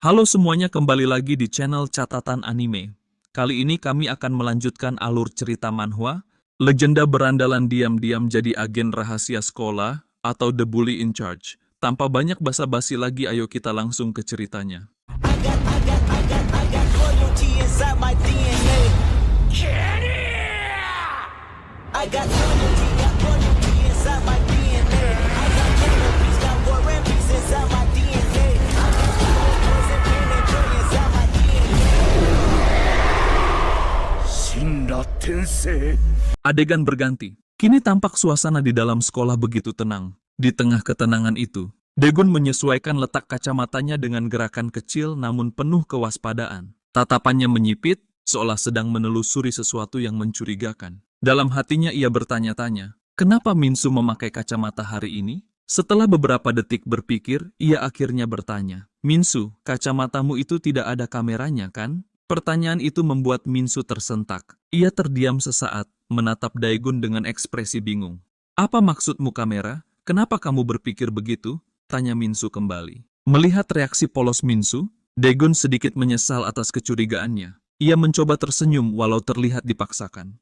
Halo semuanya, kembali lagi di channel Catatan Anime. Kali ini kami akan melanjutkan alur cerita manhwa, legenda berandalan diam-diam jadi agen rahasia sekolah, atau The Bully in Charge. Tanpa banyak basa-basi lagi, ayo kita langsung ke ceritanya. Loyalty inside my DNA. I got loyalty inside my DNA. I got canopies, got war and peace inside my DNA. I got poison, pain, and joy inside my DNA. Shinra Tensei. Adegan berganti. Kini tampak suasana di dalam sekolah begitu tenang. Di tengah ketenangan itu, Daegun menyesuaikan letak kacamatanya dengan gerakan kecil namun penuh kewaspadaan. Tatapannya menyipit, seolah sedang menelusuri sesuatu yang mencurigakan. Dalam hatinya ia bertanya-tanya, kenapa Minsu memakai kacamata hari ini? Setelah beberapa detik berpikir, ia akhirnya bertanya, Minsu, kacamatamu itu tidak ada kameranya kan? Pertanyaan itu membuat Minsu tersentak. Ia terdiam sesaat, menatap Daegun dengan ekspresi bingung. Apa maksudmu kamera? Kenapa kamu berpikir begitu? Tanya Minsu kembali. Melihat reaksi polos Minsu, Daegun sedikit menyesal atas kecurigaannya. Ia mencoba tersenyum walau terlihat dipaksakan.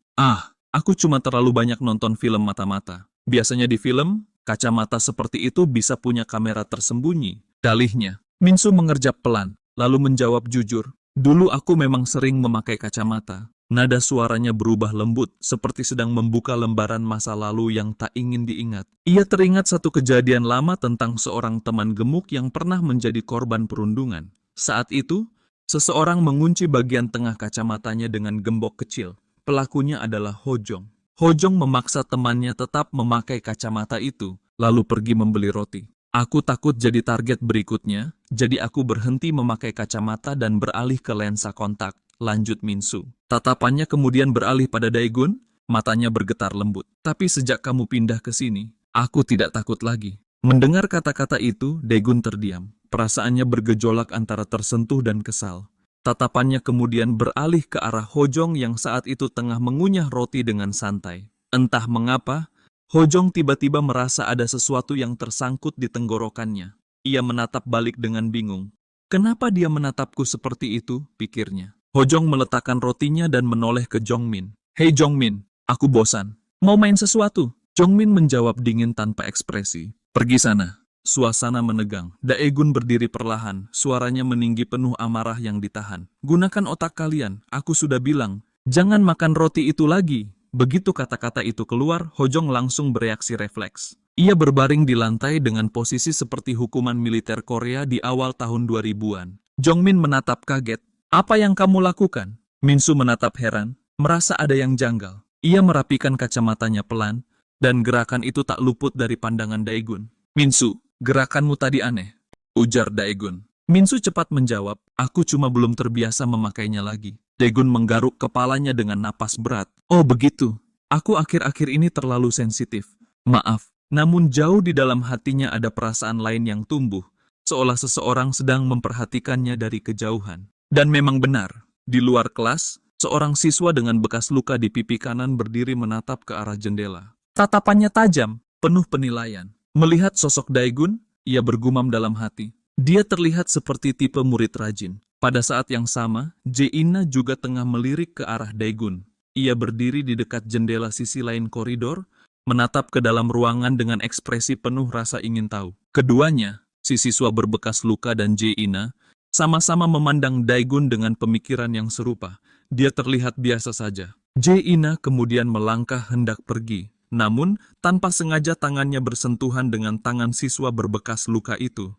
Aku cuma terlalu banyak nonton film mata-mata. Biasanya di film, kacamata seperti itu bisa punya kamera tersembunyi. Dalihnya, Minsu mengerjap pelan, lalu menjawab jujur. Dulu aku memang sering memakai kacamata. Nada suaranya berubah lembut, seperti sedang membuka lembaran masa lalu yang tak ingin diingat. Ia teringat satu kejadian lama tentang seorang teman gemuk yang pernah menjadi korban perundungan. Saat itu, seseorang mengunci bagian tengah kacamatanya dengan gembok kecil. Pelakunya adalah Hojong. Hojong memaksa temannya tetap memakai kacamata itu, lalu pergi membeli roti. Aku takut jadi target berikutnya, jadi aku berhenti memakai kacamata dan beralih ke lensa kontak, lanjut Minsu. Tatapannya kemudian beralih pada Daegun, matanya bergetar lembut. Tapi sejak kamu pindah ke sini, aku tidak takut lagi. Mendengar kata-kata itu, Daegun terdiam. Perasaannya bergejolak antara tersentuh dan kesal. Tatapannya kemudian beralih ke arah Hojong yang saat itu tengah mengunyah roti dengan santai. Entah mengapa, Hojong tiba-tiba merasa ada sesuatu yang tersangkut di tenggorokannya. Ia menatap balik dengan bingung. Kenapa dia menatapku seperti itu, pikirnya. Hojong meletakkan rotinya dan menoleh ke Jongmin. Hei Jongmin, aku bosan. Mau main sesuatu? Jongmin menjawab dingin tanpa ekspresi. Pergi sana. Suasana menegang. Daegun berdiri perlahan, suaranya meninggi penuh amarah yang ditahan. Gunakan otak kalian, aku sudah bilang. Jangan makan roti itu lagi. Begitu kata-kata itu keluar, Hojong langsung bereaksi refleks. Ia berbaring di lantai dengan posisi seperti hukuman militer Korea di awal tahun 2000-an. Jongmin menatap kaget. Apa yang kamu lakukan? Minsu menatap heran, merasa ada yang janggal. Ia merapikan kacamatanya pelan, dan gerakan itu tak luput dari pandangan Daegun. Minsu, gerakanmu tadi aneh, ujar Daegun. Minsu cepat menjawab, aku cuma belum terbiasa memakainya lagi. Daegun menggaruk kepalanya dengan napas berat. Oh begitu, aku akhir-akhir ini terlalu sensitif. Maaf, namun jauh di dalam hatinya ada perasaan lain yang tumbuh, seolah seseorang sedang memperhatikannya dari kejauhan. Dan memang benar, di luar kelas, seorang siswa dengan bekas luka di pipi kanan berdiri menatap ke arah jendela. Tatapannya tajam, penuh penilaian. Melihat sosok Daegun, ia bergumam dalam hati. Dia terlihat seperti tipe murid rajin. Pada saat yang sama, Jae-ina juga tengah melirik ke arah Daegun. Ia berdiri di dekat jendela sisi lain koridor, menatap ke dalam ruangan dengan ekspresi penuh rasa ingin tahu. Keduanya, si siswa berbekas luka dan Jae-ina, sama-sama memandang Daegun dengan pemikiran yang serupa. Dia terlihat biasa saja. Jae-ina kemudian melangkah hendak pergi. Namun, tanpa sengaja tangannya bersentuhan dengan tangan siswa berbekas luka itu.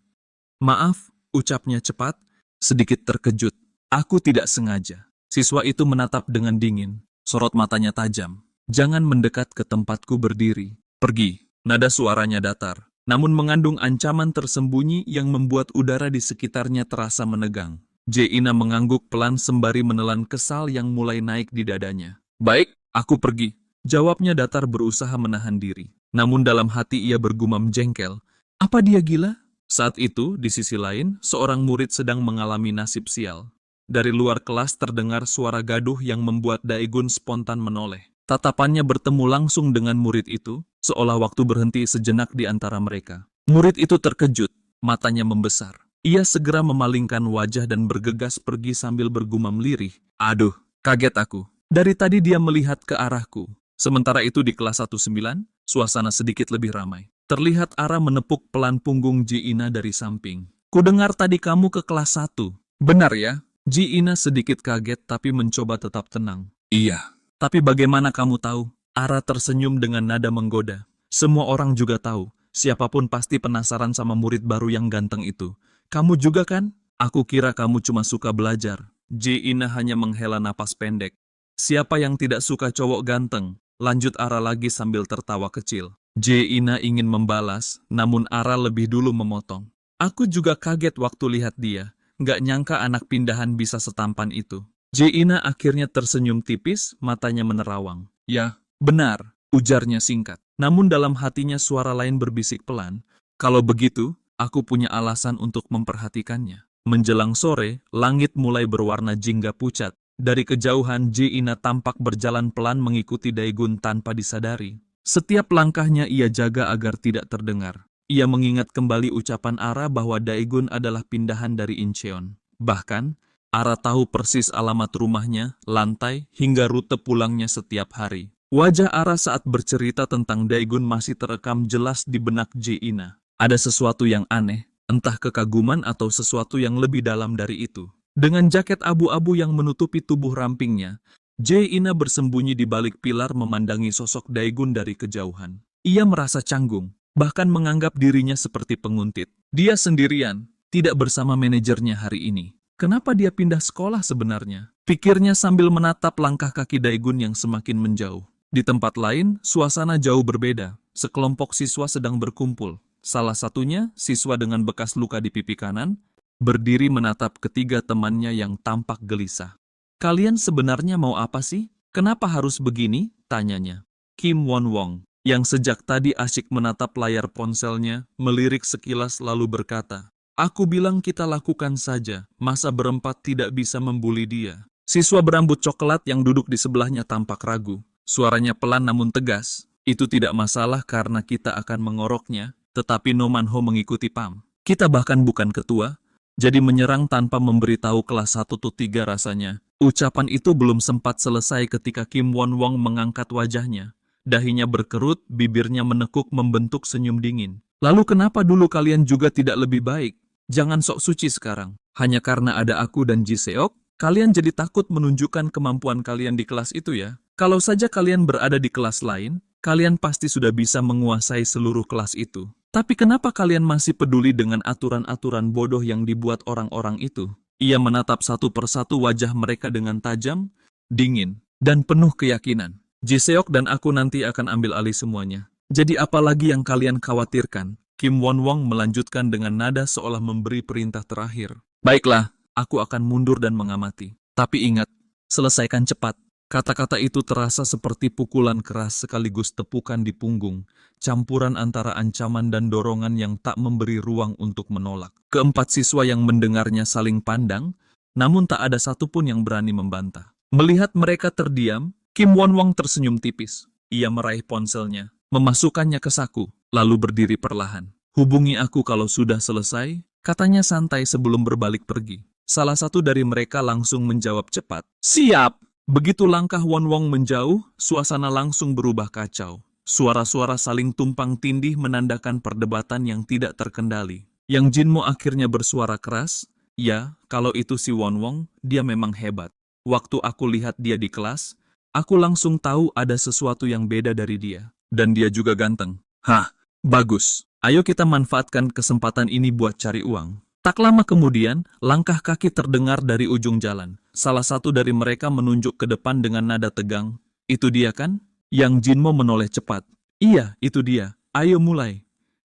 Maaf, ucapnya cepat, sedikit terkejut. Aku tidak sengaja. Siswa itu menatap dengan dingin, sorot matanya tajam. Jangan mendekat ke tempatku berdiri. Pergi. Nada suaranya datar, namun mengandung ancaman tersembunyi yang membuat udara di sekitarnya terasa menegang. Jae-ina mengangguk pelan sembari menelan kesal yang mulai naik di dadanya. Baik, aku pergi. Jawabnya datar berusaha menahan diri. Namun dalam hati ia bergumam jengkel. Apa dia gila? Saat itu, di sisi lain, seorang murid sedang mengalami nasib sial. Dari luar kelas terdengar suara gaduh yang membuat Daegun spontan menoleh. Tatapannya bertemu langsung dengan murid itu, seolah waktu berhenti sejenak di antara mereka. Murid itu terkejut, matanya membesar. Ia segera memalingkan wajah dan bergegas pergi sambil bergumam lirih. Aduh, kaget aku. Dari tadi dia melihat ke arahku. Sementara itu di kelas 19, suasana sedikit lebih ramai. Terlihat Ara menepuk pelan punggung Ji-ina dari samping. Kudengar tadi kamu ke kelas 1. Benar ya? Ji-ina sedikit kaget tapi mencoba tetap tenang. Iya. Tapi bagaimana kamu tahu? Ara tersenyum dengan nada menggoda. Semua orang juga tahu. Siapapun pasti penasaran sama murid baru yang ganteng itu. Kamu juga kan? Aku kira kamu cuma suka belajar. Ji-ina hanya menghela napas pendek. Siapa yang tidak suka cowok ganteng? Lanjut Ara lagi sambil tertawa kecil. Ji-ina ingin membalas, namun Ara lebih dulu memotong. Aku juga kaget waktu lihat dia. Nggak nyangka anak pindahan bisa setampan itu. Ji-ina akhirnya tersenyum tipis, matanya menerawang. Ya, benar, ujarnya singkat. Namun dalam hatinya suara lain berbisik pelan. Kalau begitu, aku punya alasan untuk memperhatikannya. Menjelang sore, langit mulai berwarna jingga pucat. Dari kejauhan, Ji-ina tampak berjalan pelan mengikuti Daegun tanpa disadari. Setiap langkahnya ia jaga agar tidak terdengar. Ia mengingat kembali ucapan Ara bahwa Daegun adalah pindahan dari Incheon. Bahkan, Ara tahu persis alamat rumahnya, lantai, hingga rute pulangnya setiap hari. Wajah Ara saat bercerita tentang Daegun masih terekam jelas di benak Ji-ina. Ada sesuatu yang aneh, entah kekaguman atau sesuatu yang lebih dalam dari itu. Dengan jaket abu-abu yang menutupi tubuh rampingnya, Ji-ina bersembunyi di balik pilar memandangi sosok Daegun dari kejauhan. Ia merasa canggung, bahkan menganggap dirinya seperti penguntit. Dia sendirian, tidak bersama manajernya hari ini. Kenapa dia pindah sekolah sebenarnya? Pikirnya sambil menatap langkah kaki Daegun yang semakin menjauh. Di tempat lain, suasana jauh berbeda. Sekelompok siswa sedang berkumpul. Salah satunya, siswa dengan bekas luka di pipi kanan, berdiri menatap ketiga temannya yang tampak gelisah. Kalian sebenarnya mau apa sih? Kenapa harus begini? Tanyanya. Kim Won-wong, yang sejak tadi asyik menatap layar ponselnya, melirik sekilas lalu berkata, aku bilang kita lakukan saja, masa berempat tidak bisa membuli dia. Siswa berambut coklat yang duduk di sebelahnya tampak ragu. Suaranya pelan namun tegas. Itu tidak masalah karena kita akan mengoroknya, tetapi No Man-ho mengikuti PAM. Kita bahkan bukan ketua, jadi menyerang tanpa memberitahu kelas 1-3 rasanya. Ucapan itu belum sempat selesai ketika Kim Won-wong mengangkat wajahnya. Dahinya berkerut, bibirnya menekuk membentuk senyum dingin. Lalu kenapa dulu kalian juga tidak lebih baik? Jangan sok suci sekarang. Hanya karena ada aku dan Ji Seok, kalian jadi takut menunjukkan kemampuan kalian di kelas itu ya? Kalau saja kalian berada di kelas lain, kalian pasti sudah bisa menguasai seluruh kelas itu. Tapi kenapa kalian masih peduli dengan aturan-aturan bodoh yang dibuat orang-orang itu? Ia menatap satu persatu wajah mereka dengan tajam, dingin, dan penuh keyakinan. Ji Seok dan aku nanti akan ambil alih semuanya. Jadi apalagi yang kalian khawatirkan? Kim Won-wong melanjutkan dengan nada seolah memberi perintah terakhir. Baiklah, aku akan mundur dan mengamati. Tapi ingat, selesaikan cepat. Kata-kata itu terasa seperti pukulan keras sekaligus tepukan di punggung, campuran antara ancaman dan dorongan yang tak memberi ruang untuk menolak. Keempat siswa yang mendengarnya saling pandang, namun tak ada satupun yang berani membantah. Melihat mereka terdiam, Kim Won-wong tersenyum tipis. Ia meraih ponselnya, memasukkannya ke saku, lalu berdiri perlahan. Hubungi aku kalau sudah selesai, katanya santai sebelum berbalik pergi. Salah satu dari mereka langsung menjawab cepat. Siap! Begitu langkah Won-wong menjauh, suasana langsung berubah kacau. Suara-suara saling tumpang tindih menandakan perdebatan yang tidak terkendali. Yang Jinmo akhirnya bersuara keras, ya, kalau itu si Won-wong, dia memang hebat. Waktu aku lihat dia di kelas, aku langsung tahu ada sesuatu yang beda dari dia. Dan dia juga ganteng. Hah, bagus. Ayo kita manfaatkan kesempatan ini buat cari uang. Tak lama kemudian, langkah kaki terdengar dari ujung jalan. Salah satu dari mereka menunjuk ke depan dengan nada tegang. Itu dia kan? Yang Jinmo menoleh cepat. Iya, itu dia. Ayo mulai.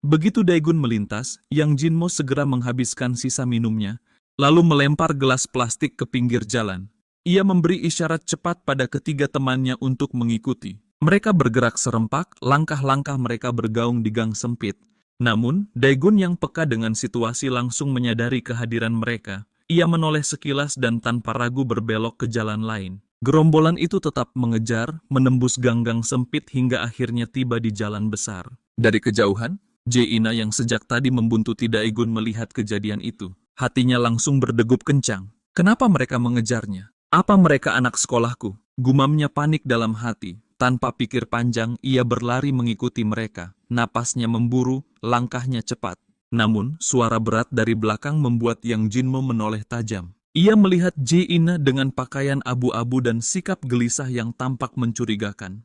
Begitu Daegun melintas, Yang Jinmo segera menghabiskan sisa minumnya, lalu melempar gelas plastik ke pinggir jalan. Ia memberi isyarat cepat pada ketiga temannya untuk mengikuti. Mereka bergerak serempak, langkah-langkah mereka bergaung di gang sempit. Namun, Daegun yang peka dengan situasi langsung menyadari kehadiran mereka. Ia menoleh sekilas dan tanpa ragu berbelok ke jalan lain. Gerombolan itu tetap mengejar, menembus gang-gang sempit hingga akhirnya tiba di jalan besar. Dari kejauhan, Jaina yang sejak tadi membuntuti Daegun melihat kejadian itu. Hatinya langsung berdegup kencang. Kenapa mereka mengejarnya? Apa mereka anak sekolahku? Gumamnya panik dalam hati. Tanpa pikir panjang, ia berlari mengikuti mereka. Napasnya memburu, langkahnya cepat. Namun, suara berat dari belakang membuat Yang Jinmo menoleh tajam. Ia melihat Jaina dengan pakaian abu-abu dan sikap gelisah yang tampak mencurigakan.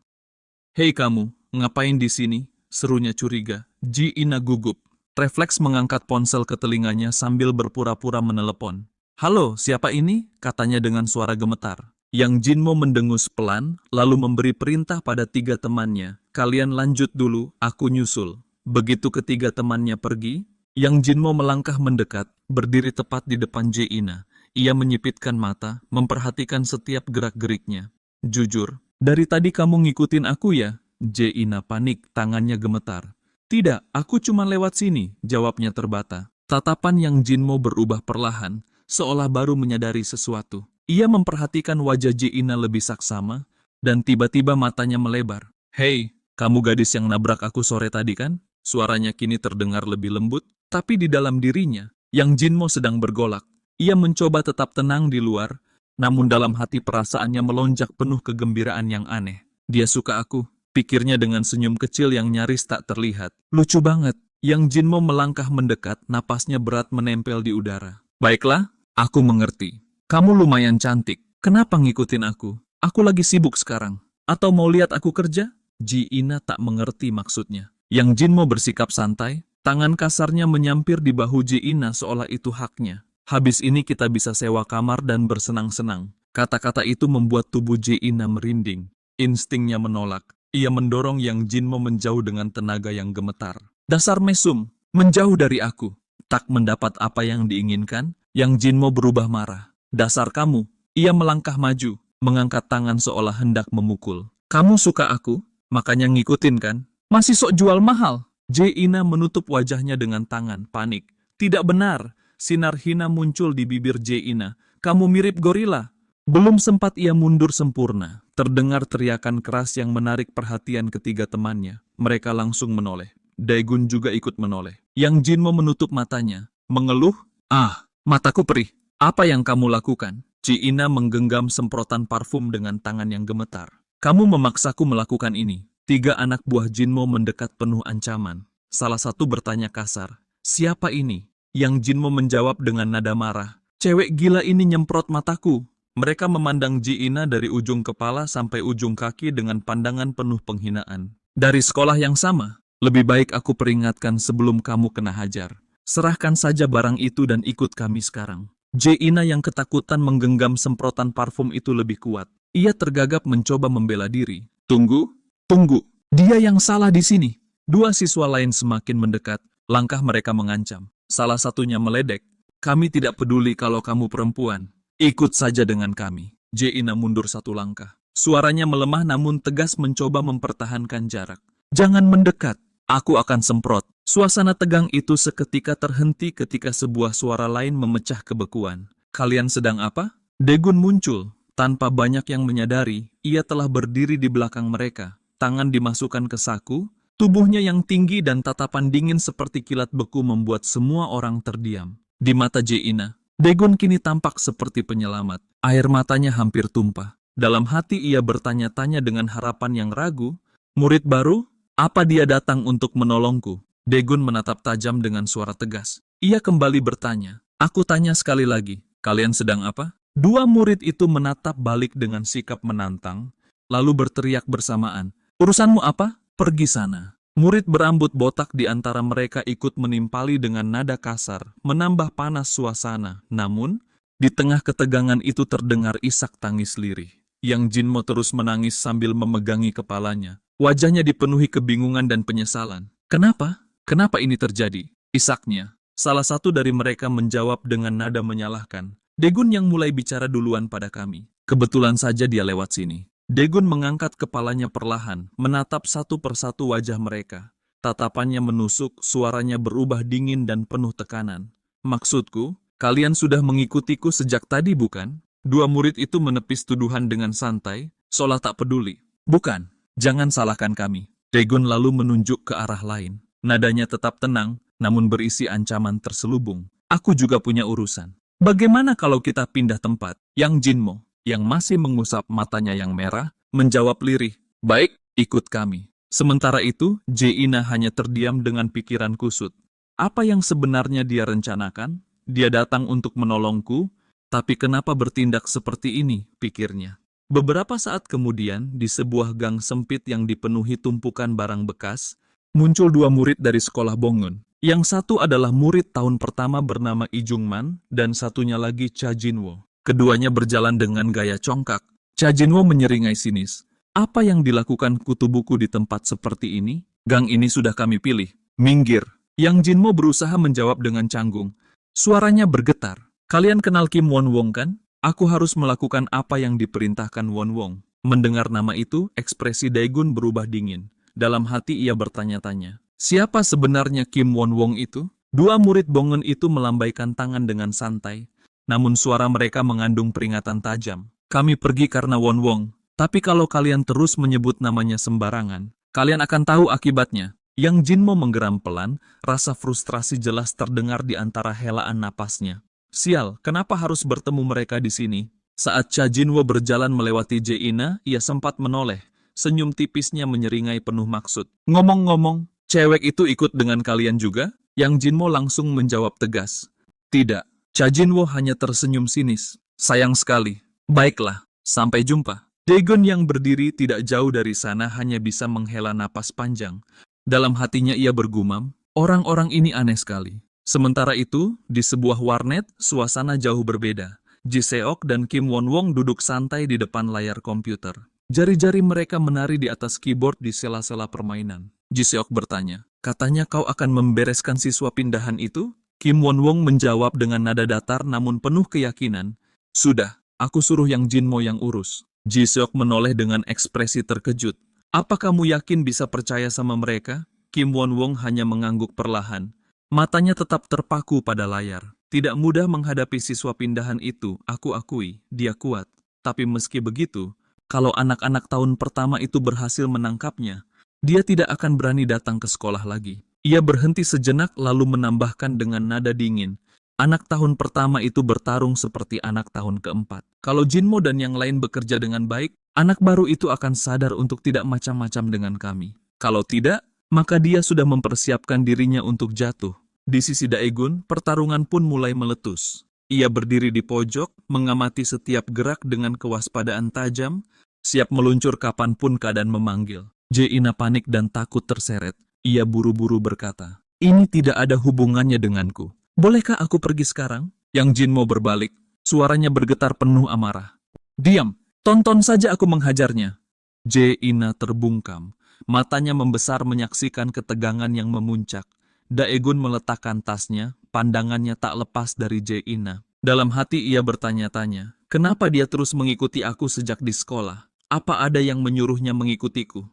"Hei kamu, ngapain di sini?" serunya curiga. Jaina gugup. Refleks mengangkat ponsel ke telinganya sambil berpura-pura menelepon. "Halo, siapa ini?" katanya dengan suara gemetar. Yang Jinmo mendengus pelan, lalu memberi perintah pada 3 temannya. "Kalian lanjut dulu, aku nyusul." Begitu ketiga temannya pergi, Yang Jinmo melangkah mendekat, berdiri tepat di depan Jaina. Ia menyipitkan mata, memperhatikan setiap gerak-geriknya. "Jujur, dari tadi kamu ngikutin aku ya?" Jaina panik, tangannya gemetar. "Tidak, aku cuma lewat sini," jawabnya terbata. Tatapan Yang Jinmo berubah perlahan, seolah baru menyadari sesuatu. Ia memperhatikan wajah Jaina lebih saksama, dan tiba-tiba matanya melebar. "Hei, kamu gadis yang nabrak aku sore tadi kan?" Suaranya kini terdengar lebih lembut, tapi di dalam dirinya, Yang Jinmo sedang bergolak. Ia mencoba tetap tenang di luar, namun dalam hati perasaannya melonjak penuh kegembiraan yang aneh. "Dia suka aku," pikirnya dengan senyum kecil yang nyaris tak terlihat. "Lucu banget." Yang Jinmo melangkah mendekat, napasnya berat menempel di udara. "Baiklah, aku mengerti. Kamu lumayan cantik. Kenapa ngikutin aku? Aku lagi sibuk sekarang. Atau mau lihat aku kerja?" Jaina tak mengerti maksudnya. Yang Jinmo bersikap santai, tangan kasarnya menyampir di bahu Jaina seolah itu haknya. "Habis ini kita bisa sewa kamar dan bersenang-senang." Kata-kata itu membuat tubuh Jaina merinding. Instingnya menolak. Ia mendorong Yang Jinmo menjauh dengan tenaga yang gemetar. "Dasar mesum, menjauh dari aku." Tak mendapat apa yang diinginkan, Yang Jinmo berubah marah. "Dasar kamu." Ia melangkah maju, mengangkat tangan seolah hendak memukul. "Kamu suka aku, makanya ngikutin kan? Masih sok jual mahal." Jaina menutup wajahnya dengan tangan, panik. "Tidak benar." Sinar hina muncul di bibir Jaina. "Kamu mirip gorila." Belum sempat ia mundur sempurna, terdengar teriakan keras yang menarik perhatian ketiga temannya. Mereka langsung menoleh. Daegun juga ikut menoleh. Yang Jinmo menutup matanya, mengeluh, "Ah, mataku perih. Apa yang kamu lakukan?" Jaina menggenggam semprotan parfum dengan tangan yang gemetar. "Kamu memaksaku melakukan ini." 3 anak buah Jinmo mendekat penuh ancaman. Salah satu bertanya kasar, "Siapa ini?" Yang Jinmo menjawab dengan nada marah, "Cewek gila ini nyemprot mataku." Mereka memandang Jaina dari ujung kepala sampai ujung kaki dengan pandangan penuh penghinaan. "Dari sekolah yang sama, lebih baik aku peringatkan sebelum kamu kena hajar. Serahkan saja barang itu dan ikut kami sekarang." Jaina yang ketakutan menggenggam semprotan parfum itu lebih kuat. Ia tergagap mencoba membela diri. "Tunggu, tunggu. Dia yang salah di sini." 2 siswa lain semakin mendekat, langkah mereka mengancam. Salah satunya meledek, "Kami tidak peduli kalau kamu perempuan. Ikut saja dengan kami." Jaina mundur 1 langkah. Suaranya melemah namun tegas mencoba mempertahankan jarak. "Jangan mendekat, aku akan semprot." Suasana tegang itu seketika terhenti ketika sebuah suara lain memecah kebekuan. "Kalian sedang apa?" Daegun muncul. Tanpa banyak yang menyadari, ia telah berdiri di belakang mereka. Tangan dimasukkan ke saku, tubuhnya yang tinggi dan tatapan dingin seperti kilat beku membuat semua orang terdiam. Di mata Jaina, Daegun kini tampak seperti penyelamat. Air matanya hampir tumpah. Dalam hati ia bertanya-tanya dengan harapan yang ragu, "Murid baru? Apa dia datang untuk menolongku?" Daegun menatap tajam dengan suara tegas. Ia kembali bertanya, "Aku tanya sekali lagi, kalian sedang apa?" 2 murid itu menatap balik dengan sikap menantang, lalu berteriak bersamaan, "Urusanmu apa? Pergi sana." Murid berambut botak di antara mereka ikut menimpali dengan nada kasar, menambah panas suasana. Namun, di tengah ketegangan itu terdengar isak tangis lirih. Yang Jinmo terus menangis sambil memegangi kepalanya. Wajahnya dipenuhi kebingungan dan penyesalan. "Kenapa? Kenapa ini terjadi?" isaknya. Salah satu dari mereka menjawab dengan nada menyalahkan, "Daegun yang mulai bicara duluan pada kami. Kebetulan saja dia lewat sini." Daegun mengangkat kepalanya perlahan, menatap satu persatu wajah mereka. Tatapannya menusuk, suaranya berubah dingin dan penuh tekanan. "Maksudku, kalian sudah mengikutiku sejak tadi bukan?" 2 murid itu menepis tuduhan dengan santai, seolah tak peduli. "Bukan, jangan salahkan kami." Daegun lalu menunjuk ke arah lain. Nadanya tetap tenang, namun berisi ancaman terselubung. Aku juga punya urusan. Bagaimana kalau kita pindah tempat? Yang Jinmo, yang masih mengusap matanya yang merah, menjawab lirih. Baik, ikut kami. Sementara itu, Jaina hanya terdiam dengan pikiran kusut. Apa yang sebenarnya dia rencanakan? Dia datang untuk menolongku, tapi kenapa bertindak seperti ini, pikirnya. Beberapa saat kemudian, di sebuah gang sempit yang dipenuhi tumpukan barang bekas, muncul dua murid dari sekolah Bongun. Yang satu adalah murid tahun pertama bernama Lee Jungman, dan satunya lagi Cha Jinwo. Keduanya berjalan dengan gaya congkak. Cha Jinwo menyeringai sinis. Apa yang dilakukan kutu buku di tempat seperti ini? Gang ini sudah kami pilih. Minggir. Yang Jinmo berusaha menjawab dengan canggung. Suaranya bergetar. Kalian kenal Kim Won Wong kan? Aku harus melakukan apa yang diperintahkan Won Wong. Mendengar nama itu, ekspresi Daegun berubah dingin. Dalam hati ia bertanya-tanya. Siapa sebenarnya Kim Won Wong itu? Dua murid Bongen itu melambaikan tangan dengan santai. Namun suara mereka mengandung peringatan tajam. Kami pergi karena Won Wong. Tapi kalau kalian terus menyebut namanya sembarangan, kalian akan tahu akibatnya. Yang Jinmo menggeram pelan, rasa frustrasi jelas terdengar di antara helaan napasnya. Sial, kenapa harus bertemu mereka di sini? Saat Cha Jinwo berjalan melewati Jaina, ia sempat menoleh. Senyum tipisnya menyeringai penuh maksud. Ngomong-ngomong, cewek itu ikut dengan kalian juga? Yang Jinmo langsung menjawab tegas. Tidak. Cha Jinwo hanya tersenyum sinis. Sayang sekali. Baiklah, sampai jumpa. Daegun yang berdiri tidak jauh dari sana hanya bisa menghela napas panjang. Dalam hatinya ia bergumam, orang-orang ini aneh sekali. Sementara itu, di sebuah warnet, suasana jauh berbeda. Ji Seok dan Kim Won Wong duduk santai di depan layar komputer. Jari-jari mereka menari di atas keyboard di sela-sela permainan. Ji Seok bertanya, katanya kau akan membereskan siswa pindahan itu? Kim Won Wong menjawab dengan nada datar namun penuh keyakinan. Sudah, aku suruh Yang Jinmo yang urus. Ji Seok menoleh dengan ekspresi terkejut. Apa kamu yakin bisa percaya sama mereka? Kim Won Wong hanya mengangguk perlahan. Matanya tetap terpaku pada layar. Tidak mudah menghadapi siswa pindahan itu, aku akui, dia kuat. Tapi meski begitu, kalau anak-anak tahun pertama itu berhasil menangkapnya, dia tidak akan berani datang ke sekolah lagi. Ia berhenti sejenak lalu menambahkan dengan nada dingin. Anak tahun pertama itu bertarung seperti anak tahun keempat. Kalau Jinmo dan yang lain bekerja dengan baik, anak baru itu akan sadar untuk tidak macam-macam dengan kami. Kalau tidak, maka dia sudah mempersiapkan dirinya untuk jatuh. Di sisi Daegun, pertarungan pun mulai meletus. Ia berdiri di pojok, mengamati setiap gerak dengan kewaspadaan tajam, siap meluncur kapanpun keadaan memanggil. Jaina panik dan takut terseret. Ia buru-buru berkata, ini tidak ada hubungannya denganku. Bolehkah aku pergi sekarang? Yang Jinmo berbalik, suaranya bergetar penuh amarah. Diam, tonton saja aku menghajarnya. Jaina terbungkam, matanya membesar menyaksikan ketegangan yang memuncak. Daegun meletakkan tasnya, pandangannya tak lepas dari Jaina. Dalam hati ia bertanya-tanya, kenapa dia terus mengikuti aku sejak di sekolah? Apa ada yang menyuruhnya mengikutiku?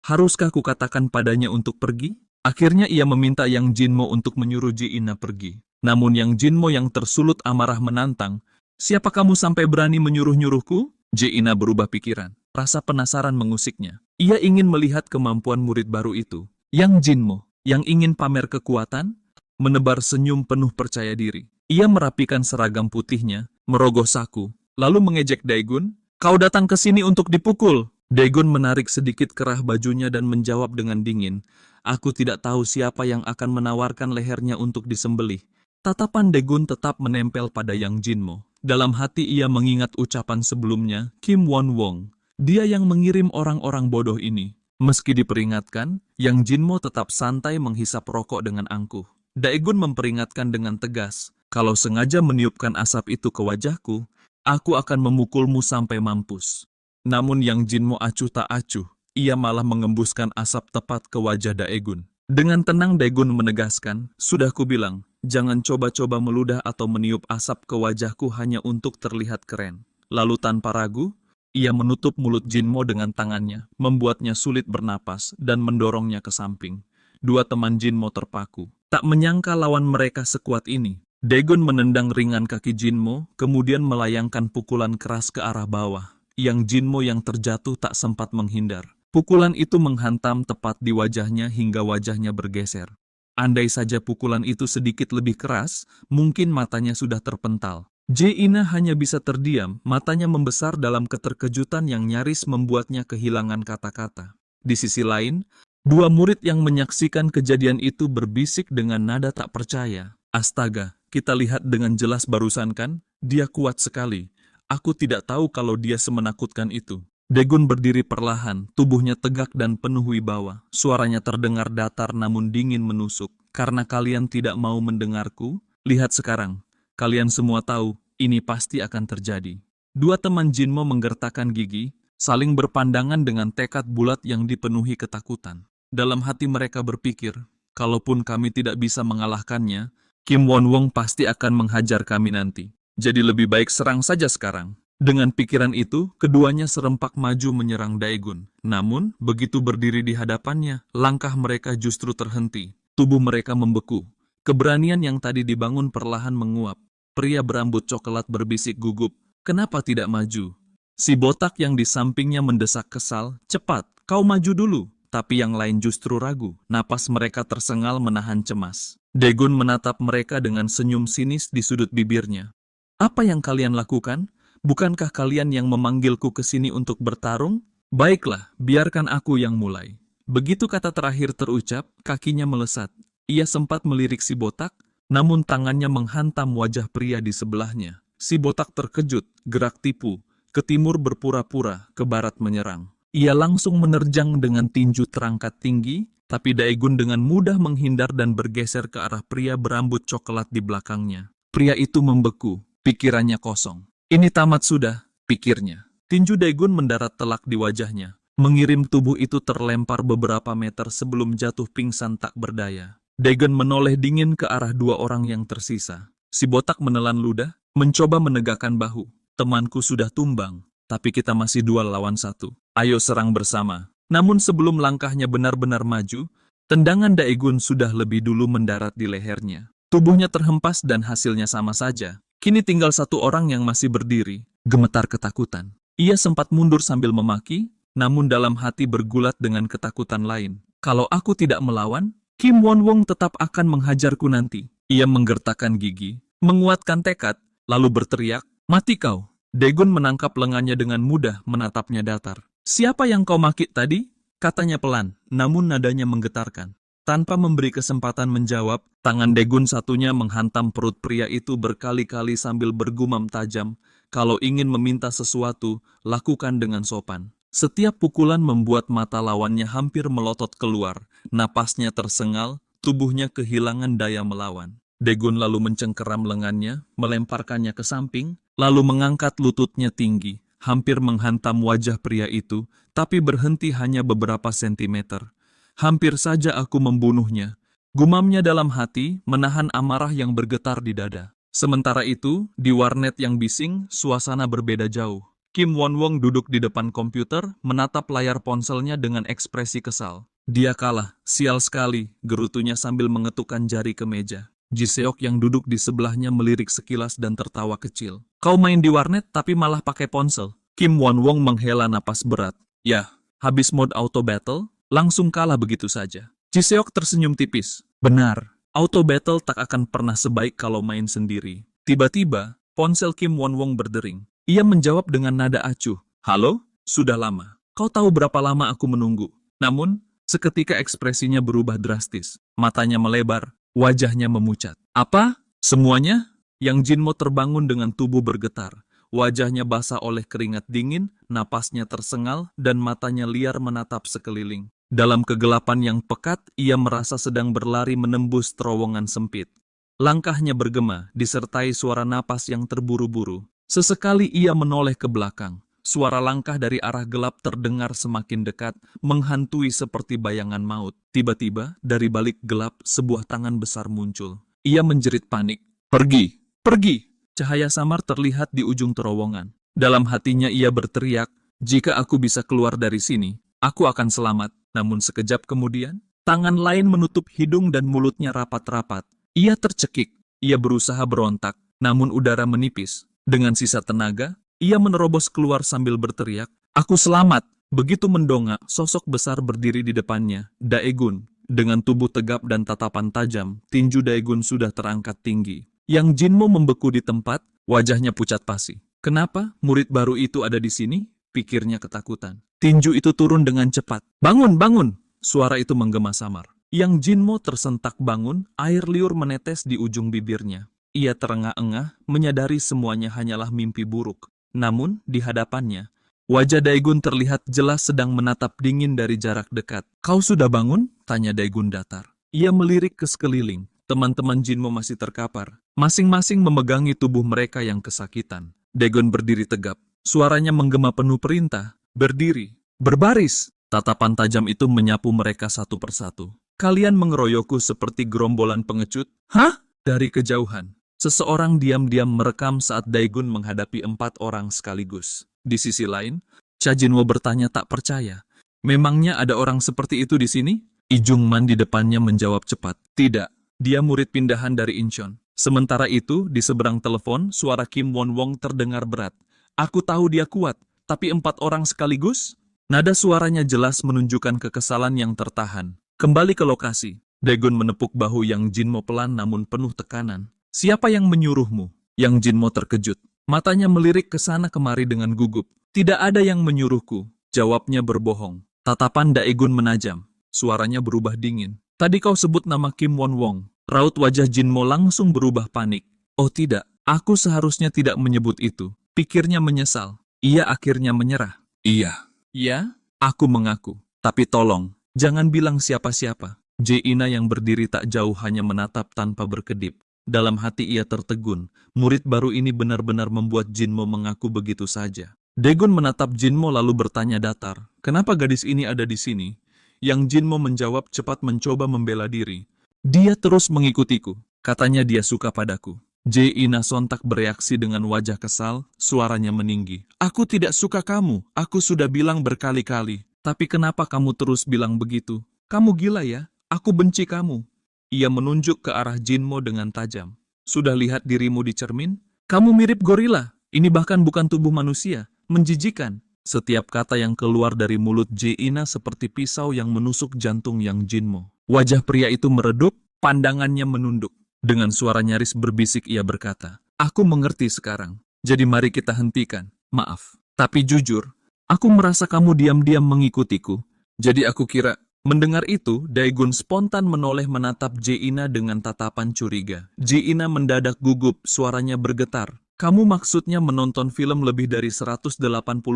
Haruskah kukatakan padanya untuk pergi? Akhirnya ia meminta Yang Jinmo untuk menyuruh Jaina pergi. Namun Yang Jinmo yang tersulut amarah menantang, siapa kamu sampai berani menyuruh-nyuruhku? Jaina berubah pikiran. Rasa penasaran mengusiknya. Ia ingin melihat kemampuan murid baru itu. Yang Jinmo, yang ingin pamer kekuatan, menebar senyum penuh percaya diri. Ia merapikan seragam putihnya, merogoh saku, lalu mengejek Daegun, kau datang ke sini untuk dipukul. Daegun menarik sedikit kerah bajunya dan menjawab dengan dingin, aku tidak tahu siapa yang akan menawarkan lehernya untuk disembelih. Tatapan Daegun tetap menempel pada Yang Jinmo. Dalam hati ia mengingat ucapan sebelumnya, Kim Won Wong. Dia yang mengirim orang-orang bodoh ini. Meski diperingatkan, Yang Jinmo tetap santai menghisap rokok dengan angkuh. Daegun memperingatkan dengan tegas, kalau sengaja meniupkan asap itu ke wajahku, aku akan memukulmu sampai mampus. Namun Yang Jinmo acuh tak acuh, ia malah mengembuskan asap tepat ke wajah Daegun. Dengan tenang Daegun menegaskan, sudah kubilang, jangan coba-coba meludah atau meniup asap ke wajahku hanya untuk terlihat keren. Lalu tanpa ragu, ia menutup mulut Jinmo dengan tangannya, membuatnya sulit bernapas dan mendorongnya ke samping. Dua teman Jinmo terpaku. Tak menyangka lawan mereka sekuat ini. Daegun menendang ringan kaki Jinmo, kemudian melayangkan pukulan keras ke arah bawah. Yang Jinmo yang terjatuh tak sempat menghindar. Pukulan itu menghantam tepat di wajahnya hingga wajahnya bergeser. Andai saja pukulan itu sedikit lebih keras, mungkin matanya sudah terpental. Jaina hanya bisa terdiam, matanya membesar dalam keterkejutan yang nyaris membuatnya kehilangan kata-kata. Di sisi lain, dua murid yang menyaksikan kejadian itu berbisik dengan nada tak percaya. Astaga, kita lihat dengan jelas barusan kan? Dia kuat sekali. Aku tidak tahu kalau dia semenakutkan itu. Daegun berdiri perlahan, tubuhnya tegak dan penuh wibawa. Suaranya terdengar datar namun dingin menusuk. Karena kalian tidak mau mendengarku, lihat sekarang. Kalian semua tahu, ini pasti akan terjadi. Dua teman Jinmo menggertakkan gigi, saling berpandangan dengan tekad bulat yang dipenuhi ketakutan. Dalam hati mereka berpikir, kalaupun kami tidak bisa mengalahkannya, Kim Won-wong pasti akan menghajar kami nanti. Jadi lebih baik serang saja sekarang. Dengan pikiran itu, keduanya serempak maju menyerang Daegun. Namun, begitu berdiri di hadapannya, langkah mereka justru terhenti. Tubuh mereka membeku. Keberanian yang tadi dibangun perlahan menguap. Pria berambut coklat berbisik gugup, "Kenapa tidak maju?" Si botak yang di sampingnya mendesak kesal, "Cepat, kau maju dulu." Tapi yang lain justru ragu. Napas mereka tersengal menahan cemas. Daegun menatap mereka dengan senyum sinis di sudut bibirnya. "Apa yang kalian lakukan? Bukankah kalian yang memanggilku ke sini untuk bertarung? Baiklah, biarkan aku yang mulai." Begitu kata terakhir terucap, kakinya melesat. Ia sempat melirik si botak, namun tangannya menghantam wajah pria di sebelahnya. Si botak terkejut, gerak tipu, ke timur berpura-pura, ke barat menyerang. Ia langsung menerjang dengan tinju terangkat tinggi, tapi Daegun dengan mudah menghindar dan bergeser ke arah pria berambut coklat di belakangnya. Pria itu membeku, pikirannya kosong. Ini tamat sudah, pikirnya. Tinju Daegun mendarat telak di wajahnya, mengirim tubuh itu terlempar beberapa meter sebelum jatuh pingsan tak berdaya. Daegun menoleh dingin ke arah dua orang yang tersisa. Si botak menelan ludah, mencoba menegakkan bahu. "Temanku sudah tumbang, tapi kita masih 2 lawan 1. Ayo serang bersama." Namun sebelum langkahnya benar-benar maju, tendangan Daegun sudah lebih dulu mendarat di lehernya. Tubuhnya terhempas dan hasilnya sama saja. Kini tinggal satu orang yang masih berdiri, gemetar ketakutan. Ia sempat mundur sambil memaki, namun dalam hati bergulat dengan ketakutan lain. Kalau aku tidak melawan, Kim Won-wong tetap akan menghajarku nanti. Ia menggertakkan gigi, menguatkan tekad, lalu berteriak, "Mati kau!" Daegun menangkap lengannya dengan mudah, menatapnya datar. "Siapa yang kau maki tadi?" Katanya pelan, namun nadanya menggetarkan. Tanpa memberi kesempatan menjawab, tangan Daegun satunya menghantam perut pria itu berkali-kali sambil bergumam tajam, "Kalau ingin meminta sesuatu, lakukan dengan sopan." Setiap pukulan membuat mata lawannya hampir melotot keluar, napasnya tersengal, tubuhnya kehilangan daya melawan. Daegun lalu mencengkeram lengannya, melemparkannya ke samping, lalu mengangkat lututnya tinggi, hampir menghantam wajah pria itu, tapi berhenti hanya beberapa sentimeter. "Hampir saja aku membunuhnya," gumamnya dalam hati, menahan amarah yang bergetar di dada. Sementara itu, di warnet yang bising, suasana berbeda jauh. Kim Won-wong duduk di depan komputer, menatap layar ponselnya dengan ekspresi kesal. Dia kalah, sial sekali, gerutunya sambil mengetukkan jari ke meja. Ji Seok yang duduk di sebelahnya melirik sekilas dan tertawa kecil. "Kau main di warnet tapi malah pakai ponsel." Kim Won-wong menghela napas berat. "Yah, habis mode auto battle, langsung kalah begitu saja." Ji Seok tersenyum tipis. "Benar, auto battle tak akan pernah sebaik kalau main sendiri." Tiba-tiba, ponsel Kim Won-wong berdering. Ia menjawab dengan nada acuh. "Halo, sudah lama. Kau tahu berapa lama aku menunggu?" Namun, seketika ekspresinya berubah drastis. Matanya melebar, wajahnya memucat. "Apa? Semuanya?" Yang Jinmo terbangun dengan tubuh bergetar. Wajahnya basah oleh keringat dingin, napasnya tersengal, dan matanya liar menatap sekeliling. Dalam kegelapan yang pekat, ia merasa sedang berlari menembus terowongan sempit. Langkahnya bergema, disertai suara napas yang terburu-buru. Sesekali ia menoleh ke belakang. Suara langkah dari arah gelap terdengar semakin dekat, menghantui seperti bayangan maut. Tiba-tiba, dari balik gelap, sebuah tangan besar muncul. Ia menjerit panik. "Pergi! Pergi!" Cahaya samar terlihat di ujung terowongan. Dalam hatinya ia berteriak, "Jika aku bisa keluar dari sini, aku akan selamat." Namun sekejap kemudian, tangan lain menutup hidung dan mulutnya rapat-rapat. Ia tercekik. Ia berusaha berontak, namun udara menipis. Dengan sisa tenaga, ia menerobos keluar sambil berteriak, "Aku selamat!" Begitu mendongak, sosok besar berdiri di depannya. "Daegun, Dengan tubuh tegap dan tatapan tajam, tinju Daegun sudah terangkat tinggi. Yang Jinmo membeku di tempat, wajahnya pucat pasi. Kenapa murid baru itu ada di sini? Pikirnya ketakutan. Tinju itu turun dengan cepat. Bangun, bangun! Suara itu menggema samar. Yang Jinmo tersentak bangun, air liur menetes di ujung bibirnya. Ia terengah-engah, menyadari semuanya hanyalah mimpi buruk. Namun, di hadapannya, wajah Daegun terlihat jelas sedang menatap dingin dari jarak dekat. Kau sudah bangun? Tanya Daegun datar. Ia melirik ke sekeliling. Teman-teman Jinmo masih terkapar. Masing-masing memegangi tubuh mereka yang kesakitan. Daegun berdiri tegap. Suaranya menggema penuh perintah. Berdiri. Berbaris. Tatapan tajam itu menyapu mereka satu persatu. Kalian mengeroyokku seperti gerombolan pengecut? Hah? Dari kejauhan, seseorang diam-diam merekam saat Daegun menghadapi 4 orang sekaligus. Di sisi lain, Cha Jinwo bertanya tak percaya. Memangnya ada orang seperti itu di sini? Lee Jungman di depannya menjawab cepat. Tidak, dia murid pindahan dari Incheon. Sementara itu, di seberang telepon, suara Kim Won Wong terdengar berat. Aku tahu dia kuat, tapi 4 orang sekaligus? Nada suaranya jelas menunjukkan kekesalan yang tertahan. Kembali ke lokasi. Daegun menepuk bahu Yang Jinmo pelan namun penuh tekanan. Siapa yang menyuruhmu? Yang Jinmo terkejut. Matanya melirik ke sana kemari dengan gugup. Tidak ada yang menyuruhku. Jawabnya berbohong. Tatapan Daegun menajam. Suaranya berubah dingin. Tadi kau sebut nama Kim Won Wong. Raut wajah Jinmo langsung berubah panik. Oh tidak, aku seharusnya tidak menyebut itu. Pikirnya menyesal. Ia akhirnya menyerah. Iya. Ya, aku mengaku. Tapi tolong, jangan bilang siapa-siapa. Jae-ina yang berdiri tak jauh hanya menatap tanpa berkedip. Dalam hati ia tertegun. Murid baru ini benar-benar membuat Jinmo mengaku begitu saja. Daegun menatap Jinmo lalu bertanya datar. Kenapa gadis ini ada di sini? Yang Jinmo menjawab cepat mencoba membela diri. Dia terus mengikutiku. Katanya dia suka padaku. Jae-ina sontak bereaksi dengan wajah kesal, suaranya meninggi. Aku tidak suka kamu, aku sudah bilang berkali-kali. Tapi kenapa kamu terus bilang begitu? Kamu gila ya? Aku benci kamu. Ia menunjuk ke arah Jinmo dengan tajam. Sudah lihat dirimu di cermin? Kamu mirip gorila. Ini bahkan bukan tubuh manusia. Menjijikan. Setiap kata yang keluar dari mulut Jae-ina seperti pisau yang menusuk jantung Yang Jinmo. Wajah pria itu meredup, pandangannya menunduk. Dengan suara nyaris berbisik ia berkata, aku mengerti sekarang. Jadi mari kita hentikan. Maaf. Tapi jujur, aku merasa kamu diam-diam mengikutiku. Jadi aku kira... Mendengar itu, Daegun spontan menoleh menatap Jae-ina dengan tatapan curiga. Jae-ina mendadak gugup, suaranya bergetar. Kamu maksudnya menonton film lebih dari 180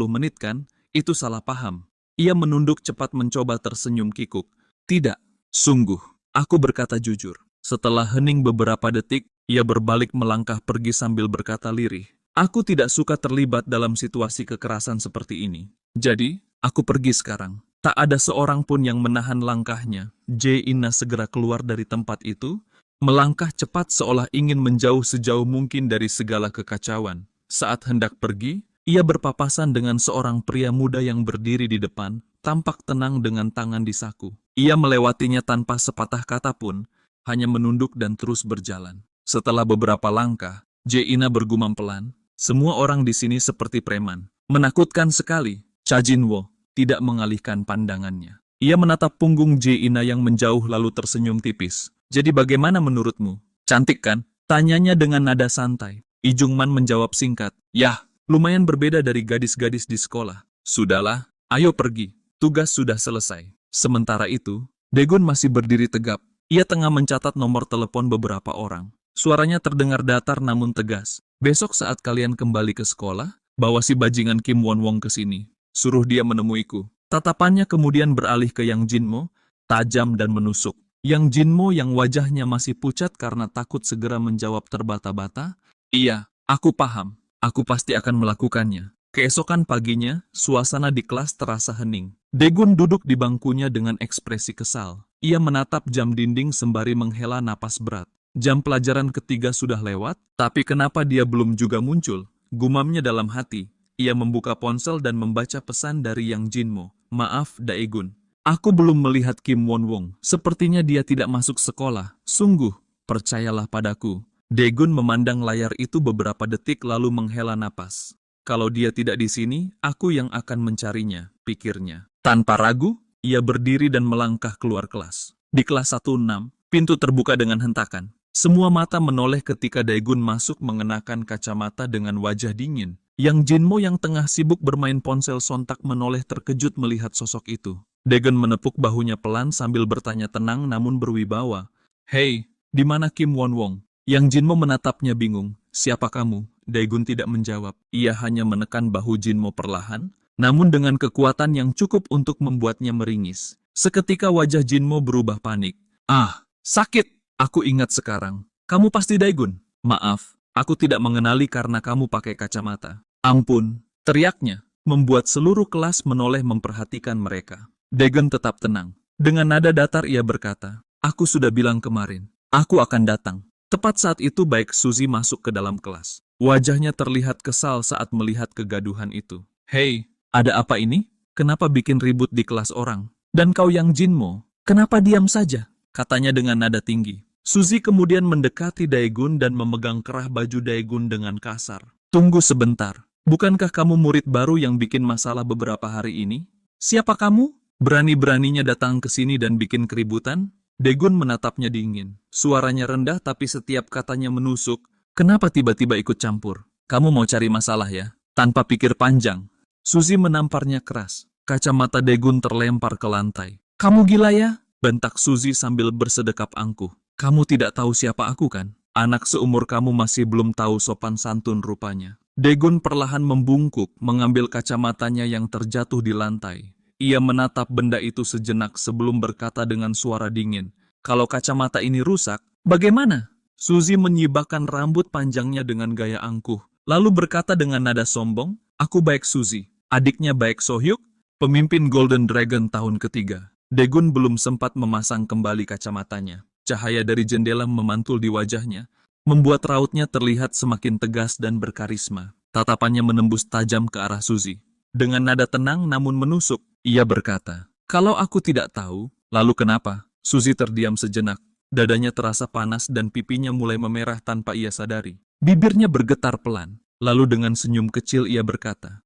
menit kan? Itu salah paham. Ia menunduk cepat mencoba tersenyum kikuk. Tidak, sungguh, aku berkata jujur. Setelah hening beberapa detik, ia berbalik melangkah pergi sambil berkata lirih. Aku tidak suka terlibat dalam situasi kekerasan seperti ini. Jadi, aku pergi sekarang. Tak ada seorang pun yang menahan langkahnya. Jae-ina segera keluar dari tempat itu, melangkah cepat seolah ingin menjauh sejauh mungkin dari segala kekacauan. Saat hendak pergi, ia berpapasan dengan seorang pria muda yang berdiri di depan, tampak tenang dengan tangan di saku. Ia melewatinya tanpa sepatah kata pun, hanya menunduk dan terus berjalan. Setelah beberapa langkah, Jae-ina bergumam pelan, semua orang di sini seperti preman. Menakutkan sekali. Cha Jinwo tidak mengalihkan pandangannya. Ia menatap punggung Jae-ina yang menjauh lalu tersenyum tipis. Jadi bagaimana menurutmu? Cantik kan? Tanyanya dengan nada santai. Lee Jungman menjawab singkat. Yah, lumayan berbeda dari gadis-gadis di sekolah. Sudahlah, ayo pergi. Tugas sudah selesai. Sementara itu, Daegun masih berdiri tegap. Ia tengah mencatat nomor telepon beberapa orang. Suaranya terdengar datar namun tegas. Besok saat kalian kembali ke sekolah, bawa si bajingan Kim Won Wong ke sini. Suruh dia menemuiku. Tatapannya kemudian beralih ke Yang Jinmo, tajam dan menusuk. Yang Jinmo yang wajahnya masih pucat karena takut segera menjawab terbata-bata. Iya, aku paham. Aku pasti akan melakukannya. Keesokan paginya, suasana di kelas terasa hening. Daegun duduk di bangkunya dengan ekspresi kesal. Ia menatap jam dinding sembari menghela napas berat. Jam pelajaran ketiga sudah lewat, tapi kenapa dia belum juga muncul? Gumamnya dalam hati. Ia membuka ponsel dan membaca pesan dari Yang Jinmo. Maaf, Daegun. Aku belum melihat Kim Won Wong. Sepertinya dia tidak masuk sekolah. Sungguh, percayalah padaku. Daegun memandang layar itu beberapa detik lalu menghela napas. Kalau dia tidak di sini, aku yang akan mencarinya, pikirnya. Tanpa ragu, ia berdiri dan melangkah keluar kelas. Di kelas 16, pintu terbuka dengan hentakan. Semua mata menoleh ketika Daegun masuk mengenakan kacamata dengan wajah dingin. Yang Jinmo yang tengah sibuk bermain ponsel sontak menoleh terkejut melihat sosok itu. Daegun menepuk bahunya pelan sambil bertanya tenang namun berwibawa. Hei, di mana Kim Won-wong? Yang Jinmo menatapnya bingung. Siapa kamu? Daegun tidak menjawab. Ia hanya menekan bahu Jinmo perlahan, namun dengan kekuatan yang cukup untuk membuatnya meringis. Seketika wajah Jinmo berubah panik. Ah, sakit! Aku ingat sekarang. Kamu pasti Daegun. Maaf, aku tidak mengenali karena kamu pakai kacamata. Ampun, teriaknya, membuat seluruh kelas menoleh memperhatikan mereka. Daegun tetap tenang. Dengan nada datar ia berkata, aku sudah bilang kemarin, aku akan datang. Tepat saat itu Baek Suzy masuk ke dalam kelas. Wajahnya terlihat kesal saat melihat kegaduhan itu. Hei, ada apa ini? Kenapa bikin ribut di kelas orang? Dan kau yang Jinmo, kenapa diam saja? Katanya dengan nada tinggi. Suzy kemudian mendekati Daegun dan memegang kerah baju Daegun dengan kasar. Tunggu sebentar, bukankah kamu murid baru yang bikin masalah beberapa hari ini? Siapa kamu? Berani-beraninya datang ke sini dan bikin keributan? Daegun menatapnya dingin. Suaranya rendah tapi setiap katanya menusuk. Kenapa tiba-tiba ikut campur? Kamu mau cari masalah ya? Tanpa pikir panjang. Suzy menamparnya keras. Kacamata Daegun terlempar ke lantai. Kamu gila ya? Bentak Suzy sambil bersedekap angkuh. Kamu tidak tahu siapa aku kan? Anak seumur kamu masih belum tahu sopan santun rupanya. Daegun perlahan membungkuk, mengambil kacamatanya yang terjatuh di lantai. Ia menatap benda itu sejenak sebelum berkata dengan suara dingin. Kalau kacamata ini rusak, bagaimana? Suzy menyibakkan rambut panjangnya dengan gaya angkuh. Lalu berkata dengan nada sombong, aku Baek Suzy, adiknya Baek Sohyuk, pemimpin Golden Dragon tahun ketiga. Daegun belum sempat memasang kembali kacamatanya. Cahaya dari jendela memantul di wajahnya, membuat rautnya terlihat semakin tegas dan berkarisma. Tatapannya menembus tajam ke arah Suzy. Dengan nada tenang namun menusuk, ia berkata, kalau aku tidak tahu, lalu kenapa? Suzy terdiam sejenak. Dadanya terasa panas dan pipinya mulai memerah tanpa ia sadari. Bibirnya bergetar pelan. Lalu dengan senyum kecil ia berkata,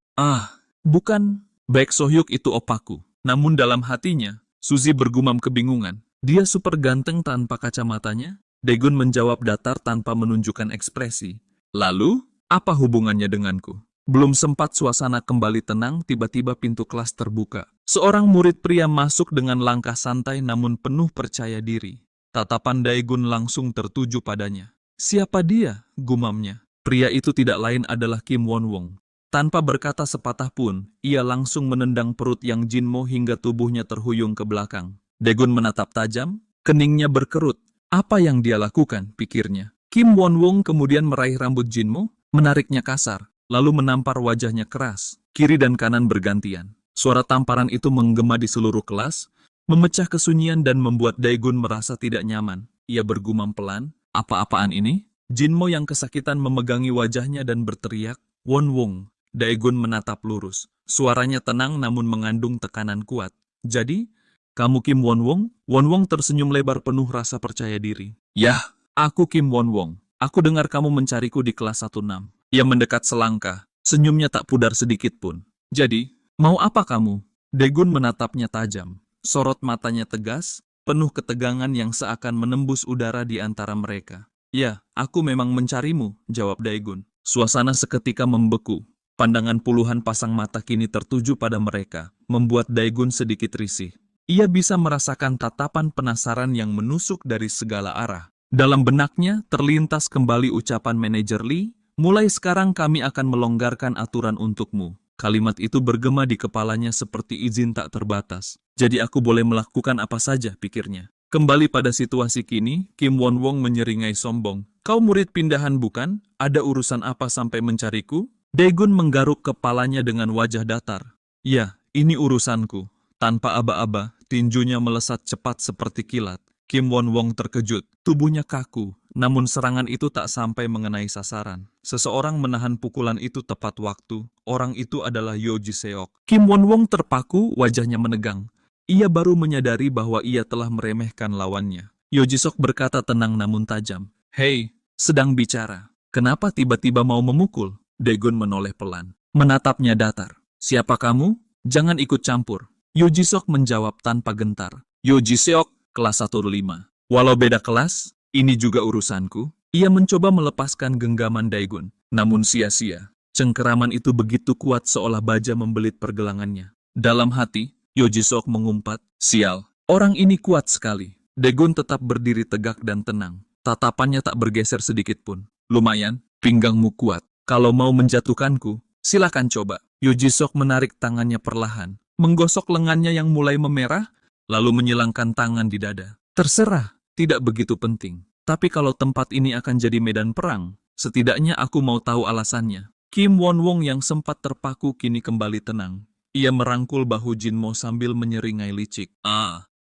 bukan, Baek Sohyuk itu opaku. Namun dalam hatinya, Suzy bergumam kebingungan. Dia super ganteng tanpa kacamatanya? Daegun menjawab datar tanpa menunjukkan ekspresi. Lalu, apa hubungannya denganku? Belum sempat suasana kembali tenang, tiba-tiba pintu kelas terbuka. Seorang murid pria masuk dengan langkah santai namun penuh percaya diri. Tatapan Daegun langsung tertuju padanya. Siapa dia? Gumamnya. Pria itu tidak lain adalah Kim Won-wong. Tanpa berkata sepatah pun, ia langsung menendang perut yang Jinmo hingga tubuhnya terhuyung ke belakang. Daegun menatap tajam, keningnya berkerut. Apa yang dia lakukan, pikirnya. Kim Won-wong kemudian meraih rambut Jinmo, menariknya kasar, lalu menampar wajahnya keras. Kiri dan kanan bergantian. Suara tamparan itu menggema di seluruh kelas, memecah kesunyian dan membuat Daegun merasa tidak nyaman. Ia bergumam pelan, apa-apaan ini? Jinmo yang kesakitan memegangi wajahnya dan berteriak, Won-wong. Daegun menatap lurus. Suaranya tenang namun mengandung tekanan kuat. Jadi, kamu Kim Won-wong? Won-wong tersenyum lebar penuh rasa percaya diri. Yah, aku Kim Won-wong. Aku dengar kamu mencariku di kelas 16. Ia mendekat selangkah, senyumnya tak pudar sedikit pun. Jadi, mau apa kamu? Daegun menatapnya tajam. Sorot matanya tegas, penuh ketegangan yang seakan menembus udara di antara mereka. Ya, aku memang mencarimu, jawab Daegun. Suasana seketika membeku. Pandangan puluhan pasang mata kini tertuju pada mereka, membuat Daegun sedikit risih. Ia bisa merasakan tatapan penasaran yang menusuk dari segala arah. Dalam benaknya terlintas kembali ucapan manajer Lee, mulai sekarang kami akan melonggarkan aturan untukmu. Kalimat itu bergema di kepalanya seperti izin tak terbatas. Jadi aku boleh melakukan apa saja, pikirnya. Kembali pada situasi kini, Kim Won-wong menyeringai sombong. Kau murid pindahan bukan? Ada urusan apa sampai mencariku? Daegun menggaruk kepalanya dengan wajah datar. Ya, ini urusanku. Tanpa aba-aba, tinjunya melesat cepat seperti kilat. Kim Won-wong terkejut, tubuhnya kaku, namun serangan itu tak sampai mengenai sasaran. Seseorang menahan pukulan itu tepat waktu, orang itu adalah Yo Ji-seok. Kim Won-wong terpaku, wajahnya menegang. Ia baru menyadari bahwa ia telah meremehkan lawannya. Yo Ji-seok berkata tenang namun tajam. Hei, sedang bicara. Kenapa tiba-tiba mau memukul? Daegun menoleh pelan, menatapnya datar. Siapa kamu? Jangan ikut campur. Yo Ji-seok menjawab tanpa gentar. Yo Ji-seok, kelas 105. Walau beda kelas, ini juga urusanku. Ia mencoba melepaskan genggaman Daegun, namun sia-sia. Cengkeraman itu begitu kuat seolah baja membelit pergelangannya. Dalam hati, Yo Ji-seok mengumpat, sial, orang ini kuat sekali. Daegun tetap berdiri tegak dan tenang. Tatapannya tak bergeser sedikit pun. Lumayan, pinggangmu kuat. Kalau mau menjatuhkanku, silakan coba. Yo Ji-seok menarik tangannya perlahan, menggosok lengannya yang mulai memerah, lalu menyilangkan tangan di dada. Terserah, tidak begitu penting. Tapi kalau tempat ini akan jadi medan perang, setidaknya aku mau tahu alasannya. Kim Won-wong yang sempat terpaku kini kembali tenang. Ia merangkul bahu Jinmo sambil menyeringai licik.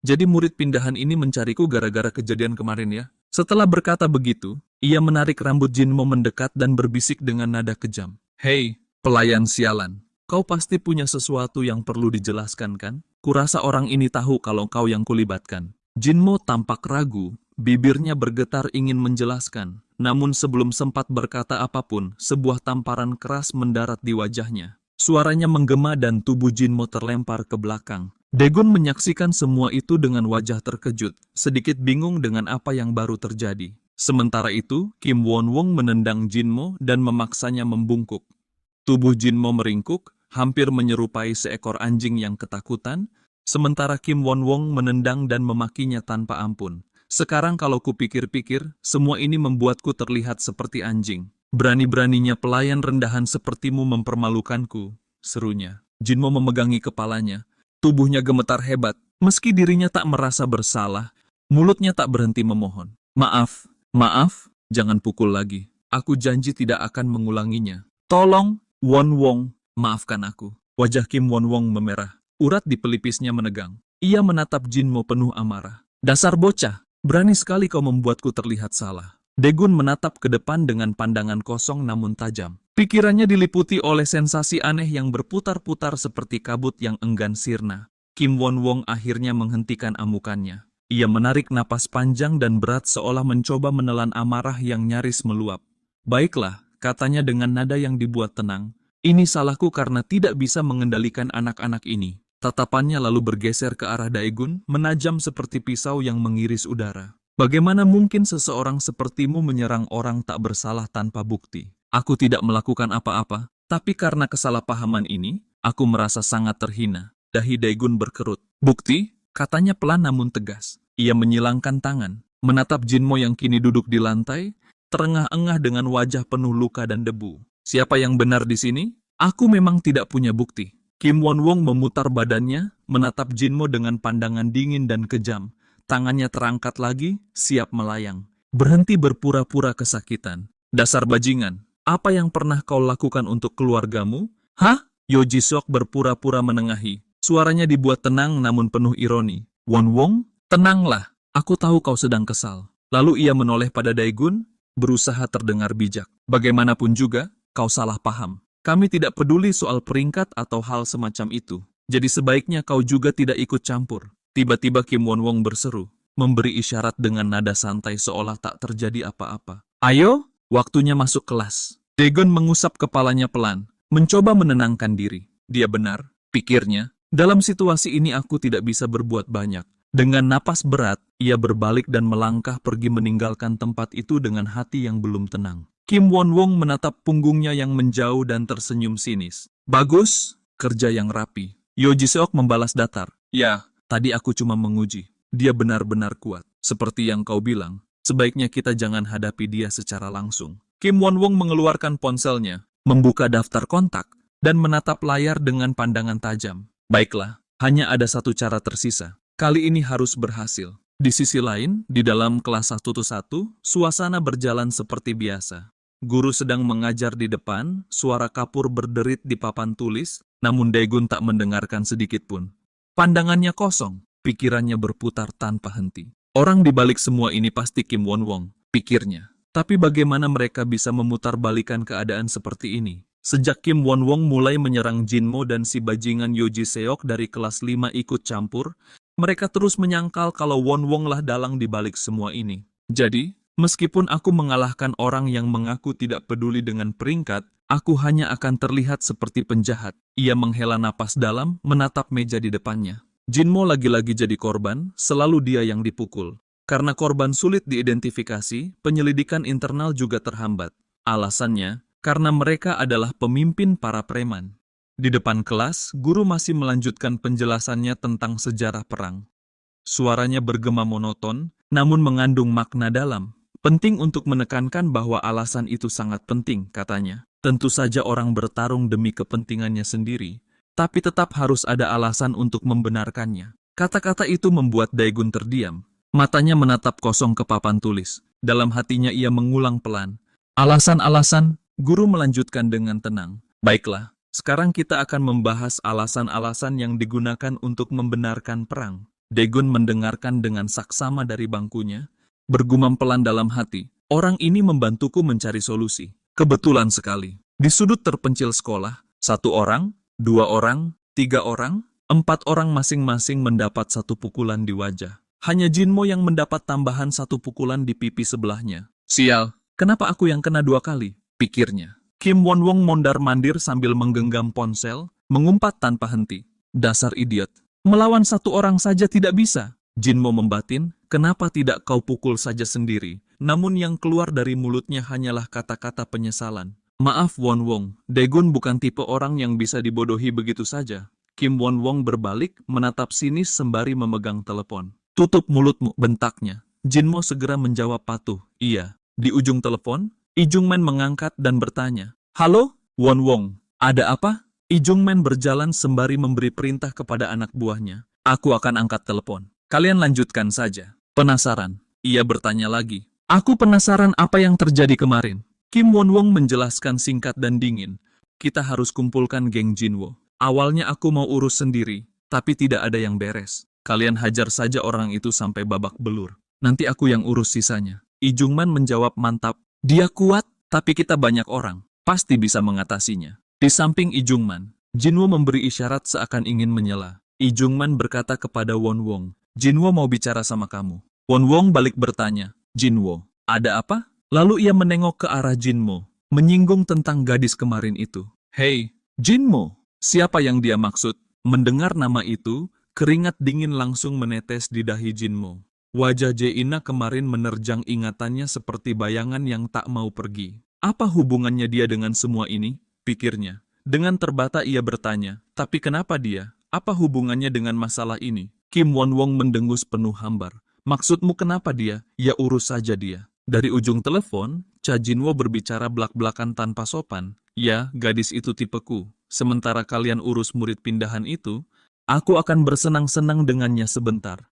Jadi murid pindahan ini mencariku gara-gara kejadian kemarin ya? Setelah berkata begitu, ia menarik rambut Jinmo mendekat dan berbisik dengan nada kejam. Hei, pelayan sialan. Kau pasti punya sesuatu yang perlu dijelaskan kan? Kurasa orang ini tahu kalau kau yang kulibatkan. Jinmo tampak ragu, bibirnya bergetar ingin menjelaskan. Namun sebelum sempat berkata apapun, sebuah tamparan keras mendarat di wajahnya. Suaranya menggema dan tubuh Jinmo terlempar ke belakang. Daegun menyaksikan semua itu dengan wajah terkejut, sedikit bingung dengan apa yang baru terjadi. Sementara itu, Kim Won-wong menendang Jinmo dan memaksanya membungkuk. Tubuh Jinmo meringkuk, hampir menyerupai seekor anjing yang ketakutan, sementara Kim Won-wong menendang dan memakinya tanpa ampun. Sekarang kalau kupikir-pikir, semua ini membuatku terlihat seperti anjing. Berani-beraninya pelayan rendahan sepertimu mempermalukanku, serunya. Jinmo memegangi kepalanya. Tubuhnya gemetar hebat, meski dirinya tak merasa bersalah, mulutnya tak berhenti memohon. Maaf, jangan pukul lagi. Aku janji tidak akan mengulanginya. Tolong, Won-wong, maafkan aku. Wajah Kim Won-wong memerah, urat di pelipisnya menegang. Ia menatap Jinmo penuh amarah. Dasar bocah, berani sekali kau membuatku terlihat salah. Daegun menatap ke depan dengan pandangan kosong namun tajam. Pikirannya diliputi oleh sensasi aneh yang berputar-putar seperti kabut yang enggan sirna. Kim Won-wong akhirnya menghentikan amukannya. Ia menarik napas panjang dan berat seolah mencoba menelan amarah yang nyaris meluap. Baiklah, katanya dengan nada yang dibuat tenang. Ini salahku karena tidak bisa mengendalikan anak-anak ini. Tatapannya lalu bergeser ke arah Daegun, menajam seperti pisau yang mengiris udara. Bagaimana mungkin seseorang sepertimu menyerang orang tak bersalah tanpa bukti? Aku tidak melakukan apa-apa, tapi karena kesalahpahaman ini, aku merasa sangat terhina. Dahi Daegun berkerut. Bukti? Katanya pelan namun tegas. Ia menyilangkan tangan, menatap Jinmo yang kini duduk di lantai, terengah-engah dengan wajah penuh luka dan debu. Siapa yang benar di sini? Aku memang tidak punya bukti. Kim Won-wong memutar badannya, menatap Jinmo dengan pandangan dingin dan kejam. Tangannya terangkat lagi, siap melayang. Berhenti berpura-pura kesakitan. Dasar bajingan, apa yang pernah kau lakukan untuk keluargamu? Hah? Yo Ji-seok berpura-pura menengahi. Suaranya dibuat tenang namun penuh ironi. Won-wong, tenanglah, aku tahu kau sedang kesal. Lalu ia menoleh pada Daegun, berusaha terdengar bijak. Bagaimanapun juga, kau salah paham. Kami tidak peduli soal peringkat atau hal semacam itu. Jadi sebaiknya kau juga tidak ikut campur. Tiba-tiba Kim Won-wong berseru, memberi isyarat dengan nada santai seolah tak terjadi apa-apa. Ayo, waktunya masuk kelas. Daegun mengusap kepalanya pelan, mencoba menenangkan diri. Dia benar, pikirnya. Dalam situasi ini aku tidak bisa berbuat banyak. Dengan napas berat, ia berbalik dan melangkah pergi meninggalkan tempat itu dengan hati yang belum tenang. Kim Won-wong menatap punggungnya yang menjauh dan tersenyum sinis. Bagus, kerja yang rapi. Yo Ji-seok membalas datar. Ya, tadi aku cuma menguji. Dia benar-benar kuat. Seperti yang kau bilang, sebaiknya kita jangan hadapi dia secara langsung. Kim Won-wong mengeluarkan ponselnya, membuka daftar kontak, dan menatap layar dengan pandangan tajam. Baiklah, hanya ada satu cara tersisa. Kali ini harus berhasil. Di sisi lain, di dalam kelas 1-1, suasana berjalan seperti biasa. Guru sedang mengajar di depan, suara kapur berderit di papan tulis, namun Daegun tak mendengarkan sedikit pun. Pandangannya kosong, pikirannya berputar tanpa henti. Orang di balik semua ini pasti Kim Won-wong, pikirnya. Tapi bagaimana mereka bisa memutarbalikan keadaan seperti ini? Sejak Kim Won-wong mulai menyerang Jinmo dan si bajingan Yo Ji-seok dari kelas 5 ikut campur, mereka terus menyangkal kalau Won-wong lah dalang di balik semua ini. Jadi, meskipun aku mengalahkan orang yang mengaku tidak peduli dengan peringkat, aku hanya akan terlihat seperti penjahat. Ia menghela napas dalam, menatap meja di depannya. Jinmo lagi-lagi jadi korban, selalu dia yang dipukul. Karena korban sulit diidentifikasi, penyelidikan internal juga terhambat. Alasannya, karena mereka adalah pemimpin para preman. Di depan kelas, guru masih melanjutkan penjelasannya tentang sejarah perang. Suaranya bergema monoton, namun mengandung makna dalam. Penting untuk menekankan bahwa alasan itu sangat penting, katanya. Tentu saja orang bertarung demi kepentingannya sendiri, tapi tetap harus ada alasan untuk membenarkannya. Kata-kata itu membuat Daegun terdiam. Matanya menatap kosong ke papan tulis. Dalam hatinya ia mengulang pelan. Alasan-alasan, guru melanjutkan dengan tenang. Baiklah, sekarang kita akan membahas alasan-alasan yang digunakan untuk membenarkan perang. Daegun mendengarkan dengan saksama dari bangkunya, bergumam pelan dalam hati. Orang ini membantuku mencari solusi. Kebetulan sekali. Di sudut terpencil sekolah, 1 orang, 2 orang, 3 orang, 4 orang masing-masing mendapat 1 pukulan di wajah. Hanya Jinmo yang mendapat tambahan 1 pukulan di pipi sebelahnya. Sial, kenapa aku yang kena 2 kali? Pikirnya. Kim Won-wong mondar-mandir sambil menggenggam ponsel, mengumpat tanpa henti. Dasar idiot. Melawan 1 orang saja tidak bisa. Jinmo membatin, kenapa tidak kau pukul saja sendiri? Namun yang keluar dari mulutnya hanyalah kata-kata penyesalan. Maaf Won-wong, Daegun bukan tipe orang yang bisa dibodohi begitu saja. Kim Won-wong berbalik, menatap sinis sembari memegang telepon. Tutup mulutmu, bentaknya. Jinmo segera menjawab patuh. Iya. Di ujung telepon, Lee Jung-man mengangkat dan bertanya. Halo, Won-wong, ada apa? Lee Jung-man berjalan sembari memberi perintah kepada anak buahnya. Aku akan angkat telepon. Kalian lanjutkan saja. Penasaran? Ia bertanya lagi. Aku penasaran apa yang terjadi kemarin. Kim Won-wong menjelaskan singkat dan dingin. Kita harus kumpulkan geng Jinwo. Awalnya aku mau urus sendiri, tapi tidak ada yang beres. Kalian hajar saja orang itu sampai babak belur. Nanti aku yang urus sisanya. Lee Jung-man menjawab mantap. Dia kuat, tapi kita banyak orang. Pasti bisa mengatasinya. Di samping Lee Jung-man, Jinwo memberi isyarat seakan ingin menyela. Lee Jung-man berkata kepada Won-wong. Jinwo mau bicara sama kamu. Won-wong balik bertanya. Jinwo, ada apa? Lalu ia menengok ke arah Jinmo, menyinggung tentang gadis kemarin itu. Hei, Jinmo, siapa yang dia maksud? Mendengar nama itu, keringat dingin langsung menetes di dahi Jinmo. Wajah Jae-ina kemarin menerjang ingatannya seperti bayangan yang tak mau pergi. Apa hubungannya dia dengan semua ini? Pikirnya. Dengan terbata ia bertanya, tapi kenapa dia? Apa hubungannya dengan masalah ini? Kim Won-wong mendengus penuh hambar. Maksudmu kenapa dia? Ya urus saja dia. Dari ujung telepon, Cha Jinwo berbicara belak-belakan tanpa sopan. Ya, gadis itu tipeku. Sementara kalian urus murid pindahan itu, aku akan bersenang-senang dengannya sebentar.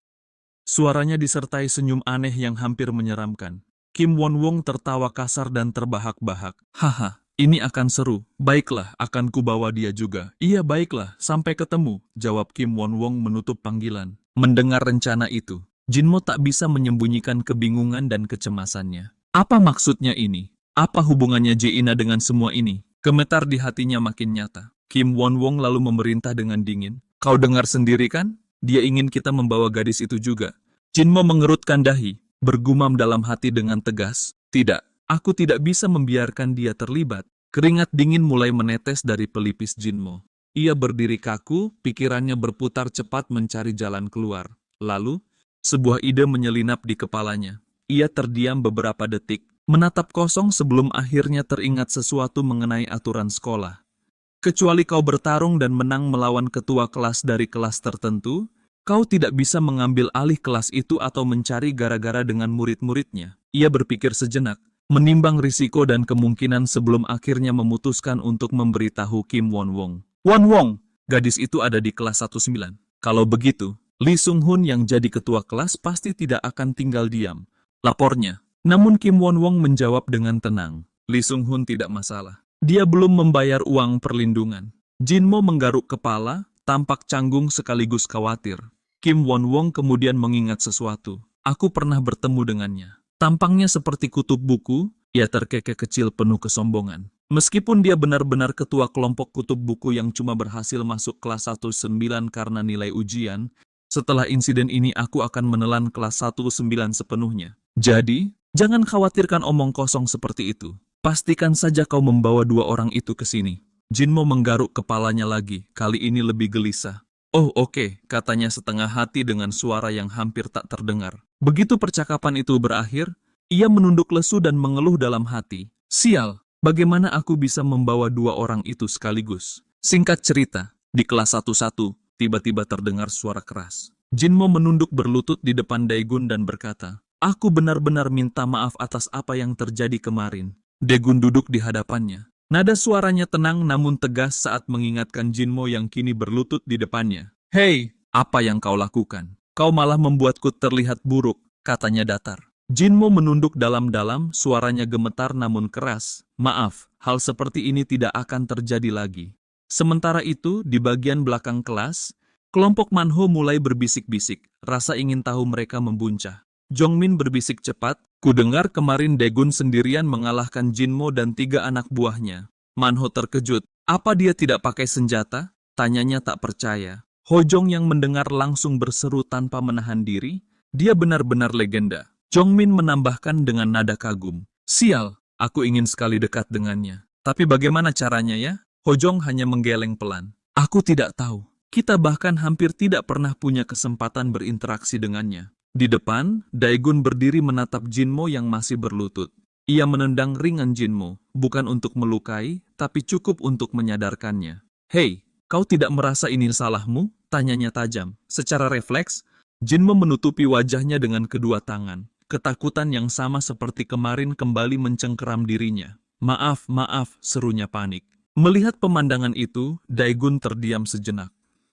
Suaranya disertai senyum aneh yang hampir menyeramkan. Kim Won-wong tertawa kasar dan terbahak-bahak. Haha, ini akan seru. Baiklah, akan kubawa dia juga. Iya baiklah, sampai ketemu, jawab Kim Won-wong menutup panggilan. Mendengar rencana itu, Jinmo tak bisa menyembunyikan kebingungan dan kecemasannya. Apa maksudnya ini? Apa hubungannya Jae-ina dengan semua ini? Gemetar di hatinya makin nyata. Kim Won-wong lalu memerintah dengan dingin. Kau dengar sendiri kan? Dia ingin kita membawa gadis itu juga. Jinmo mengerutkan dahi, bergumam dalam hati dengan tegas. Tidak, aku tidak bisa membiarkan dia terlibat. Keringat dingin mulai menetes dari pelipis Jinmo. Ia berdiri kaku, pikirannya berputar cepat mencari jalan keluar. Lalu, sebuah ide menyelinap di kepalanya. Ia terdiam beberapa detik, menatap kosong sebelum akhirnya teringat sesuatu mengenai aturan sekolah. Kecuali kau bertarung dan menang melawan ketua kelas dari kelas tertentu, kau tidak bisa mengambil alih kelas itu atau mencari gara-gara dengan murid-muridnya. Ia berpikir sejenak, menimbang risiko dan kemungkinan sebelum akhirnya memutuskan untuk memberitahu Kim Won-wong. Won-wong, gadis itu ada di kelas 19. Kalau begitu, Lee Sung-hun yang jadi ketua kelas pasti tidak akan tinggal diam. Lapornya. Namun Kim Won-wong menjawab dengan tenang. Lee Sung-hun tidak masalah. Dia belum membayar uang perlindungan. Jinmo menggaruk kepala, tampak canggung sekaligus khawatir. Kim Won-wong kemudian mengingat sesuatu. Aku pernah bertemu dengannya. Tampangnya seperti kutub buku, ia terkekeh kecil penuh kesombongan. Meskipun dia benar-benar ketua kelompok kutub buku yang cuma berhasil masuk kelas 19 karena nilai ujian, setelah insiden ini aku akan menelan kelas 19 sepenuhnya. Jadi, jangan khawatirkan omong kosong seperti itu. Pastikan saja kau membawa 2 orang itu ke sini. Jinmo menggaruk kepalanya lagi, kali ini lebih gelisah. Oh oke, katanya setengah hati dengan suara yang hampir tak terdengar. Begitu percakapan itu berakhir, ia menunduk lesu dan mengeluh dalam hati. Sial, bagaimana aku bisa membawa dua orang itu sekaligus? Singkat cerita, di kelas 1-1, tiba-tiba terdengar suara keras. Jinmo menunduk berlutut di depan Daegun dan berkata, "Aku benar-benar minta maaf atas apa yang terjadi kemarin." Daegun duduk di hadapannya. Nada suaranya tenang namun tegas saat mengingatkan Jinmo yang kini berlutut di depannya. "Hei, apa yang kau lakukan? Kau malah membuatku terlihat buruk," katanya datar. Jinmo menunduk dalam-dalam, suaranya gemetar namun keras. "Maaf, hal seperti ini tidak akan terjadi lagi." Sementara itu, di bagian belakang kelas, kelompok Manho mulai berbisik-bisik, rasa ingin tahu mereka membuncah. Jongmin berbisik cepat, "Ku dengar kemarin Daegun sendirian mengalahkan Jinmo dan 3 anak buahnya." Manho terkejut. "Apa dia tidak pakai senjata?" Tanyanya tak percaya. Hojong yang mendengar langsung berseru tanpa menahan diri, "Dia benar-benar legenda." Jongmin menambahkan dengan nada kagum, "Sial, aku ingin sekali dekat dengannya. Tapi bagaimana caranya ya?" Hojong hanya menggeleng pelan. "Aku tidak tahu. Kita bahkan hampir tidak pernah punya kesempatan berinteraksi dengannya." Di depan, Daegun berdiri menatap Jinmo yang masih berlutut. Ia menendang ringan Jinmo, bukan untuk melukai, tapi cukup untuk menyadarkannya. "Hei, kau tidak merasa ini salahmu?" Tanyanya tajam. Secara refleks, Jinmo menutupi wajahnya dengan kedua tangan. Ketakutan yang sama seperti kemarin kembali mencengkeram dirinya. "Maaf, maaf," serunya panik. Melihat pemandangan itu, Daegun terdiam sejenak.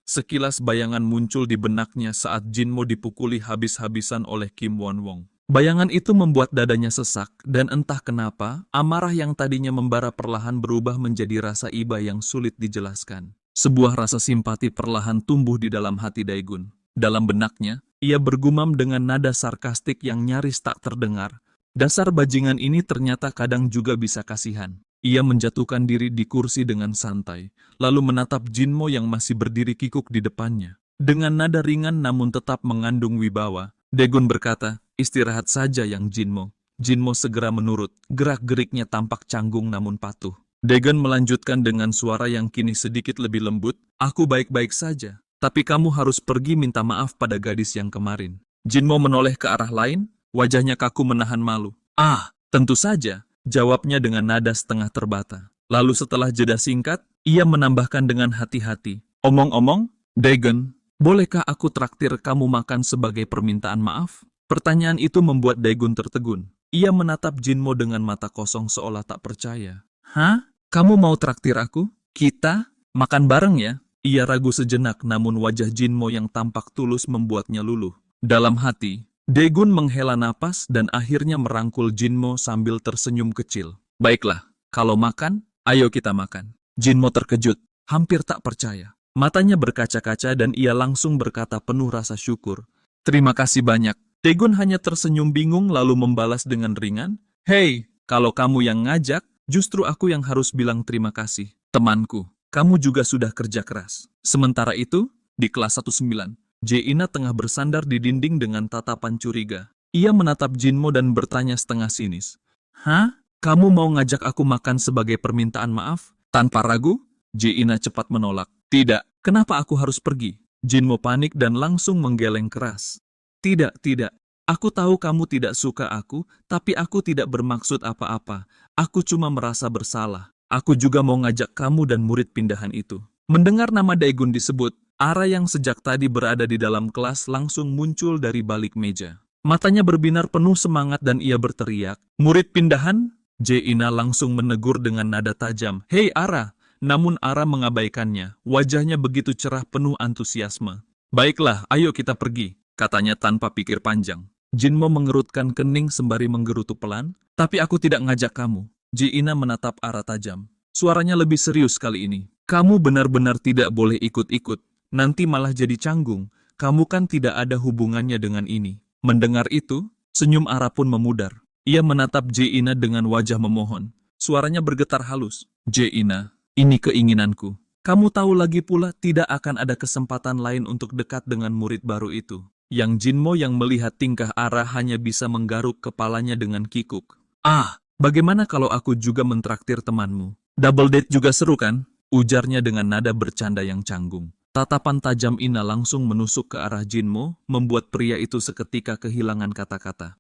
Sekilas bayangan muncul di benaknya saat Jinmo dipukuli habis-habisan oleh Kim Won-wong. Bayangan itu membuat dadanya sesak, dan entah kenapa, amarah yang tadinya membara perlahan berubah menjadi rasa iba yang sulit dijelaskan. Sebuah rasa simpati perlahan tumbuh di dalam hati Daegun. Dalam benaknya, ia bergumam dengan nada sarkastik yang nyaris tak terdengar. Dasar bajingan ini ternyata kadang juga bisa kasihan. Ia menjatuhkan diri di kursi dengan santai, lalu menatap Jinmo yang masih berdiri kikuk di depannya. Dengan nada ringan namun tetap mengandung wibawa, Daegun berkata, "Istirahat saja Yang Jinmo." Jinmo segera menurut, gerak-geriknya tampak canggung namun patuh. Daegun melanjutkan dengan suara yang kini sedikit lebih lembut, "Aku baik-baik saja, tapi kamu harus pergi minta maaf pada gadis yang kemarin." Jinmo menoleh ke arah lain, wajahnya kaku menahan malu. "Ah, tentu saja," jawabnya dengan nada setengah terbata. Lalu setelah jeda singkat, ia menambahkan dengan hati-hati, "Omong-omong, Daegun, bolehkah aku traktir kamu makan sebagai permintaan maaf?" Pertanyaan itu membuat Daegun tertegun. Ia menatap Jinmo dengan mata kosong seolah tak percaya. "Hah? Kamu mau traktir aku? Kita makan bareng ya?" Ia ragu sejenak namun wajah Jinmo yang tampak tulus membuatnya luluh. Dalam hati, Daegun menghela napas dan akhirnya merangkul Jinmo sambil tersenyum kecil. "Baiklah, kalau makan, ayo kita makan." Jinmo terkejut, hampir tak percaya. Matanya berkaca-kaca dan ia langsung berkata penuh rasa syukur, "Terima kasih banyak." Daegun hanya tersenyum bingung lalu membalas dengan ringan, "Hei, kalau kamu yang ngajak, justru aku yang harus bilang terima kasih. Temanku, kamu juga sudah kerja keras." Sementara itu, di kelas 19, Jae-ina tengah bersandar di dinding dengan tatapan curiga. Ia menatap Jinmo dan bertanya setengah sinis. "Hah? Kamu mau ngajak aku makan sebagai permintaan maaf?" Tanpa ragu, Jae-ina cepat menolak. "Tidak, kenapa aku harus pergi?" Jinmo panik dan langsung menggeleng keras. Tidak. Aku tahu kamu tidak suka aku, tapi aku tidak bermaksud apa-apa. Aku cuma merasa bersalah. Aku juga mau ngajak kamu dan murid pindahan itu." Mendengar nama Daegun disebut, Ara yang sejak tadi berada di dalam kelas langsung muncul dari balik meja. Matanya berbinar penuh semangat dan ia berteriak, "Murid pindahan?" Jae-ina langsung menegur dengan nada tajam, "Hei Ara!" Namun Ara mengabaikannya, wajahnya begitu cerah penuh antusiasme. "Baiklah, ayo kita pergi," katanya tanpa pikir panjang. Jinmo mengerutkan kening sembari menggerutu pelan, "Tapi aku tidak ngajak kamu." Jae-ina menatap Ara tajam. Suaranya lebih serius kali ini. "Kamu benar-benar tidak boleh ikut-ikut. Nanti malah jadi canggung, kamu kan tidak ada hubungannya dengan ini." Mendengar itu, senyum Ara pun memudar. Ia menatap Jae-ina dengan wajah memohon. Suaranya bergetar halus. "Jae-ina, ini keinginanku. Kamu tahu lagi pula tidak akan ada kesempatan lain untuk dekat dengan murid baru itu." Yang Jinmo yang melihat tingkah Ara hanya bisa menggaruk kepalanya dengan kikuk. "Ah, bagaimana kalau aku juga mentraktir temanmu? Double date juga seru kan?" Ujarnya dengan nada bercanda yang canggung. Tatapan tajam Ina langsung menusuk ke arah Jinmo, membuat pria itu seketika kehilangan kata-kata.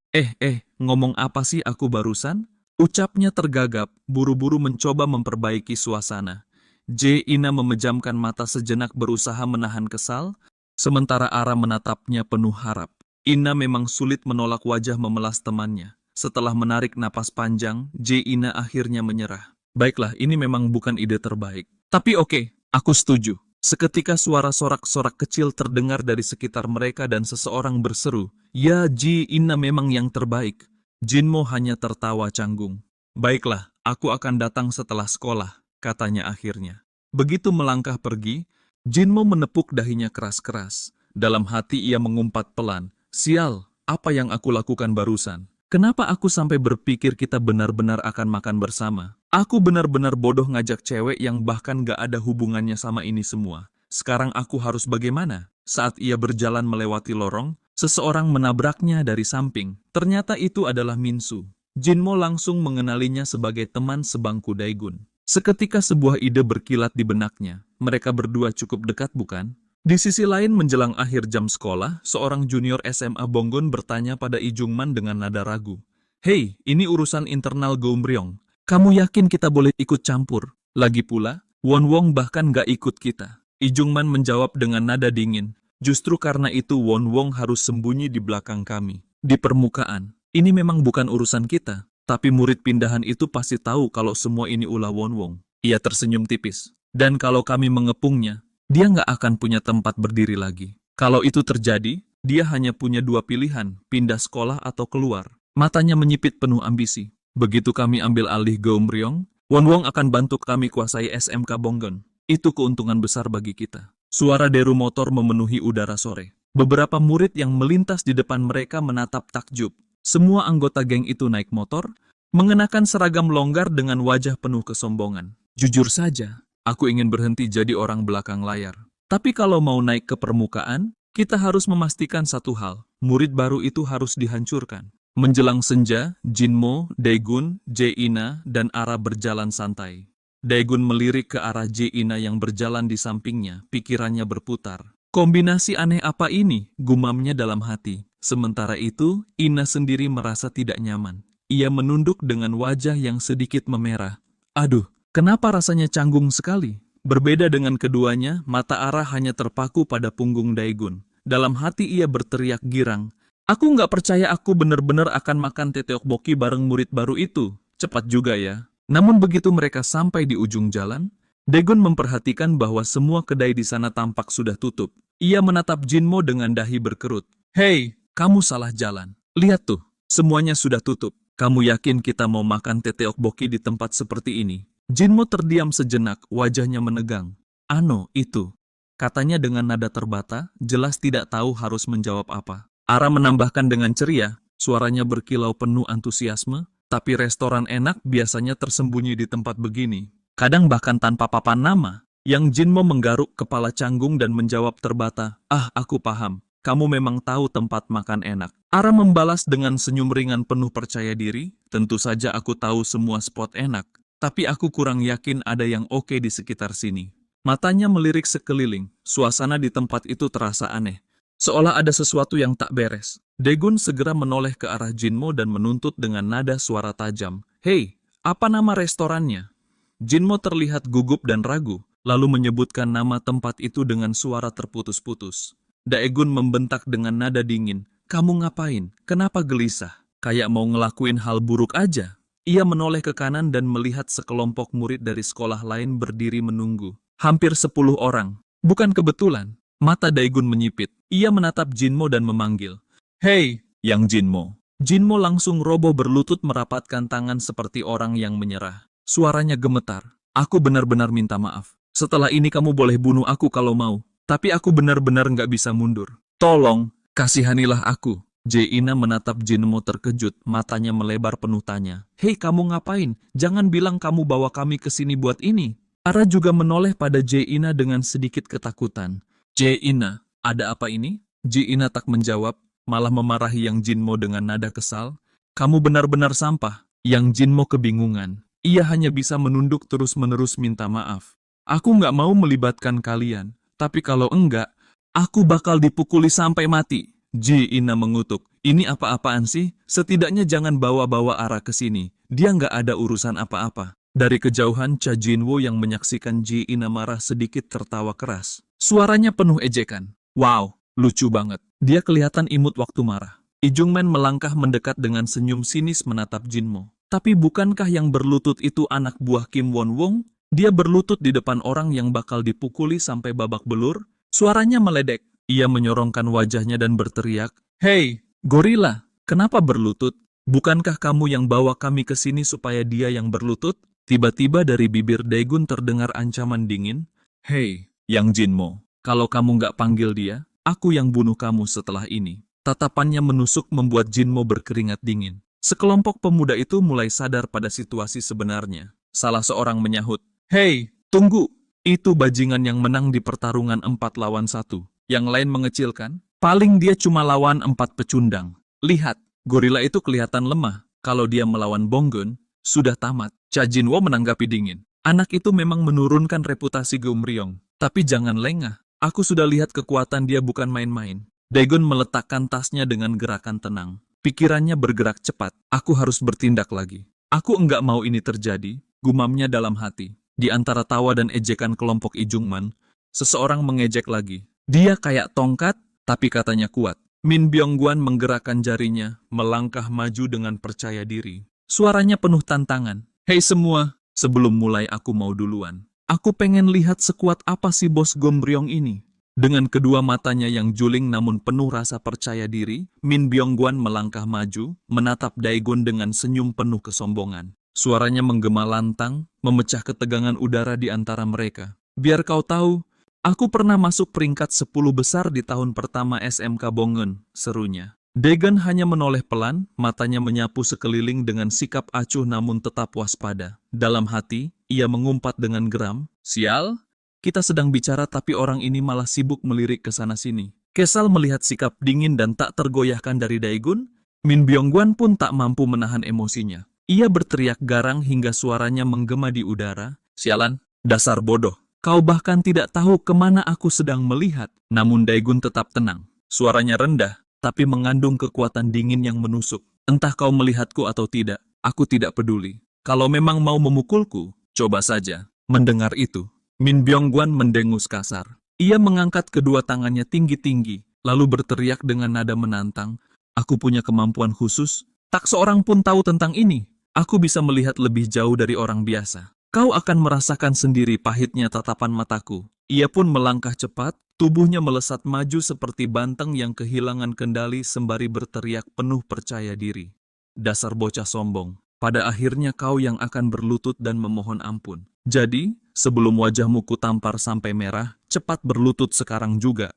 Ngomong apa sih aku barusan? Ucapnya tergagap, buru-buru mencoba memperbaiki suasana. Ina memejamkan mata sejenak berusaha menahan kesal, sementara Ara menatapnya penuh harap. Ina memang sulit menolak wajah memelas temannya. Setelah menarik napas panjang, Ina akhirnya menyerah. Baiklah, ini memang bukan ide terbaik. Tapi oke, aku setuju. Seketika suara sorak-sorak kecil terdengar dari sekitar mereka dan seseorang berseru, "Ya, Ina memang yang terbaik." Jinmo hanya tertawa canggung. "Baiklah, aku akan datang setelah sekolah," katanya akhirnya. Begitu melangkah pergi, Jinmo menepuk dahinya keras-keras. Dalam hati ia mengumpat pelan, "Sial, apa yang aku lakukan barusan? Kenapa aku sampai berpikir kita benar-benar akan makan bersama? Aku benar-benar bodoh ngajak cewek yang bahkan gak ada hubungannya sama ini semua. Sekarang aku harus bagaimana?" Saat ia berjalan melewati lorong, seseorang menabraknya dari samping. Ternyata itu adalah Minsu. Jinmo langsung mengenalinya sebagai teman sebangku Daegun. Seketika sebuah ide berkilat di benaknya. Mereka berdua cukup dekat, bukan? Di sisi lain menjelang akhir jam sekolah, seorang junior SMA Bonggon bertanya pada Ijungman dengan nada ragu. "Hei, ini urusan internal Gomryong. Kamu yakin kita boleh ikut campur? Lagi pula, Wonwong bahkan gak ikut kita." Ijungman menjawab dengan nada dingin. "Justru karena itu Wonwong harus sembunyi di belakang kami. Di permukaan, ini memang bukan urusan kita. Tapi murid pindahan itu pasti tahu kalau semua ini ulah Wonwong." Ia tersenyum tipis. "Dan kalau kami mengepungnya, dia nggak akan punya tempat berdiri lagi. Kalau itu terjadi, dia hanya punya dua pilihan, pindah sekolah atau keluar." Matanya menyipit penuh ambisi. "Begitu kami ambil alih Gomryong, Wonwong akan bantu kami kuasai SMK Bonggon. Itu keuntungan besar bagi kita." Suara deru motor memenuhi udara sore. Beberapa murid yang melintas di depan mereka menatap takjub. Semua anggota geng itu naik motor, mengenakan seragam longgar dengan wajah penuh kesombongan. "Jujur saja, aku ingin berhenti jadi orang belakang layar. Tapi kalau mau naik ke permukaan, kita harus memastikan satu hal, murid baru itu harus dihancurkan." Menjelang senja, Jinmo, Daegun, Ina, dan Ara berjalan santai. Daegun melirik ke arah Ina yang berjalan di sampingnya, pikirannya berputar. "Kombinasi aneh apa ini?" gumamnya dalam hati. Sementara itu, Ina sendiri merasa tidak nyaman. Ia menunduk dengan wajah yang sedikit memerah. "Aduh, kenapa rasanya canggung sekali?" Berbeda dengan keduanya, mata Ara hanya terpaku pada punggung Daegun. Dalam hati ia berteriak girang, "Aku nggak percaya aku benar-benar akan makan teteokbokki bareng murid baru itu. Cepat juga ya." Namun begitu mereka sampai di ujung jalan, Daegun memperhatikan bahwa semua kedai di sana tampak sudah tutup. Ia menatap Jinmo dengan dahi berkerut. "Hei, kamu salah jalan. Lihat tuh, semuanya sudah tutup. Kamu yakin kita mau makan teteokbokki di tempat seperti ini?" Jinmo terdiam sejenak, wajahnya menegang. "Ano, itu," katanya dengan nada terbata, jelas tidak tahu harus menjawab apa. Ara menambahkan dengan ceria, suaranya berkilau penuh antusiasme, "Tapi restoran enak biasanya tersembunyi di tempat begini. Kadang bahkan tanpa papan nama." Yang Jinmo menggaruk kepala canggung dan menjawab terbata, "Ah, aku paham. Kamu memang tahu tempat makan enak." Ara membalas dengan senyum ringan penuh percaya diri, "Tentu saja aku tahu semua spot enak. Tapi aku kurang yakin ada yang oke di sekitar sini." Matanya melirik sekeliling, suasana di tempat itu terasa aneh. Seolah ada sesuatu yang tak beres. Daegun segera menoleh ke arah Jinmo dan menuntut dengan nada suara tajam, "Hei, apa nama restorannya?" Jinmo terlihat gugup dan ragu, lalu menyebutkan nama tempat itu dengan suara terputus-putus. Daegun membentak dengan nada dingin, "Kamu ngapain? Kenapa gelisah? Kayak mau ngelakuin hal buruk aja." Ia menoleh ke kanan dan melihat sekelompok murid dari sekolah lain berdiri menunggu. Hampir 10 orang. Bukan kebetulan. Mata Daegun menyipit. Ia menatap Jinmo dan memanggil, "Hei, Yang Jinmo." Jinmo langsung roboh berlutut merapatkan tangan seperti orang yang menyerah. Suaranya gemetar. "Aku benar-benar minta maaf. Setelah ini kamu boleh bunuh aku kalau mau. Tapi aku benar-benar nggak bisa mundur. Tolong, kasihanilah aku." Ina menatap Jinmo terkejut, matanya melebar penuh tanya. "Hei, kamu ngapain? Jangan bilang kamu bawa kami ke sini buat ini." Ara juga menoleh pada Ina dengan sedikit ketakutan. "Ina, ada apa ini?" Ina tak menjawab, malah memarahi Yang Jinmo dengan nada kesal. "Kamu benar-benar sampah." Yang Jinmo kebingungan. Ia hanya bisa menunduk terus-menerus minta maaf. "Aku nggak mau melibatkan kalian. Tapi kalau enggak, aku bakal dipukuli sampai mati. Ji Ina mengutuk. Ini apa-apaan sih? Setidaknya jangan bawa-bawa Ara ke sini. Dia nggak ada urusan apa-apa. Dari kejauhan, Cha Jinwo yang menyaksikan Ji Ina marah sedikit tertawa keras. Suaranya penuh ejekan. Wow, lucu banget. Dia kelihatan imut waktu marah. Ijungman melangkah mendekat dengan senyum sinis menatap Jinmo. Tapi bukankah yang berlutut itu anak buah Kim Won Wong? Dia berlutut di depan orang yang bakal dipukuli sampai babak belur. Suaranya meledek. Ia menyorongkan wajahnya dan berteriak, "Hei, gorila, kenapa berlutut? Bukankah kamu yang bawa kami ke sini supaya dia yang berlutut?" Tiba-tiba dari bibir Daegun terdengar ancaman dingin. "Hei, Yang Jinmo, kalau kamu nggak panggil dia, aku yang bunuh kamu setelah ini." Tatapannya menusuk membuat Jinmo berkeringat dingin. Sekelompok pemuda itu mulai sadar pada situasi sebenarnya. Salah seorang menyahut, "Hei, tunggu, itu bajingan yang menang di pertarungan 4 lawan 1. Yang lain mengecilkan, paling dia cuma lawan 4 pecundang. Lihat, gorila itu kelihatan lemah. Kalau dia melawan Bonggun, sudah tamat." Cha Jinwo menanggapi dingin. Anak itu memang menurunkan reputasi Geumryong. Tapi jangan lengah, aku sudah lihat kekuatan dia bukan main-main. Daegun meletakkan tasnya dengan gerakan tenang. Pikirannya bergerak cepat. Aku harus bertindak lagi. Aku enggak mau ini terjadi, gumamnya dalam hati. Di antara tawa dan ejekan kelompok Ijungman, seseorang mengejek lagi. Dia kayak tongkat, tapi katanya kuat. Min Byongguan menggerakkan jarinya, melangkah maju dengan percaya diri. Suaranya penuh tantangan. "Hei semua, sebelum mulai aku mau duluan. Aku pengen lihat sekuat apa si bos Geumryong ini." Dengan kedua matanya yang juling namun penuh rasa percaya diri, Min Byongguan melangkah maju, menatap Daegun dengan senyum penuh kesombongan. Suaranya menggema lantang, memecah ketegangan udara di antara mereka. "Biar kau tahu, aku pernah masuk peringkat 10 besar di tahun pertama SMK Bongen," serunya. Daegun hanya menoleh pelan, matanya menyapu sekeliling dengan sikap acuh namun tetap waspada. Dalam hati, ia mengumpat dengan geram, "Sial, kita sedang bicara tapi orang ini malah sibuk melirik ke sana-sini." Kesal melihat sikap dingin dan tak tergoyahkan dari Daegun, Min Byongguan pun tak mampu menahan emosinya. Ia berteriak garang hingga suaranya menggema di udara, "Sialan, dasar bodoh. Kau bahkan tidak tahu kemana aku sedang melihat." Namun Daegun tetap tenang. Suaranya rendah, tapi mengandung kekuatan dingin yang menusuk. "Entah kau melihatku atau tidak, aku tidak peduli. Kalau memang mau memukulku, coba saja." Mendengar itu, Min Byongguan mendengus kasar. Ia mengangkat kedua tangannya tinggi-tinggi, lalu berteriak dengan nada menantang, "Aku punya kemampuan khusus. Tak seorang pun tahu tentang ini. Aku bisa melihat lebih jauh dari orang biasa. Kau akan merasakan sendiri pahitnya tatapan mataku." Ia pun melangkah cepat, tubuhnya melesat maju seperti banteng yang kehilangan kendali sembari berteriak penuh percaya diri. "Dasar bocah sombong, pada akhirnya kau yang akan berlutut dan memohon ampun. Jadi, sebelum wajahmu kutampar sampai merah, cepat berlutut sekarang juga."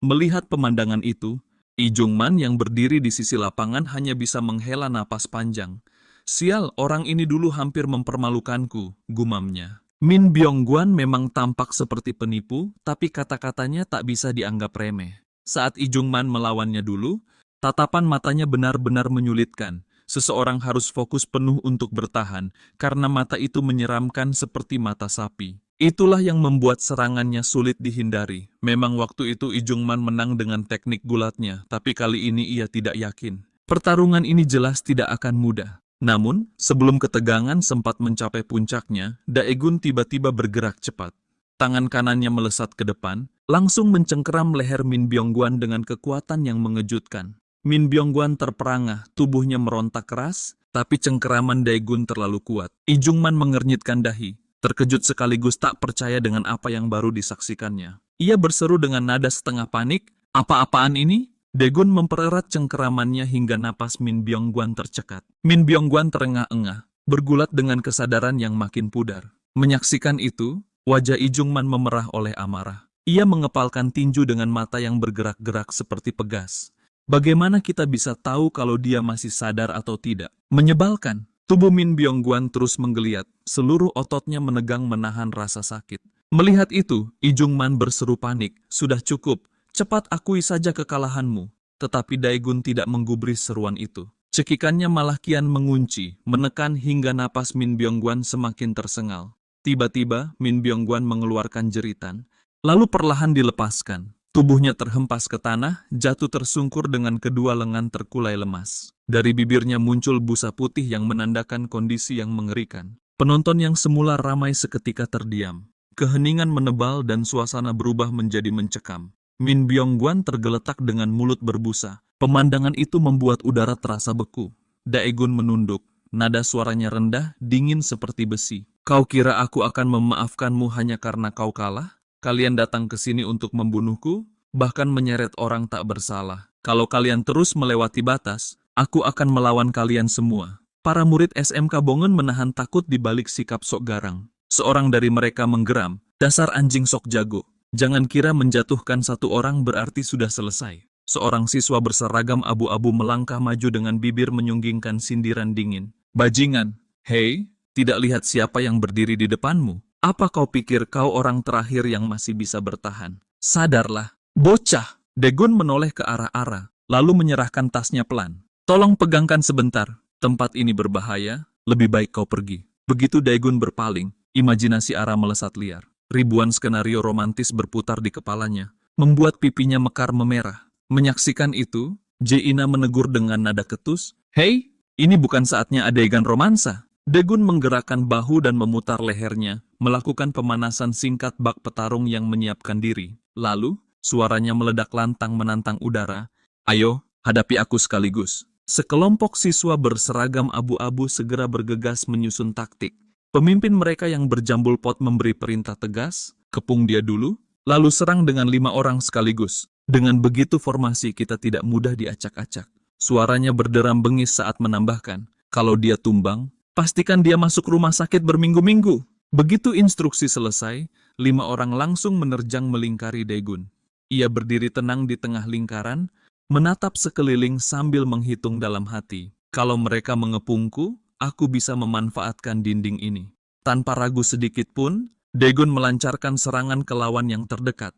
Melihat pemandangan itu, Ijungman yang berdiri di sisi lapangan hanya bisa menghela napas panjang. "Sial, orang ini dulu hampir mempermalukanku," gumamnya. Min Byongguan memang tampak seperti penipu, tapi kata-katanya tak bisa dianggap remeh. Saat Ijungman melawannya dulu, tatapan matanya benar-benar menyulitkan. Seseorang harus fokus penuh untuk bertahan, karena mata itu menyeramkan seperti mata sapi. Itulah yang membuat serangannya sulit dihindari. Memang waktu itu Ijungman menang dengan teknik gulatnya, tapi kali ini ia tidak yakin. Pertarungan ini jelas tidak akan mudah. Namun, sebelum ketegangan sempat mencapai puncaknya, Daegun tiba-tiba bergerak cepat. Tangan kanannya melesat ke depan, langsung mencengkeram leher Min Byongguan dengan kekuatan yang mengejutkan. Min Byongguan terperangah, tubuhnya merontak keras, tapi cengkeraman Daegun terlalu kuat. Ijungman mengernyitkan dahi, terkejut sekaligus tak percaya dengan apa yang baru disaksikannya. Ia berseru dengan nada setengah panik, "Apa-apaan ini?" Daegun mempererat cengkeramannya hingga napas Min Byongguan tercekat. Min Byongguan terengah-engah, bergulat dengan kesadaran yang makin pudar. Menyaksikan itu, wajah Ijungman memerah oleh amarah. Ia mengepalkan tinju dengan mata yang bergerak-gerak seperti pegas. Bagaimana kita bisa tahu kalau dia masih sadar atau tidak? Menyebalkan. Tubuh Min Byongguan terus menggeliat, seluruh ototnya menegang menahan rasa sakit. Melihat itu, Ijungman berseru panik, "Sudah cukup. Cepat akui saja kekalahanmu." Tetapi Daegun tidak menggubris seruan itu. Cekikannya malah kian mengunci, menekan hingga napas Min Byongguan semakin tersengal. Tiba-tiba, Min Byongguan mengeluarkan jeritan. lalu perlahan dilepaskan. Tubuhnya terhempas ke tanah, jatuh tersungkur dengan kedua lengan terkulai lemas. Dari bibirnya muncul busa putih yang menandakan kondisi yang mengerikan. Penonton yang semula ramai seketika terdiam. Keheningan menebal dan suasana berubah menjadi mencekam. Min Byung-gwan tergeletak dengan mulut berbusa. Pemandangan itu membuat udara terasa beku. Daegun menunduk. Nada suaranya rendah, dingin seperti besi. Kau kira aku akan memaafkanmu hanya karena kau kalah? Kalian datang ke sini untuk membunuhku, bahkan menyeret orang tak bersalah. Kalau kalian terus melewati batas, aku akan melawan kalian semua. Para murid SMK Bongen menahan takut di balik sikap sok garang. Seorang dari mereka menggeram, dasar anjing sok jago. Jangan kira menjatuhkan satu orang berarti sudah selesai. Seorang siswa berseragam abu-abu melangkah maju dengan bibir menyunggingkan sindiran dingin. Bajingan, hei, tidak lihat siapa yang berdiri di depanmu. Apa kau pikir kau orang terakhir yang masih bisa bertahan? Sadarlah, bocah. Daegun menoleh ke arah Ara, lalu menyerahkan tasnya pelan. Tolong pegangkan sebentar, tempat ini berbahaya, lebih baik kau pergi. Begitu Daegun berpaling, imajinasi Ara melesat liar. Ribuan skenario romantis berputar di kepalanya, membuat pipinya mekar memerah. Menyaksikan itu, Jaina menegur dengan nada ketus, "Hei, ini bukan saatnya adegan romansa." Daegun menggerakkan bahu dan memutar lehernya, melakukan pemanasan singkat bak petarung yang menyiapkan diri. Lalu, suaranya meledak lantang menantang udara. "Ayo, hadapi aku sekaligus." Sekelompok siswa berseragam abu-abu segera bergegas menyusun taktik. Pemimpin mereka yang berjambul pot memberi perintah tegas, "Kepung dia dulu, lalu serang dengan 5 orang sekaligus." Dengan begitu formasi kita tidak mudah diacak-acak. Suaranya berderam bengis saat menambahkan, "Kalau dia tumbang, pastikan dia masuk rumah sakit berminggu-minggu." Begitu instruksi selesai, 5 orang langsung menerjang melingkari Daegun. Ia berdiri tenang di tengah lingkaran, menatap sekeliling sambil menghitung dalam hati. Kalau mereka mengepungku, aku bisa memanfaatkan dinding ini. Tanpa ragu sedikit pun, Daegun melancarkan serangan ke lawan yang terdekat.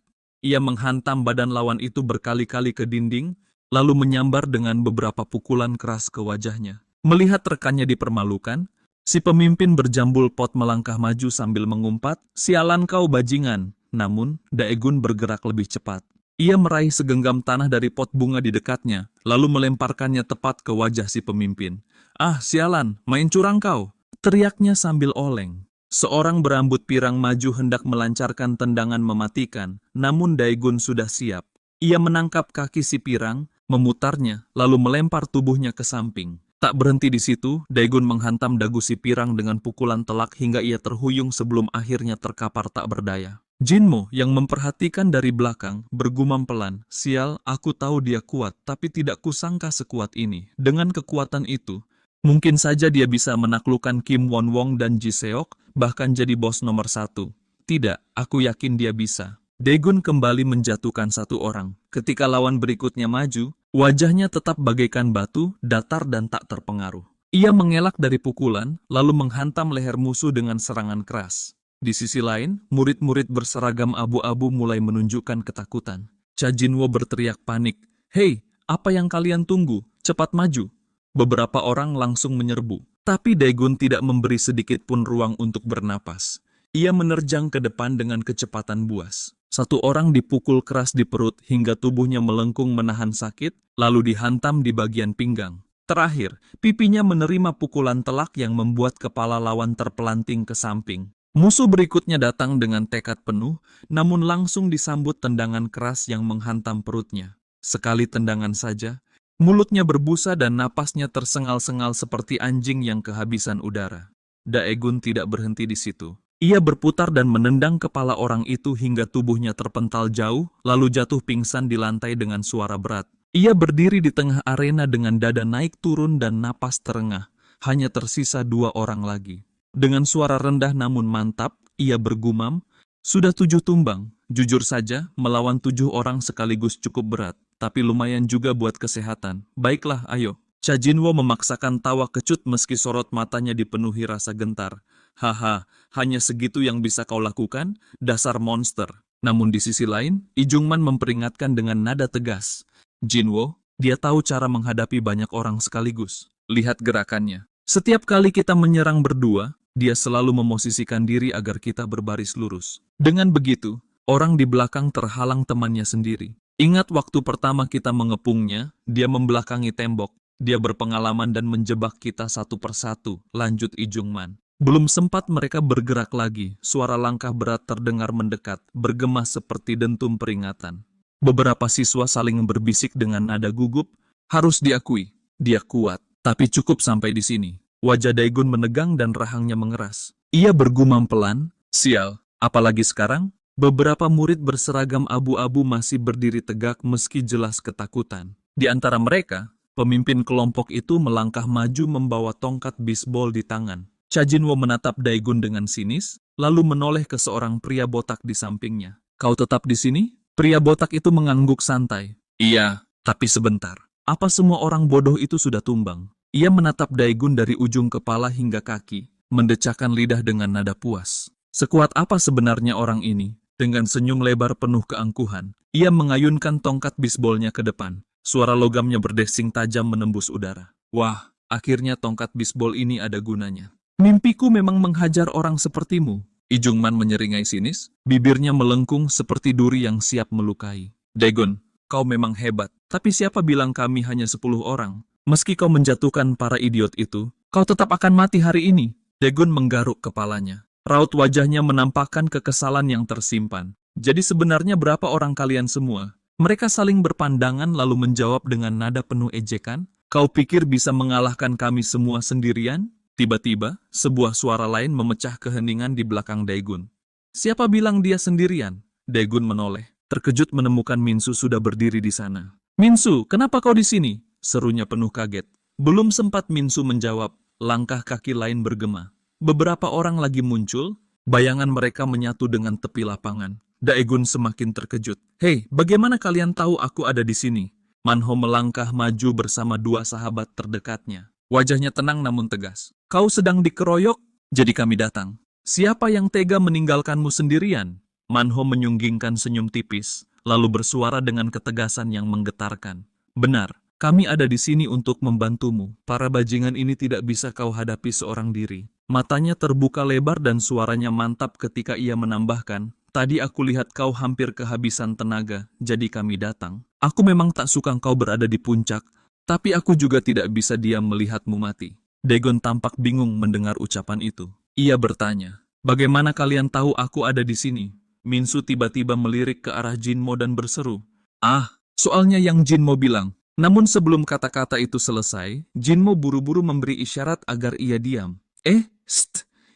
Ia menghantam badan lawan itu berkali-kali ke dinding, lalu menyambar dengan beberapa pukulan keras ke wajahnya. Melihat rekannya dipermalukan, si pemimpin berjambul pot melangkah maju sambil mengumpat, "Sialan kau bajingan." Namun, Daegun bergerak lebih cepat. Ia meraih segenggam tanah dari pot bunga di dekatnya, lalu melemparkannya tepat ke wajah si pemimpin. "Ah, sialan, main curang kau!" teriaknya sambil oleng. Seorang berambut pirang maju hendak melancarkan tendangan mematikan, namun Daegun sudah siap. Ia menangkap kaki si pirang, memutarnya, lalu melempar tubuhnya ke samping. Tak berhenti di situ, Daegun menghantam dagu si pirang dengan pukulan telak hingga ia terhuyung sebelum akhirnya terkapar tak berdaya. Jinmo yang memperhatikan dari belakang bergumam pelan, "Sial, aku tahu dia kuat, tapi tidak kusangka sekuat ini." Dengan kekuatan itu, mungkin saja dia bisa menaklukkan Kim Won-wong dan Ji Seok, bahkan jadi bos nomor 1. Tidak, aku yakin dia bisa. Daegun kembali menjatuhkan satu orang. Ketika lawan berikutnya maju, wajahnya tetap bagaikan batu, datar dan tak terpengaruh. Ia mengelak dari pukulan, lalu menghantam leher musuh dengan serangan keras. Di sisi lain, murid-murid berseragam abu-abu mulai menunjukkan ketakutan. Cha Jinwo berteriak panik, "Hei, apa yang kalian tunggu? Cepat maju!" Beberapa orang langsung menyerbu. Tapi Daegun tidak memberi sedikit pun ruang untuk bernapas. Ia menerjang ke depan dengan kecepatan buas. Satu orang dipukul keras di perut hingga tubuhnya melengkung menahan sakit, lalu dihantam di bagian pinggang. Terakhir, pipinya menerima pukulan telak yang membuat kepala lawan terpelanting ke samping. Musuh berikutnya datang dengan tekad penuh, namun langsung disambut tendangan keras yang menghantam perutnya. Sekali tendangan saja, mulutnya berbusa dan napasnya tersengal-sengal seperti anjing yang kehabisan udara. Daegun tidak berhenti di situ. Ia berputar dan menendang kepala orang itu hingga tubuhnya terpental jauh, lalu jatuh pingsan di lantai dengan suara berat. Ia berdiri di tengah arena dengan dada naik turun dan napas terengah. Hanya tersisa 2 orang lagi. Dengan suara rendah namun mantap, ia bergumam, "Sudah 7 tumbang. Jujur saja, melawan 7 orang sekaligus cukup berat. Tapi lumayan juga buat kesehatan. Baiklah, ayo." Cha Jinwo memaksakan tawa kecut meski sorot matanya dipenuhi rasa gentar. "Haha, hanya segitu yang bisa kau lakukan, dasar monster." Namun di sisi lain, Lee Jungman memperingatkan dengan nada tegas. "Jinwo, dia tahu cara menghadapi banyak orang sekaligus. Lihat gerakannya. Setiap kali kita menyerang berdua, dia selalu memosisikan diri agar kita berbaris lurus. Dengan begitu, Orang di belakang terhalang temannya sendiri. Ingat waktu pertama kita mengepungnya, dia membelakangi tembok. Dia berpengalaman dan menjebak kita satu persatu, lanjut Ijungman. Belum sempat mereka bergerak lagi, suara langkah berat terdengar mendekat, bergema seperti dentum peringatan. Beberapa siswa saling berbisik dengan nada gugup, harus diakui, dia kuat, tapi cukup sampai di sini. Wajah Daegun menegang dan rahangnya mengeras. Ia bergumam pelan, sial, apalagi sekarang? Beberapa murid berseragam abu-abu masih berdiri tegak meski jelas ketakutan. Di antara mereka, pemimpin kelompok itu melangkah maju membawa tongkat bisbol di tangan. Cha Jinwo menatap Daegun dengan sinis, lalu menoleh ke seorang pria botak di sampingnya. Kau tetap di sini? Pria botak itu mengangguk santai. Iya, tapi sebentar. Apa semua orang bodoh itu sudah tumbang? Ia menatap Daegun dari ujung kepala hingga kaki, mendecakkan lidah dengan nada puas. Sekuat apa sebenarnya orang ini? Dengan senyum lebar penuh keangkuhan, ia mengayunkan tongkat bisbolnya ke depan. Suara logamnya berdesing tajam menembus udara. Wah, akhirnya tongkat bisbol ini ada gunanya. Mimpiku memang menghajar orang sepertimu. Ijungman menyeringai sinis, bibirnya melengkung seperti duri yang siap melukai. Daegun, kau memang hebat, tapi siapa bilang kami hanya 10 orang? Meski kau menjatuhkan para idiot itu, kau tetap akan mati hari ini. Daegun menggaruk kepalanya. Raut wajahnya menampakkan kekesalan yang tersimpan. Jadi sebenarnya berapa orang kalian semua? Mereka saling berpandangan lalu menjawab dengan nada penuh ejekan. Kau pikir bisa mengalahkan kami semua sendirian? Tiba-tiba, sebuah suara lain memecah keheningan di belakang Daegun. Siapa bilang dia sendirian? Daegun menoleh, terkejut menemukan Minsu sudah berdiri di sana. Minsu, kenapa kau di sini? Serunya penuh kaget. Belum sempat Minsu menjawab, langkah kaki lain bergema. Beberapa orang lagi muncul, bayangan mereka menyatu dengan tepi lapangan. Daegun semakin terkejut. Hei, bagaimana kalian tahu aku ada di sini? Manho melangkah maju bersama dua sahabat terdekatnya. Wajahnya tenang namun tegas. Kau sedang dikeroyok, jadi kami datang. Siapa yang tega meninggalkanmu sendirian? Manho menyunggingkan senyum tipis, lalu bersuara dengan ketegasan yang menggetarkan. Benar, kami ada di sini untuk membantumu. Para bajingan ini tidak bisa kau hadapi seorang diri. Matanya terbuka lebar dan suaranya mantap ketika ia menambahkan, tadi aku lihat kau hampir kehabisan tenaga, jadi kami datang. Aku memang tak suka kau berada di puncak, tapi aku juga tidak bisa diam melihatmu mati. Daegun tampak bingung mendengar ucapan itu. Ia bertanya, bagaimana kalian tahu aku ada di sini? Minsu tiba-tiba melirik ke arah Jinmo dan berseru. Ah, soalnya yang Jinmo bilang. Namun sebelum kata-kata itu selesai, Jinmo buru-buru memberi isyarat agar ia diam.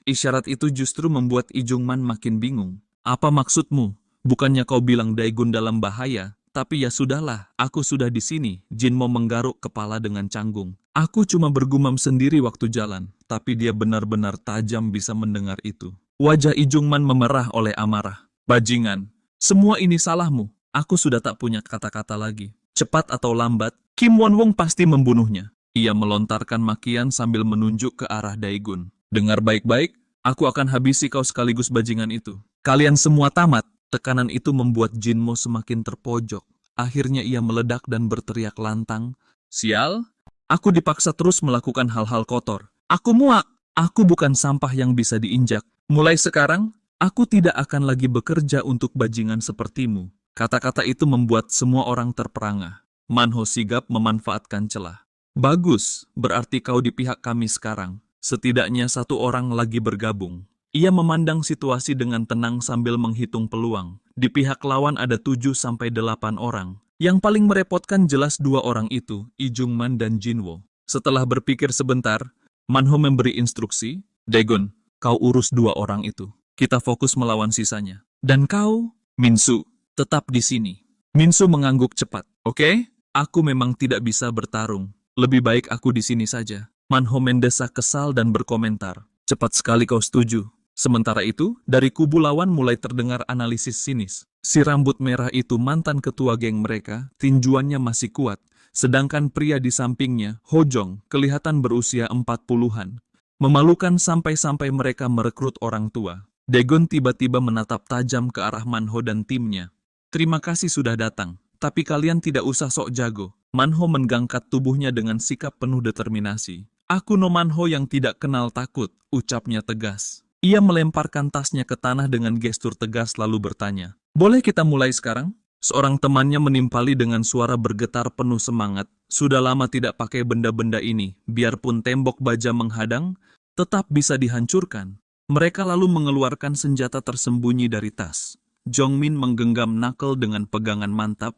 Isyarat itu justru membuat Ijungman makin bingung. Apa maksudmu? Bukannya kau bilang Daegun dalam bahaya? Tapi ya sudahlah, aku sudah di sini. Jinmo menggaruk kepala dengan canggung. Aku cuma bergumam sendiri waktu jalan, tapi dia benar-benar tajam bisa mendengar itu. Wajah Ijungman memerah oleh amarah. Bajingan, semua ini salahmu. Aku sudah tak punya kata-kata lagi. Cepat atau lambat, Kim Won-wong pasti membunuhnya. Ia melontarkan makian sambil menunjuk ke arah Daegun. Dengar baik-baik, aku akan habisi kau sekaligus bajingan itu. Kalian semua tamat. Tekanan itu membuat Jinmo semakin terpojok. Akhirnya ia meledak dan berteriak lantang. Sial, aku dipaksa terus melakukan hal-hal kotor. Aku muak. Aku bukan sampah yang bisa diinjak. Mulai sekarang, aku tidak akan lagi bekerja untuk bajingan sepertimu. Kata-kata itu membuat semua orang terperangah. Manho sigap memanfaatkan celah. Bagus, berarti kau di pihak kami sekarang. Setidaknya satu orang lagi bergabung. Ia memandang situasi dengan tenang sambil menghitung peluang. Di pihak lawan ada 7-8 orang. Yang paling merepotkan jelas dua orang itu, Ijungman dan Jinwo. Setelah berpikir sebentar, Manho memberi instruksi, Daegun, kau urus dua orang itu. Kita fokus melawan sisanya. Dan kau, Minsu, tetap di sini. Minsu mengangguk cepat. Oke, aku memang tidak bisa bertarung. Lebih baik aku di sini saja. Manho mendesak kesal dan berkomentar. Cepat sekali kau setuju. Sementara itu, dari kubu lawan mulai terdengar analisis sinis. Si rambut merah itu mantan ketua geng mereka, tinjuannya masih kuat. Sedangkan pria di sampingnya, Hojong, kelihatan berusia 40-an. Memalukan sampai-sampai mereka merekrut orang tua. Daegun tiba-tiba menatap tajam ke arah Manho dan timnya. Terima kasih sudah datang, tapi kalian tidak usah sok jago. Manho menggangkat tubuhnya dengan sikap penuh determinasi. Aku no Manho yang tidak kenal takut, ucapnya tegas. Ia melemparkan tasnya ke tanah dengan gestur tegas lalu bertanya, "Boleh kita mulai sekarang?" Seorang temannya menimpali dengan suara bergetar penuh semangat, "Sudah lama tidak pakai benda-benda ini, biarpun tembok baja menghadang, tetap bisa dihancurkan." Mereka lalu mengeluarkan senjata tersembunyi dari tas. Jongmin menggenggam knuckle dengan pegangan mantap,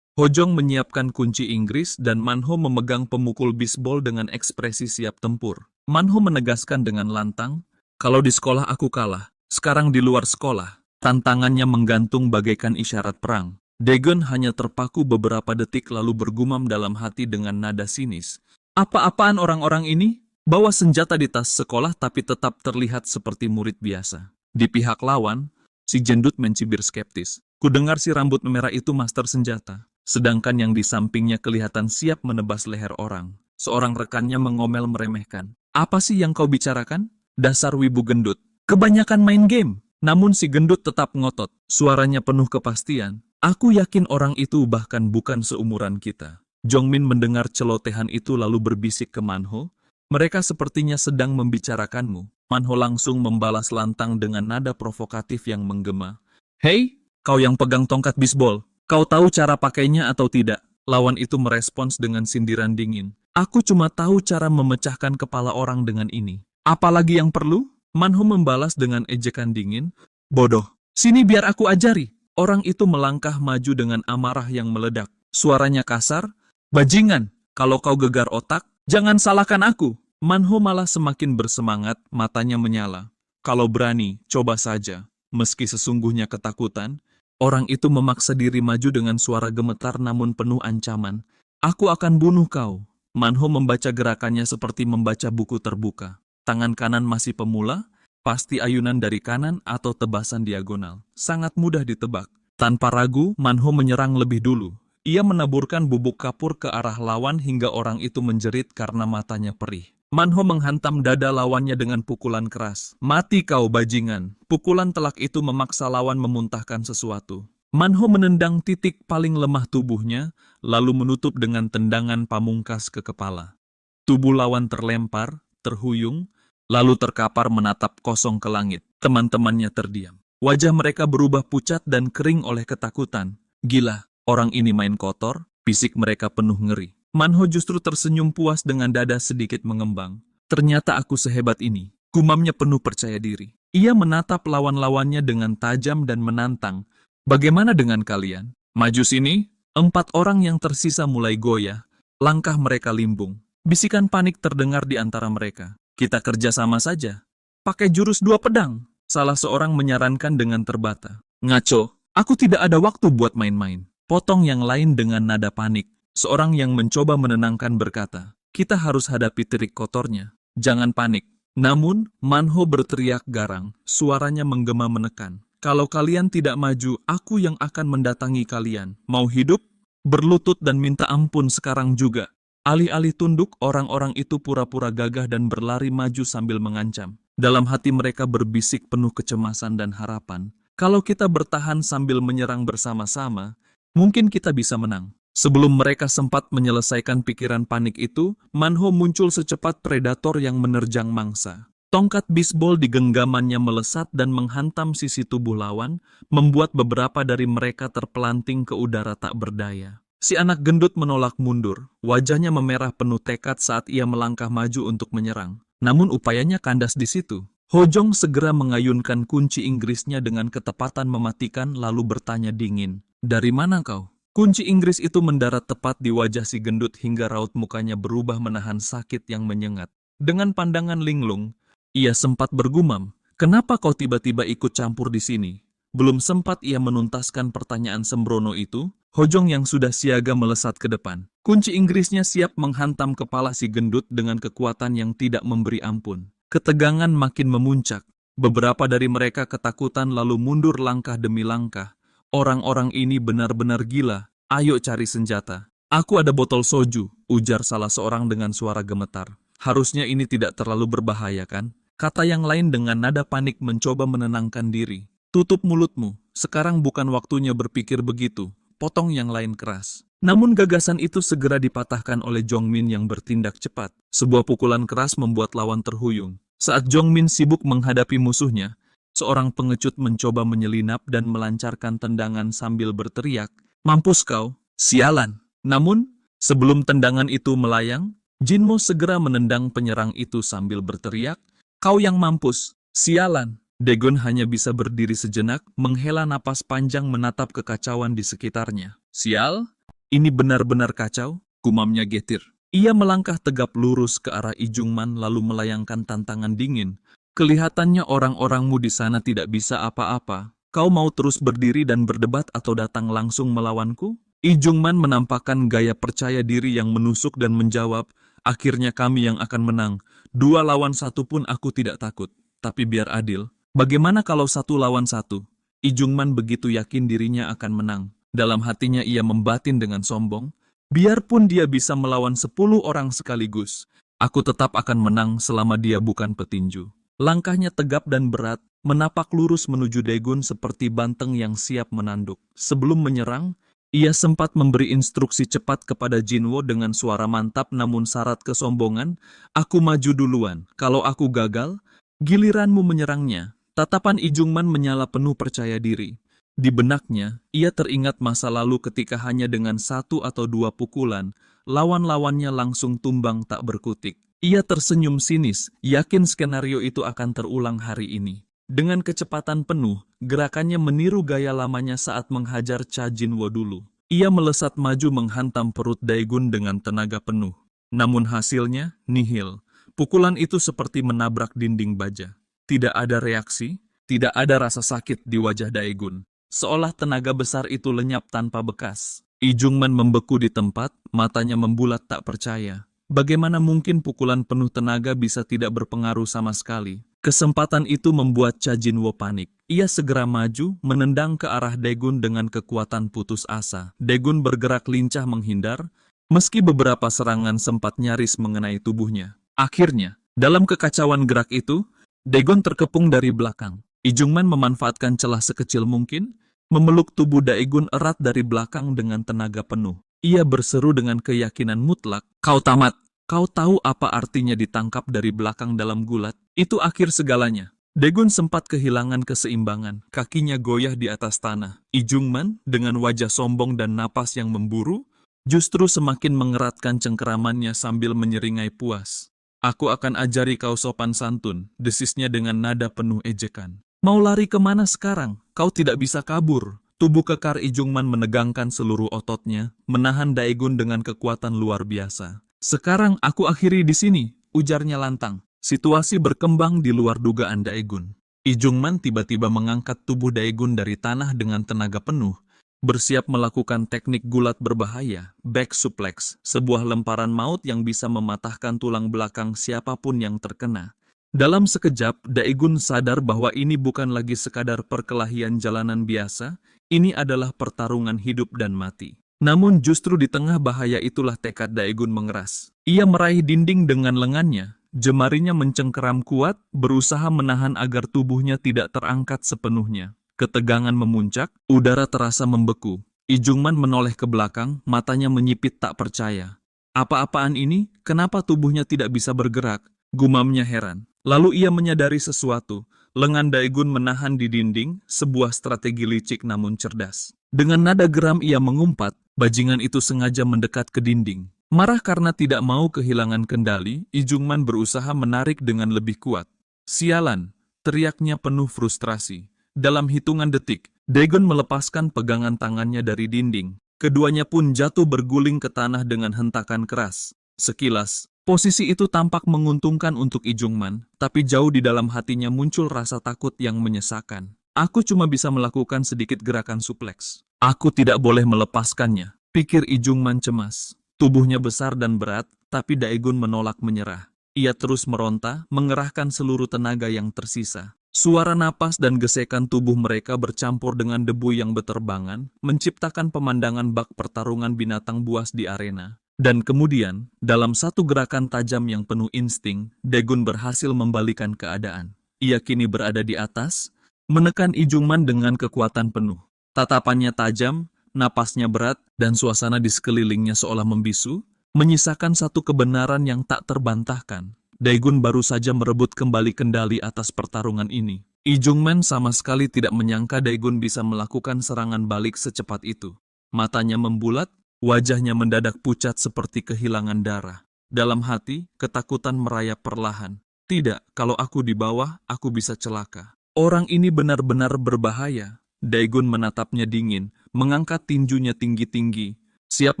Hojong menyiapkan kunci Inggris dan Manho memegang pemukul bisbol dengan ekspresi siap tempur. Manho menegaskan dengan lantang, "Kalau di sekolah aku kalah, sekarang di luar sekolah." Tantangannya menggantung bagaikan isyarat perang. Dagon hanya terpaku beberapa detik lalu bergumam dalam hati dengan nada sinis. "Apa-apaan orang-orang ini? Bawa senjata di tas sekolah tapi tetap terlihat seperti murid biasa." Di pihak lawan, si jendut mencibir skeptis. "Kudengar si rambut merah itu master senjata." Sedangkan yang di sampingnya kelihatan siap menebas leher orang. Seorang rekannya mengomel meremehkan. "Apa sih yang kau bicarakan? Dasar wibu gendut. Kebanyakan main game." Namun si gendut tetap ngotot. Suaranya penuh kepastian. "Aku yakin orang itu bahkan bukan seumuran kita." Jongmin mendengar celotehan itu lalu berbisik ke Manho, "Mereka sepertinya sedang membicarakanmu." Manho langsung membalas lantang dengan nada provokatif yang menggema. "Hei, kau yang pegang tongkat bisbol. Kau tahu cara pakainya atau tidak?" Lawan itu merespons dengan sindiran dingin. "Aku cuma tahu cara memecahkan kepala orang dengan ini. Apalagi yang perlu?" Manho membalas dengan ejekan dingin. "Bodoh. Sini biar aku ajari." Orang itu melangkah maju dengan amarah yang meledak. Suaranya kasar. "Bajingan, kalau kau gegar otak, jangan salahkan aku." Manho malah semakin bersemangat, matanya menyala. "Kalau berani, coba saja." Meski sesungguhnya ketakutan, orang itu memaksa diri maju dengan suara gemetar namun penuh ancaman. "Aku akan bunuh kau." Manho membaca gerakannya seperti membaca buku terbuka. Tangan kanan masih pemula, pasti ayunan dari kanan atau tebasan diagonal. Sangat mudah ditebak. Tanpa ragu, Manho menyerang lebih dulu. Ia menaburkan bubuk kapur ke arah lawan hingga orang itu menjerit karena matanya perih. Manho menghantam dada lawannya dengan pukulan keras. "Mati kau bajingan." Pukulan telak itu memaksa lawan memuntahkan sesuatu. Manho menendang titik paling lemah tubuhnya, lalu menutup dengan tendangan pamungkas ke kepala. Tubuh lawan terlempar, terhuyung, lalu terkapar menatap kosong ke langit. Teman-temannya terdiam. Wajah mereka berubah pucat dan kering oleh ketakutan. "Gila, orang ini main kotor," fisik mereka penuh ngeri. Manho justru tersenyum puas dengan dada sedikit mengembang. "Ternyata aku sehebat ini." Gumamnya penuh percaya diri. Ia menatap lawan-lawannya dengan tajam dan menantang. "Bagaimana dengan kalian? Maju sini." 4 orang yang tersisa mulai goyah. Langkah mereka limbung. Bisikan panik terdengar di antara mereka. "Kita kerja sama saja. Pakai jurus 2 pedang." Salah seorang menyarankan dengan terbata. "Ngaco, aku tidak ada waktu buat main-main." Potong yang lain dengan nada panik. Seorang yang mencoba menenangkan berkata, "Kita harus hadapi trik kotornya. Jangan panik." Namun, Manho berteriak garang, suaranya menggema menekan. "Kalau kalian tidak maju, aku yang akan mendatangi kalian. Mau hidup? Berlutut dan minta ampun sekarang juga." Alih-alih tunduk, orang-orang itu pura-pura gagah dan berlari maju sambil mengancam. Dalam hati mereka berbisik penuh kecemasan dan harapan. Kalau kita bertahan sambil menyerang bersama-sama, mungkin kita bisa menang. Sebelum mereka sempat menyelesaikan pikiran panik itu, Manho muncul secepat predator yang menerjang mangsa. Tongkat bisbol di genggamannya melesat dan menghantam sisi tubuh lawan, membuat beberapa dari mereka terpelanting ke udara tak berdaya. Si anak gendut menolak mundur, wajahnya memerah penuh tekad saat ia melangkah maju untuk menyerang. Namun upayanya kandas di situ. Hojong segera mengayunkan kunci Inggrisnya dengan ketepatan mematikan lalu bertanya dingin, "Dari mana kau?" Kunci Inggris itu mendarat tepat di wajah si gendut hingga raut mukanya berubah menahan sakit yang menyengat. Dengan pandangan linglung, ia sempat bergumam, "Kenapa kau tiba-tiba ikut campur di sini?" Belum sempat ia menuntaskan pertanyaan sembrono itu, Hojong yang sudah siaga melesat ke depan. Kunci Inggrisnya siap menghantam kepala si gendut dengan kekuatan yang tidak memberi ampun. Ketegangan makin memuncak. Beberapa dari mereka ketakutan lalu mundur langkah demi langkah. "Orang-orang ini benar-benar gila. Ayo cari senjata." "Aku ada botol soju," ujar salah seorang dengan suara gemetar. "Harusnya ini tidak terlalu berbahaya kan?" Kata yang lain dengan nada panik mencoba menenangkan diri. "Tutup mulutmu, sekarang bukan waktunya berpikir begitu," potong yang lain keras. Namun gagasan itu segera dipatahkan oleh Jongmin yang bertindak cepat. Sebuah pukulan keras membuat lawan terhuyung. Saat Jongmin sibuk menghadapi musuhnya, seorang pengecut mencoba menyelinap dan melancarkan tendangan sambil berteriak, "Mampus kau, sialan!" Namun, sebelum tendangan itu melayang, Jinmo segera menendang penyerang itu sambil berteriak, "Kau yang mampus, sialan!" Daegun hanya bisa berdiri sejenak, menghela napas panjang menatap kekacauan di sekitarnya. "Sial, ini benar-benar kacau," gumamnya getir. Ia melangkah tegap lurus ke arah Ijungman lalu melayangkan tantangan dingin. "Kelihatannya orang-orangmu di sana tidak bisa apa-apa. Kau mau terus berdiri dan berdebat atau datang langsung melawanku?" Ijungman menampakkan gaya percaya diri yang menusuk dan menjawab, "Akhirnya kami yang akan menang. 2 lawan 1 pun aku tidak takut. Tapi biar adil, bagaimana kalau 1 lawan 1? Ijungman begitu yakin dirinya akan menang. Dalam hatinya ia membatin dengan sombong, "Biarpun dia bisa melawan 10 orang sekaligus, aku tetap akan menang selama dia bukan petinju." Langkahnya tegap dan berat, menapak lurus menuju Daegun seperti banteng yang siap menanduk. Sebelum menyerang, ia sempat memberi instruksi cepat kepada Jinwo dengan suara mantap namun syarat kesombongan, "Aku maju duluan. Kalau aku gagal, giliranmu menyerangnya." Tatapan Ijungman menyala penuh percaya diri. Di benaknya, ia teringat masa lalu ketika hanya dengan 1 atau 2 pukulan, lawan-lawannya langsung tumbang tak berkutik. Ia tersenyum sinis, yakin skenario itu akan terulang hari ini. Dengan kecepatan penuh, gerakannya meniru gaya lamanya saat menghajar Cha Jinwo dulu. Ia melesat maju menghantam perut Daegun dengan tenaga penuh. Namun hasilnya, nihil. Pukulan itu seperti menabrak dinding baja. Tidak ada reaksi, tidak ada rasa sakit di wajah Daegun. Seolah tenaga besar itu lenyap tanpa bekas. Ijungman membeku di tempat, matanya membulat tak percaya. Bagaimana mungkin pukulan penuh tenaga bisa tidak berpengaruh sama sekali? Kesempatan itu membuat Cha Jinwo panik. Ia segera maju, menendang ke arah Daegun dengan kekuatan putus asa. Daegun bergerak lincah menghindar, meski beberapa serangan sempat nyaris mengenai tubuhnya. Akhirnya, dalam kekacauan gerak itu, Daegun terkepung dari belakang. Ijungman memanfaatkan celah sekecil mungkin, memeluk tubuh Daegun erat dari belakang dengan tenaga penuh. Ia berseru dengan keyakinan mutlak, "Kau tamat! Kau tahu apa artinya ditangkap dari belakang dalam gulat? Itu akhir segalanya." Daegun sempat kehilangan keseimbangan, kakinya goyah di atas tanah. Ijungman, dengan wajah sombong dan napas yang memburu, justru semakin mengeratkan cengkeramannya sambil menyeringai puas. "Aku akan ajari kau sopan santun," desisnya dengan nada penuh ejekan. "Mau lari kemana sekarang? Kau tidak bisa kabur." Tubuh kekar Ijungman menegangkan seluruh ototnya, menahan Daegun dengan kekuatan luar biasa. "Sekarang aku akhiri di sini," ujarnya lantang. Situasi berkembang di luar dugaan Daegun. Ijungman tiba-tiba mengangkat tubuh Daegun dari tanah dengan tenaga penuh, bersiap melakukan teknik gulat berbahaya, back suplex, sebuah lemparan maut yang bisa mematahkan tulang belakang siapapun yang terkena. Dalam sekejap, Daegun sadar bahwa ini bukan lagi sekadar perkelahian jalanan biasa, ini adalah pertarungan hidup dan mati. Namun justru di tengah bahaya itulah tekad Daegun mengeras. Ia meraih dinding dengan lengannya, jemarinya mencengkeram kuat, berusaha menahan agar tubuhnya tidak terangkat sepenuhnya. Ketegangan memuncak, udara terasa membeku. Ijungman menoleh ke belakang, matanya menyipit tak percaya. "Apa-apaan ini? Kenapa tubuhnya tidak bisa bergerak?" gumamnya heran. Lalu ia menyadari sesuatu. Lengan Daegun menahan di dinding, sebuah strategi licik namun cerdas. Dengan nada geram ia mengumpat, bajingan itu sengaja mendekat ke dinding. Marah karena tidak mau kehilangan kendali, Ijungman berusaha menarik dengan lebih kuat. "Sialan!" teriaknya penuh frustrasi. Dalam hitungan detik, Daegun melepaskan pegangan tangannya dari dinding. Keduanya pun jatuh berguling ke tanah dengan hentakan keras. Sekilas, posisi itu tampak menguntungkan untuk Ijungman, tapi jauh di dalam hatinya muncul rasa takut yang menyesakan. "Aku cuma bisa melakukan sedikit gerakan suplex. Aku tidak boleh melepaskannya," pikir Ijungman cemas. Tubuhnya besar dan berat, tapi Daegun menolak menyerah. Ia terus meronta, mengerahkan seluruh tenaga yang tersisa. Suara napas dan gesekan tubuh mereka bercampur dengan debu yang beterbangan, menciptakan pemandangan bak pertarungan binatang buas di arena. Dan kemudian, dalam satu gerakan tajam yang penuh insting, Daegun berhasil membalikan keadaan. Ia kini berada di atas, menekan Ijungman dengan kekuatan penuh. Tatapannya tajam, napasnya berat, dan suasana di sekelilingnya seolah membisu, menyisakan satu kebenaran yang tak terbantahkan. Daegun baru saja merebut kembali kendali atas pertarungan ini. Lee Jungman sama sekali tidak menyangka Daegun bisa melakukan serangan balik secepat itu. Matanya membulat, wajahnya mendadak pucat seperti kehilangan darah. Dalam hati, ketakutan merayap perlahan. Tidak, kalau aku di bawah, aku bisa celaka. Orang ini benar-benar berbahaya. Daegun menatapnya dingin, mengangkat tinjunya tinggi-tinggi, siap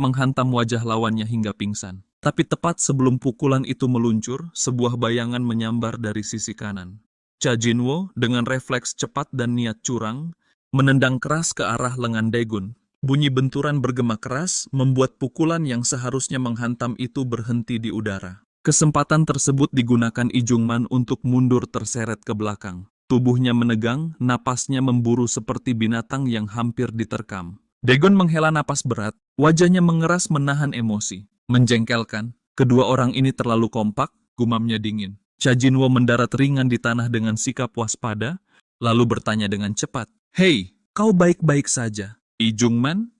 menghantam wajah lawannya hingga pingsan. Tapi tepat sebelum pukulan itu meluncur, sebuah bayangan menyambar dari sisi kanan. Cha Jinwo, dengan refleks cepat dan niat curang, menendang keras ke arah lengan Daegun. Bunyi benturan bergema keras, membuat pukulan yang seharusnya menghantam itu berhenti di udara. Kesempatan tersebut digunakan Lee Jungman untuk mundur terseret ke belakang. Tubuhnya menegang, napasnya memburu seperti binatang yang hampir diterkam. Daegun menghela napas berat, wajahnya mengeras menahan emosi. Menjengkelkan, kedua orang ini terlalu kompak, gumamnya dingin. Cha Jinwo mendarat ringan di tanah dengan sikap waspada, lalu bertanya dengan cepat, "Hei, kau baik-baik saja?" Lee Jungman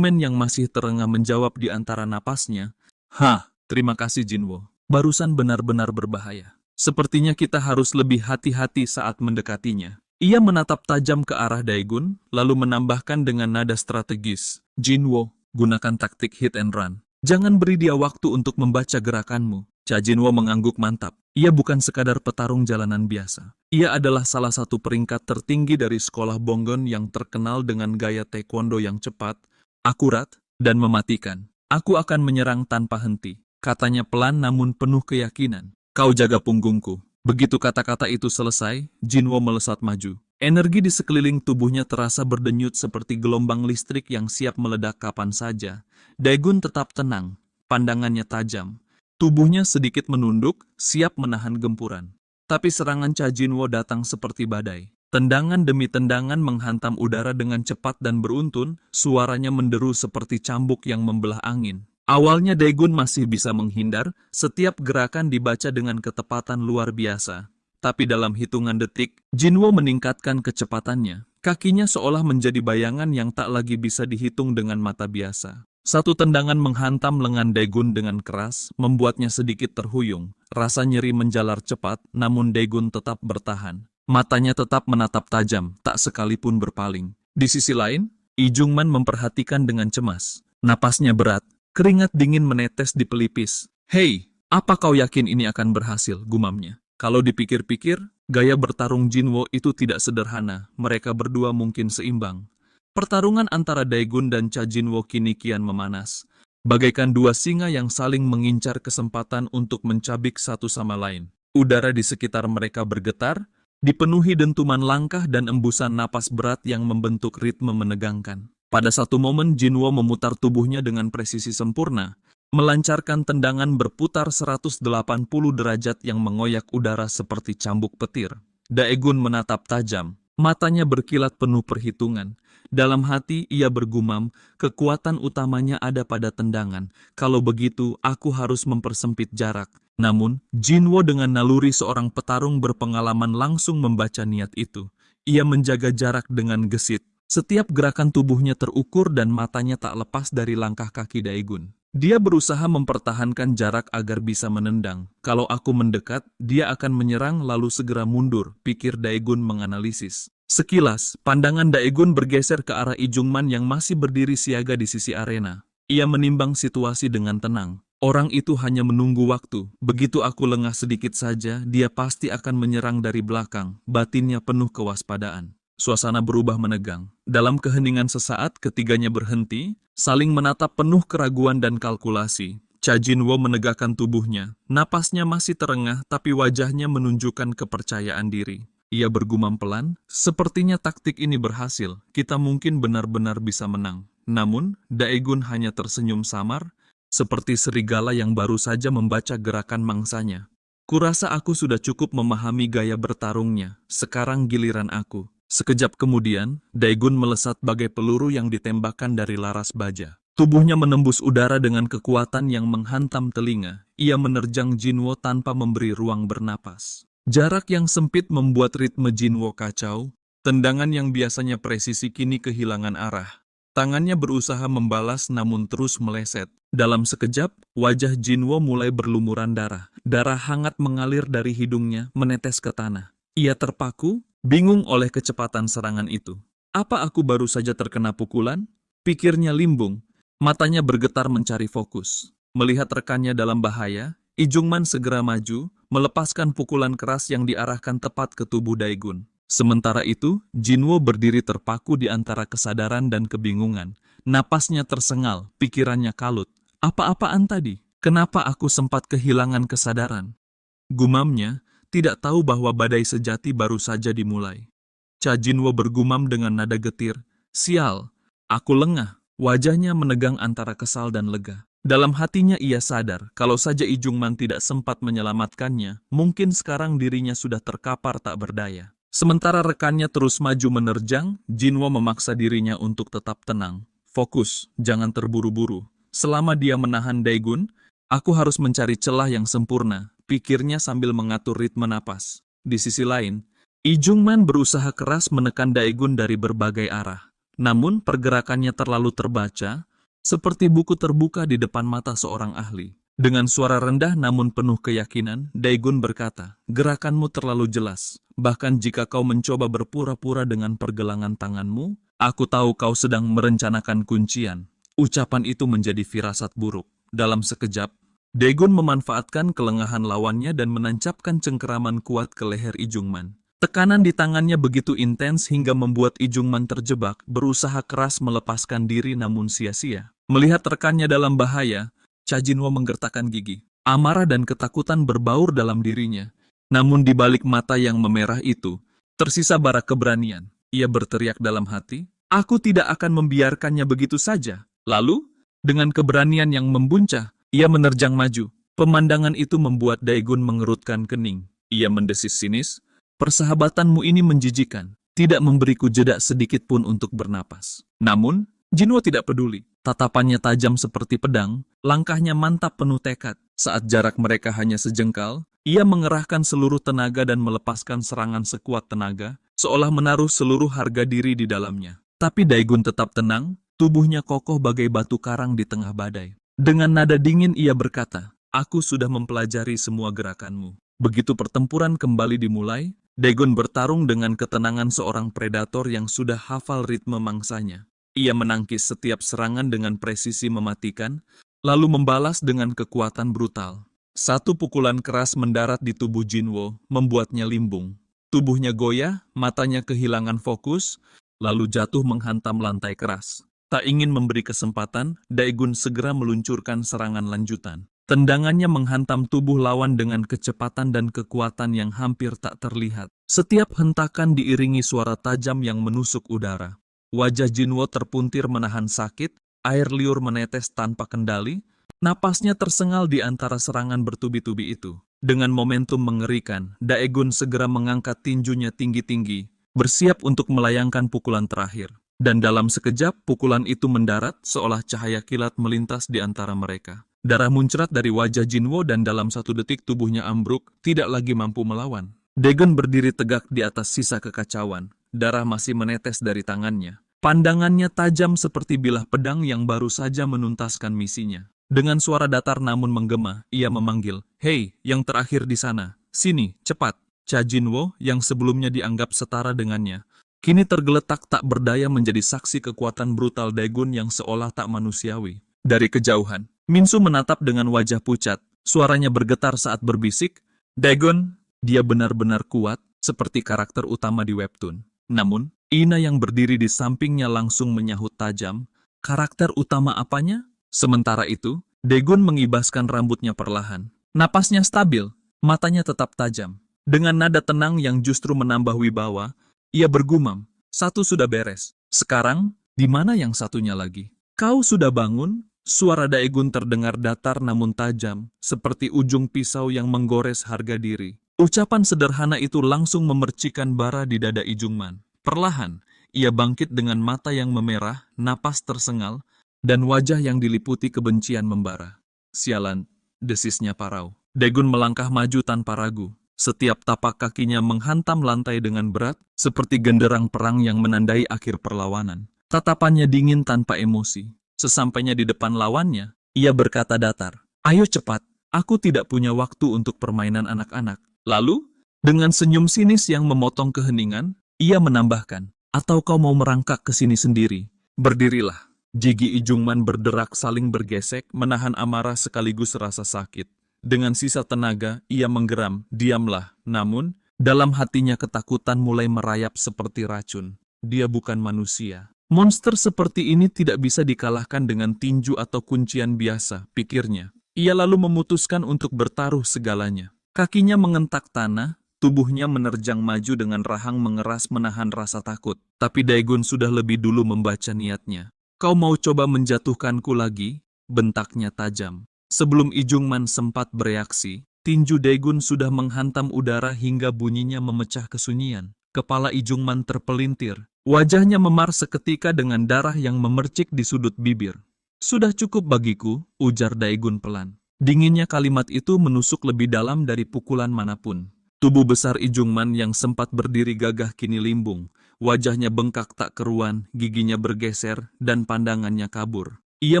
yang masih terengah menjawab di antara napasnya, "Hah, terima kasih Jinwo, barusan benar-benar berbahaya. Sepertinya kita harus lebih hati-hati saat mendekatinya." Ia menatap tajam ke arah Daegun, lalu menambahkan dengan nada strategis, "Jinwo, gunakan taktik hit and run. Jangan beri dia waktu untuk membaca gerakanmu." Cha Jinwo mengangguk mantap. Ia bukan sekadar petarung jalanan biasa. Ia adalah salah satu peringkat tertinggi dari sekolah Bonggon yang terkenal dengan gaya taekwondo yang cepat, akurat, dan mematikan. "Aku akan menyerang tanpa henti," katanya pelan namun penuh keyakinan. "Kau jaga punggungku." Begitu kata-kata itu selesai, Jinwo melesat maju. Energi di sekeliling tubuhnya terasa berdenyut seperti gelombang listrik yang siap meledak kapan saja. Daegun tetap tenang, pandangannya tajam. Tubuhnya sedikit menunduk, siap menahan gempuran. Tapi serangan Cha Jinwo datang seperti badai. Tendangan demi tendangan menghantam udara dengan cepat dan beruntun, suaranya menderu seperti cambuk yang membelah angin. Awalnya Daegun masih bisa menghindar, setiap gerakan dibaca dengan ketepatan luar biasa. Tapi dalam hitungan detik, Jinwo meningkatkan kecepatannya. Kakinya seolah menjadi bayangan yang tak lagi bisa dihitung dengan mata biasa. Satu tendangan menghantam lengan Daegun dengan keras, membuatnya sedikit terhuyung. Rasa nyeri menjalar cepat, namun Daegun tetap bertahan. Matanya tetap menatap tajam, tak sekalipun berpaling. Di sisi lain, Lee Jungman memperhatikan dengan cemas. Napasnya berat. Keringat dingin menetes di pelipis. "Hei, apa kau yakin ini akan berhasil?" gumamnya. Kalau dipikir-pikir, gaya bertarung Jinwo itu tidak sederhana. Mereka berdua mungkin seimbang. Pertarungan antara Daegun dan Cha Jinwo kini kian memanas. Bagaikan dua singa yang saling mengincar kesempatan untuk mencabik satu sama lain. Udara di sekitar mereka bergetar, dipenuhi dentuman langkah dan embusan napas berat yang membentuk ritme menegangkan. Pada satu momen Jinwo memutar tubuhnya dengan presisi sempurna, melancarkan tendangan berputar 180 derajat yang mengoyak udara seperti cambuk petir. Daegun menatap tajam, matanya berkilat penuh perhitungan. Dalam hati ia bergumam, kekuatan utamanya ada pada tendangan. Kalau begitu, aku harus mempersempit jarak. Namun, Jinwo dengan naluri seorang petarung berpengalaman langsung membaca niat itu. Ia menjaga jarak dengan gesit. Setiap gerakan tubuhnya terukur dan matanya tak lepas dari langkah kaki Daegun. Dia berusaha mempertahankan jarak agar bisa menendang. Kalau aku mendekat, dia akan menyerang lalu segera mundur, pikir Daegun menganalisis. Sekilas, pandangan Daegun bergeser ke arah Lee Jungman yang masih berdiri siaga di sisi arena. Ia menimbang situasi dengan tenang. Orang itu hanya menunggu waktu. Begitu aku lengah sedikit saja, dia pasti akan menyerang dari belakang. Batinnya penuh kewaspadaan. Suasana berubah menegang. Dalam keheningan sesaat, ketiganya berhenti, saling menatap penuh keraguan dan kalkulasi. Cha Jinwo menegakkan tubuhnya. Napasnya masih terengah, tapi wajahnya menunjukkan kepercayaan diri. Ia bergumam pelan, "Sepertinya taktik ini berhasil. Kita mungkin benar-benar bisa menang." Namun, Daegun hanya tersenyum samar, seperti serigala yang baru saja membaca gerakan mangsanya. "Kurasa aku sudah cukup memahami gaya bertarungnya. Sekarang giliran aku." Sekejap kemudian, Daegun melesat bagai peluru yang ditembakkan dari laras baja. Tubuhnya menembus udara dengan kekuatan yang menghantam telinga. Ia menerjang Jinwo tanpa memberi ruang bernapas. Jarak yang sempit membuat ritme Jinwo kacau. Tendangan yang biasanya presisi kini kehilangan arah. Tangannya berusaha membalas namun terus meleset. Dalam sekejap, wajah Jinwo mulai berlumuran darah. Darah hangat mengalir dari hidungnya, menetes ke tanah. Ia terpaku, bingung oleh kecepatan serangan itu. Apa aku baru saja terkena pukulan? Pikirnya limbung. Matanya bergetar mencari fokus. Melihat rekannya dalam bahaya, Ijungman segera maju, melepaskan pukulan keras yang diarahkan tepat ke tubuh Daegun. Sementara itu, Jinwo berdiri terpaku di antara kesadaran dan kebingungan. Napasnya tersengal, pikirannya kalut. Apa-apaan tadi? Kenapa aku sempat kehilangan kesadaran? Gumamnya, tidak tahu bahwa badai sejati baru saja dimulai. Cha Jinwo bergumam dengan nada getir. Sial, aku lengah. Wajahnya menegang antara kesal dan lega. Dalam hatinya ia sadar, kalau saja Ijungman tidak sempat menyelamatkannya, mungkin sekarang dirinya sudah terkapar tak berdaya. Sementara rekannya terus maju menerjang, Jinwo memaksa dirinya untuk tetap tenang. Fokus, jangan terburu-buru. Selama dia menahan Daegun, aku harus mencari celah yang sempurna, pikirnya sambil mengatur ritme napas. Di sisi lain, Ijungman berusaha keras menekan Daegun dari berbagai arah. Namun pergerakannya terlalu terbaca, seperti buku terbuka di depan mata seorang ahli. Dengan suara rendah namun penuh keyakinan, Daegun berkata, gerakanmu terlalu jelas. Bahkan jika kau mencoba berpura-pura dengan pergelangan tanganmu, aku tahu kau sedang merencanakan kuncian. Ucapan itu menjadi firasat buruk. Dalam sekejap, Daegun memanfaatkan kelengahan lawannya dan menancapkan cengkeraman kuat ke leher Ijungman. Tekanan di tangannya begitu intens hingga membuat Ijungman terjebak, berusaha keras melepaskan diri namun sia-sia. Melihat rekannya dalam bahaya, Cha Jinwo menggertakkan gigi. Amarah dan ketakutan berbaur dalam dirinya. Namun di balik mata yang memerah itu, tersisa bara keberanian. Ia berteriak dalam hati, aku tidak akan membiarkannya begitu saja. Lalu, dengan keberanian yang membuncah, ia menerjang maju. Pemandangan itu membuat Daegun mengerutkan kening. Ia mendesis sinis, persahabatanmu ini menjijikan, tidak memberiku jeda sedikit pun untuk bernapas. Namun, Jinwo tidak peduli. Tatapannya tajam seperti pedang, langkahnya mantap penuh tekad. Saat jarak mereka hanya sejengkal, ia mengerahkan seluruh tenaga dan melepaskan serangan sekuat tenaga, seolah menaruh seluruh harga diri di dalamnya. Tapi Daegun tetap tenang, tubuhnya kokoh bagai batu karang di tengah badai. Dengan nada dingin ia berkata, aku sudah mempelajari semua gerakanmu. Begitu pertempuran kembali dimulai, Daegun bertarung dengan ketenangan seorang predator yang sudah hafal ritme mangsanya. Ia menangkis setiap serangan dengan presisi mematikan, lalu membalas dengan kekuatan brutal. Satu pukulan keras mendarat di tubuh Jinwo, membuatnya limbung. Tubuhnya goyah, matanya kehilangan fokus, lalu jatuh menghantam lantai keras. Tak ingin memberi kesempatan, Daegun segera meluncurkan serangan lanjutan. Tendangannya menghantam tubuh lawan dengan kecepatan dan kekuatan yang hampir tak terlihat. Setiap hentakan diiringi suara tajam yang menusuk udara. Wajah Jinwo terpuntir menahan sakit, air liur menetes tanpa kendali, napasnya tersengal di antara serangan bertubi-tubi itu. Dengan momentum mengerikan, Daegun segera mengangkat tinjunya tinggi-tinggi, bersiap untuk melayangkan pukulan terakhir. Dan dalam sekejap, pukulan itu mendarat seolah cahaya kilat melintas di antara mereka. Darah muncrat dari wajah Jinwo dan dalam 1 detik tubuhnya ambruk, tidak lagi mampu melawan. Daegun berdiri tegak di atas sisa kekacauan. Darah masih menetes dari tangannya. Pandangannya tajam seperti bilah pedang yang baru saja menuntaskan misinya. Dengan suara datar namun menggema, ia memanggil, hei, yang terakhir di sana, sini, cepat. Cha Jinwo, yang sebelumnya dianggap setara dengannya, kini tergeletak tak berdaya menjadi saksi kekuatan brutal Daegun yang seolah tak manusiawi. Dari kejauhan, Minsu menatap dengan wajah pucat, suaranya bergetar saat berbisik, Daegun, dia benar-benar kuat, seperti karakter utama di webtoon. Namun, Ina yang berdiri di sampingnya langsung menyahut tajam, karakter utama apanya? Sementara itu, Daegun mengibaskan rambutnya perlahan. Napasnya stabil, matanya tetap tajam. Dengan nada tenang yang justru menambah wibawa, ia bergumam, satu sudah beres. Sekarang, di mana yang satunya lagi? Kau sudah bangun? Suara Daegun terdengar datar namun tajam, seperti ujung pisau yang menggores harga diri. Ucapan sederhana itu langsung memercikan bara di dada Ijungman. Perlahan, ia bangkit dengan mata yang memerah, napas tersengal, dan wajah yang diliputi kebencian membara. Sialan, desisnya parau. Daegun melangkah maju tanpa ragu. Setiap tapak kakinya menghantam lantai dengan berat, seperti genderang perang yang menandai akhir perlawanan. Tatapannya dingin tanpa emosi. Sesampainya di depan lawannya, ia berkata datar, "Ayo cepat, aku tidak punya waktu untuk permainan anak-anak." Lalu, dengan senyum sinis yang memotong keheningan, ia menambahkan, "Atau kau mau merangkak ke sini sendiri? Berdirilah." Gigi Ijungman berderak saling bergesek, menahan amarah sekaligus rasa sakit. Dengan sisa tenaga, ia menggeram, "Diamlah." Namun, dalam hatinya ketakutan mulai merayap seperti racun. Dia bukan manusia. Monster seperti ini tidak bisa dikalahkan dengan tinju atau kuncian biasa, pikirnya. Ia lalu memutuskan untuk bertaruh segalanya. Kakinya mengentak tanah, tubuhnya menerjang maju dengan rahang mengeras menahan rasa takut. Tapi Daegun sudah lebih dulu membaca niatnya. "Kau mau coba menjatuhkanku lagi?" bentaknya tajam. Sebelum Ijungman sempat bereaksi, tinju Daegun sudah menghantam udara hingga bunyinya memecah kesunyian. Kepala Ijungman terpelintir. Wajahnya memar seketika dengan darah yang memercik di sudut bibir. "Sudah cukup bagiku," ujar Daegun pelan. Dinginnya kalimat itu menusuk lebih dalam dari pukulan manapun. Tubuh besar Ijungman yang sempat berdiri gagah kini limbung. Wajahnya bengkak tak keruan, giginya bergeser, dan pandangannya kabur. Ia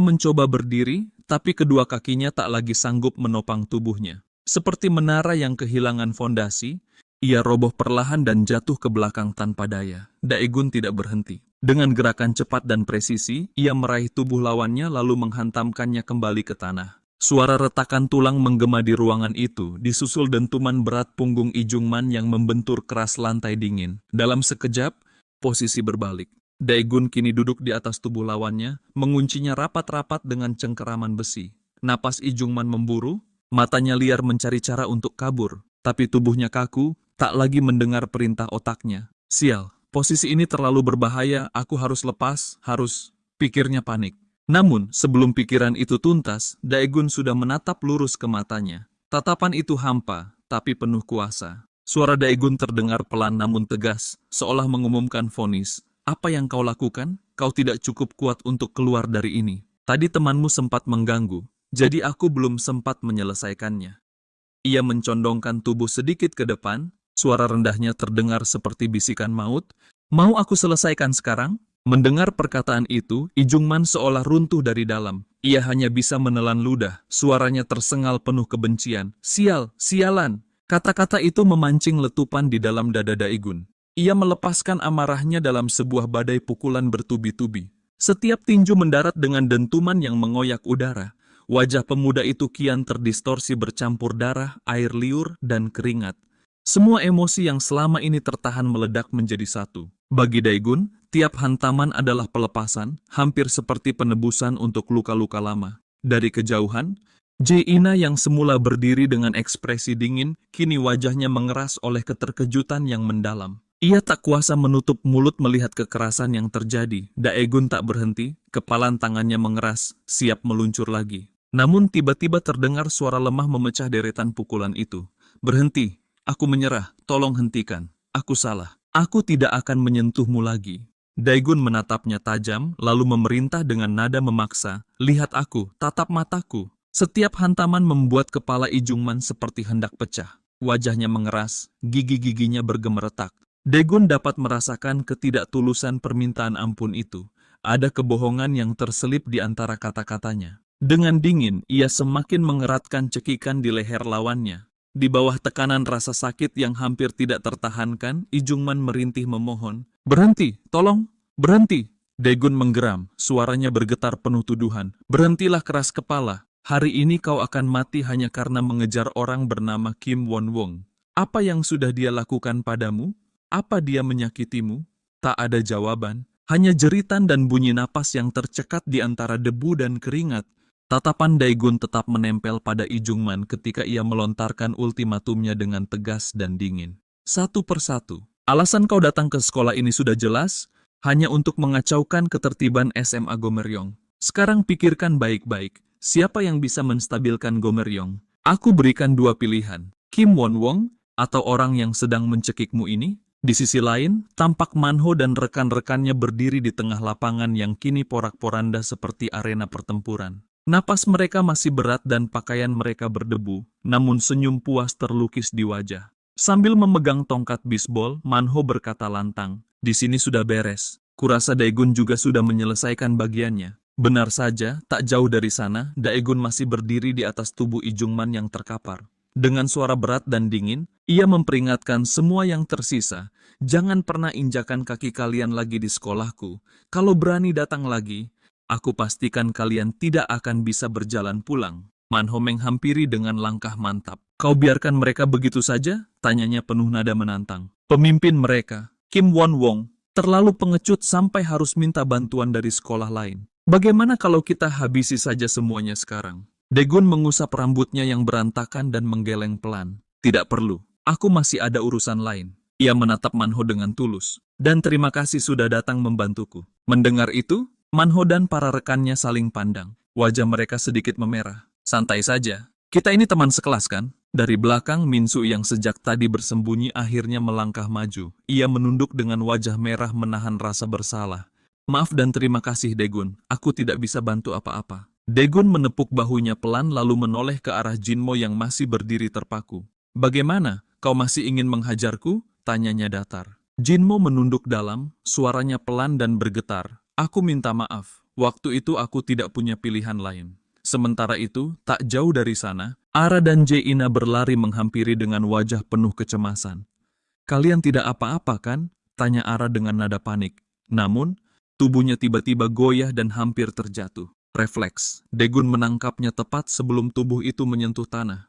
mencoba berdiri, tapi kedua kakinya tak lagi sanggup menopang tubuhnya. Seperti menara yang kehilangan fondasi, ia roboh perlahan dan jatuh ke belakang tanpa daya. Daegun tidak berhenti. Dengan gerakan cepat dan presisi, ia meraih tubuh lawannya lalu menghantamkannya kembali ke tanah. Suara retakan tulang menggema di ruangan itu, disusul dentuman berat punggung Ijungman yang membentur keras lantai dingin. Dalam sekejap, posisi berbalik. Daegun kini duduk di atas tubuh lawannya, menguncinya rapat-rapat dengan cengkeraman besi. Napas Ijungman memburu, matanya liar mencari cara untuk kabur, tapi tubuhnya kaku, tak lagi mendengar perintah otaknya. "Sial, posisi ini terlalu berbahaya, aku harus lepas, pikirnya panik. Namun, sebelum pikiran itu tuntas, Daegun sudah menatap lurus ke matanya. Tatapan itu hampa, tapi penuh kuasa. Suara Daegun terdengar pelan namun tegas, seolah mengumumkan vonis. "Apa yang kau lakukan? Kau tidak cukup kuat untuk keluar dari ini. Tadi temanmu sempat mengganggu, jadi aku belum sempat menyelesaikannya." Ia mencondongkan tubuh sedikit ke depan, suara rendahnya terdengar seperti bisikan maut. "Mau aku selesaikan sekarang?" Mendengar perkataan itu, Ijungman seolah runtuh dari dalam. Ia hanya bisa menelan ludah, suaranya tersengal penuh kebencian. "Sial, sialan!" Kata-kata itu memancing letupan di dalam dada Daegun. Ia melepaskan amarahnya dalam sebuah badai pukulan bertubi-tubi. Setiap tinju mendarat dengan dentuman yang mengoyak udara. Wajah pemuda itu kian terdistorsi bercampur darah, air liur, dan keringat. Semua emosi yang selama ini tertahan meledak menjadi satu. Bagi Daegun, tiap hantaman adalah pelepasan, hampir seperti penebusan untuk luka-luka lama. Dari kejauhan, Jae-ina yang semula berdiri dengan ekspresi dingin, kini wajahnya mengeras oleh keterkejutan yang mendalam. Ia tak kuasa menutup mulut melihat kekerasan yang terjadi. Daegun tak berhenti, kepalan tangannya mengeras, siap meluncur lagi. Namun tiba-tiba terdengar suara lemah memecah deretan pukulan itu. "Berhenti, aku menyerah, tolong hentikan. Aku salah. Aku tidak akan menyentuhmu lagi." Daegun menatapnya tajam, lalu memerintah dengan nada memaksa, "Lihat aku, tatap mataku." Setiap hantaman membuat kepala Ijungman seperti hendak pecah. Wajahnya mengeras, gigi-giginya bergemeretak. Daegun dapat merasakan ketidaktulusan permintaan ampun itu. Ada kebohongan yang terselip di antara kata-katanya. Dengan dingin, ia semakin mengeratkan cekikan di leher lawannya. Di bawah tekanan rasa sakit yang hampir tidak tertahankan, Ijungman merintih memohon, "Berhenti, tolong, berhenti." Daegun menggeram, suaranya bergetar penuh tuduhan. "Berhentilah keras kepala. Hari ini kau akan mati hanya karena mengejar orang bernama Kim Won-wong. Apa yang sudah dia lakukan padamu? Apa dia menyakitimu?" Tak ada jawaban, hanya jeritan dan bunyi napas yang tercekat di antara debu dan keringat. Tatapan Daegun tetap menempel pada Ijungman ketika ia melontarkan ultimatumnya dengan tegas dan dingin. "Satu persatu. Alasan kau datang ke sekolah ini sudah jelas, hanya untuk mengacaukan ketertiban SMA Gomeryong. Sekarang pikirkan baik-baik, siapa yang bisa menstabilkan Gomeryong? Aku berikan dua pilihan, Kim Won-wong, atau orang yang sedang mencekikmu ini." Di sisi lain, tampak Manho dan rekan-rekannya berdiri di tengah lapangan yang kini porak-poranda seperti arena pertempuran. Napas mereka masih berat dan pakaian mereka berdebu, namun senyum puas terlukis di wajah. Sambil memegang tongkat bisbol, Manho berkata lantang, "Di sini sudah beres. Kurasa Daegun juga sudah menyelesaikan bagiannya. Benar saja, tak jauh dari sana, Daegun masih berdiri di atas tubuh Ijungman yang terkapar. Dengan suara berat dan dingin, ia memperingatkan semua yang tersisa, jangan pernah injakan kaki kalian lagi di sekolahku. Kalau berani datang lagi, aku pastikan kalian tidak akan bisa berjalan pulang. Manho menghampiri dengan langkah mantap. Kau biarkan mereka begitu saja? Tanyanya penuh nada menantang. Pemimpin mereka, Kim Won-wong, terlalu pengecut sampai harus minta bantuan dari sekolah lain. Bagaimana kalau kita habisi saja semuanya sekarang? Daegun mengusap rambutnya yang berantakan dan menggeleng pelan. Tidak perlu, aku masih ada urusan lain. Ia menatap Manho dengan tulus. Dan terima kasih sudah datang membantuku. Mendengar itu, Manho dan para rekannya saling pandang. Wajah mereka sedikit memerah. Santai saja, kita ini teman sekelas kan? Dari belakang, Minsu yang sejak tadi bersembunyi akhirnya melangkah maju. Ia menunduk dengan wajah merah menahan rasa bersalah. Maaf dan terima kasih Daegun, aku tidak bisa bantu apa-apa. Daegun menepuk bahunya pelan lalu menoleh ke arah Jinmo yang masih berdiri terpaku. Bagaimana, kau masih ingin menghajarku? Tanyanya datar. Jinmo menunduk dalam, suaranya pelan dan bergetar. Aku minta maaf, waktu itu aku tidak punya pilihan lain. Sementara itu, tak jauh dari sana, Ara dan Jae-ina berlari menghampiri dengan wajah penuh kecemasan. Kalian tidak apa-apa kan? Tanya Ara dengan nada panik. Namun, tubuhnya tiba-tiba goyah dan hampir terjatuh. Refleks, Daegun menangkapnya tepat sebelum tubuh itu menyentuh tanah.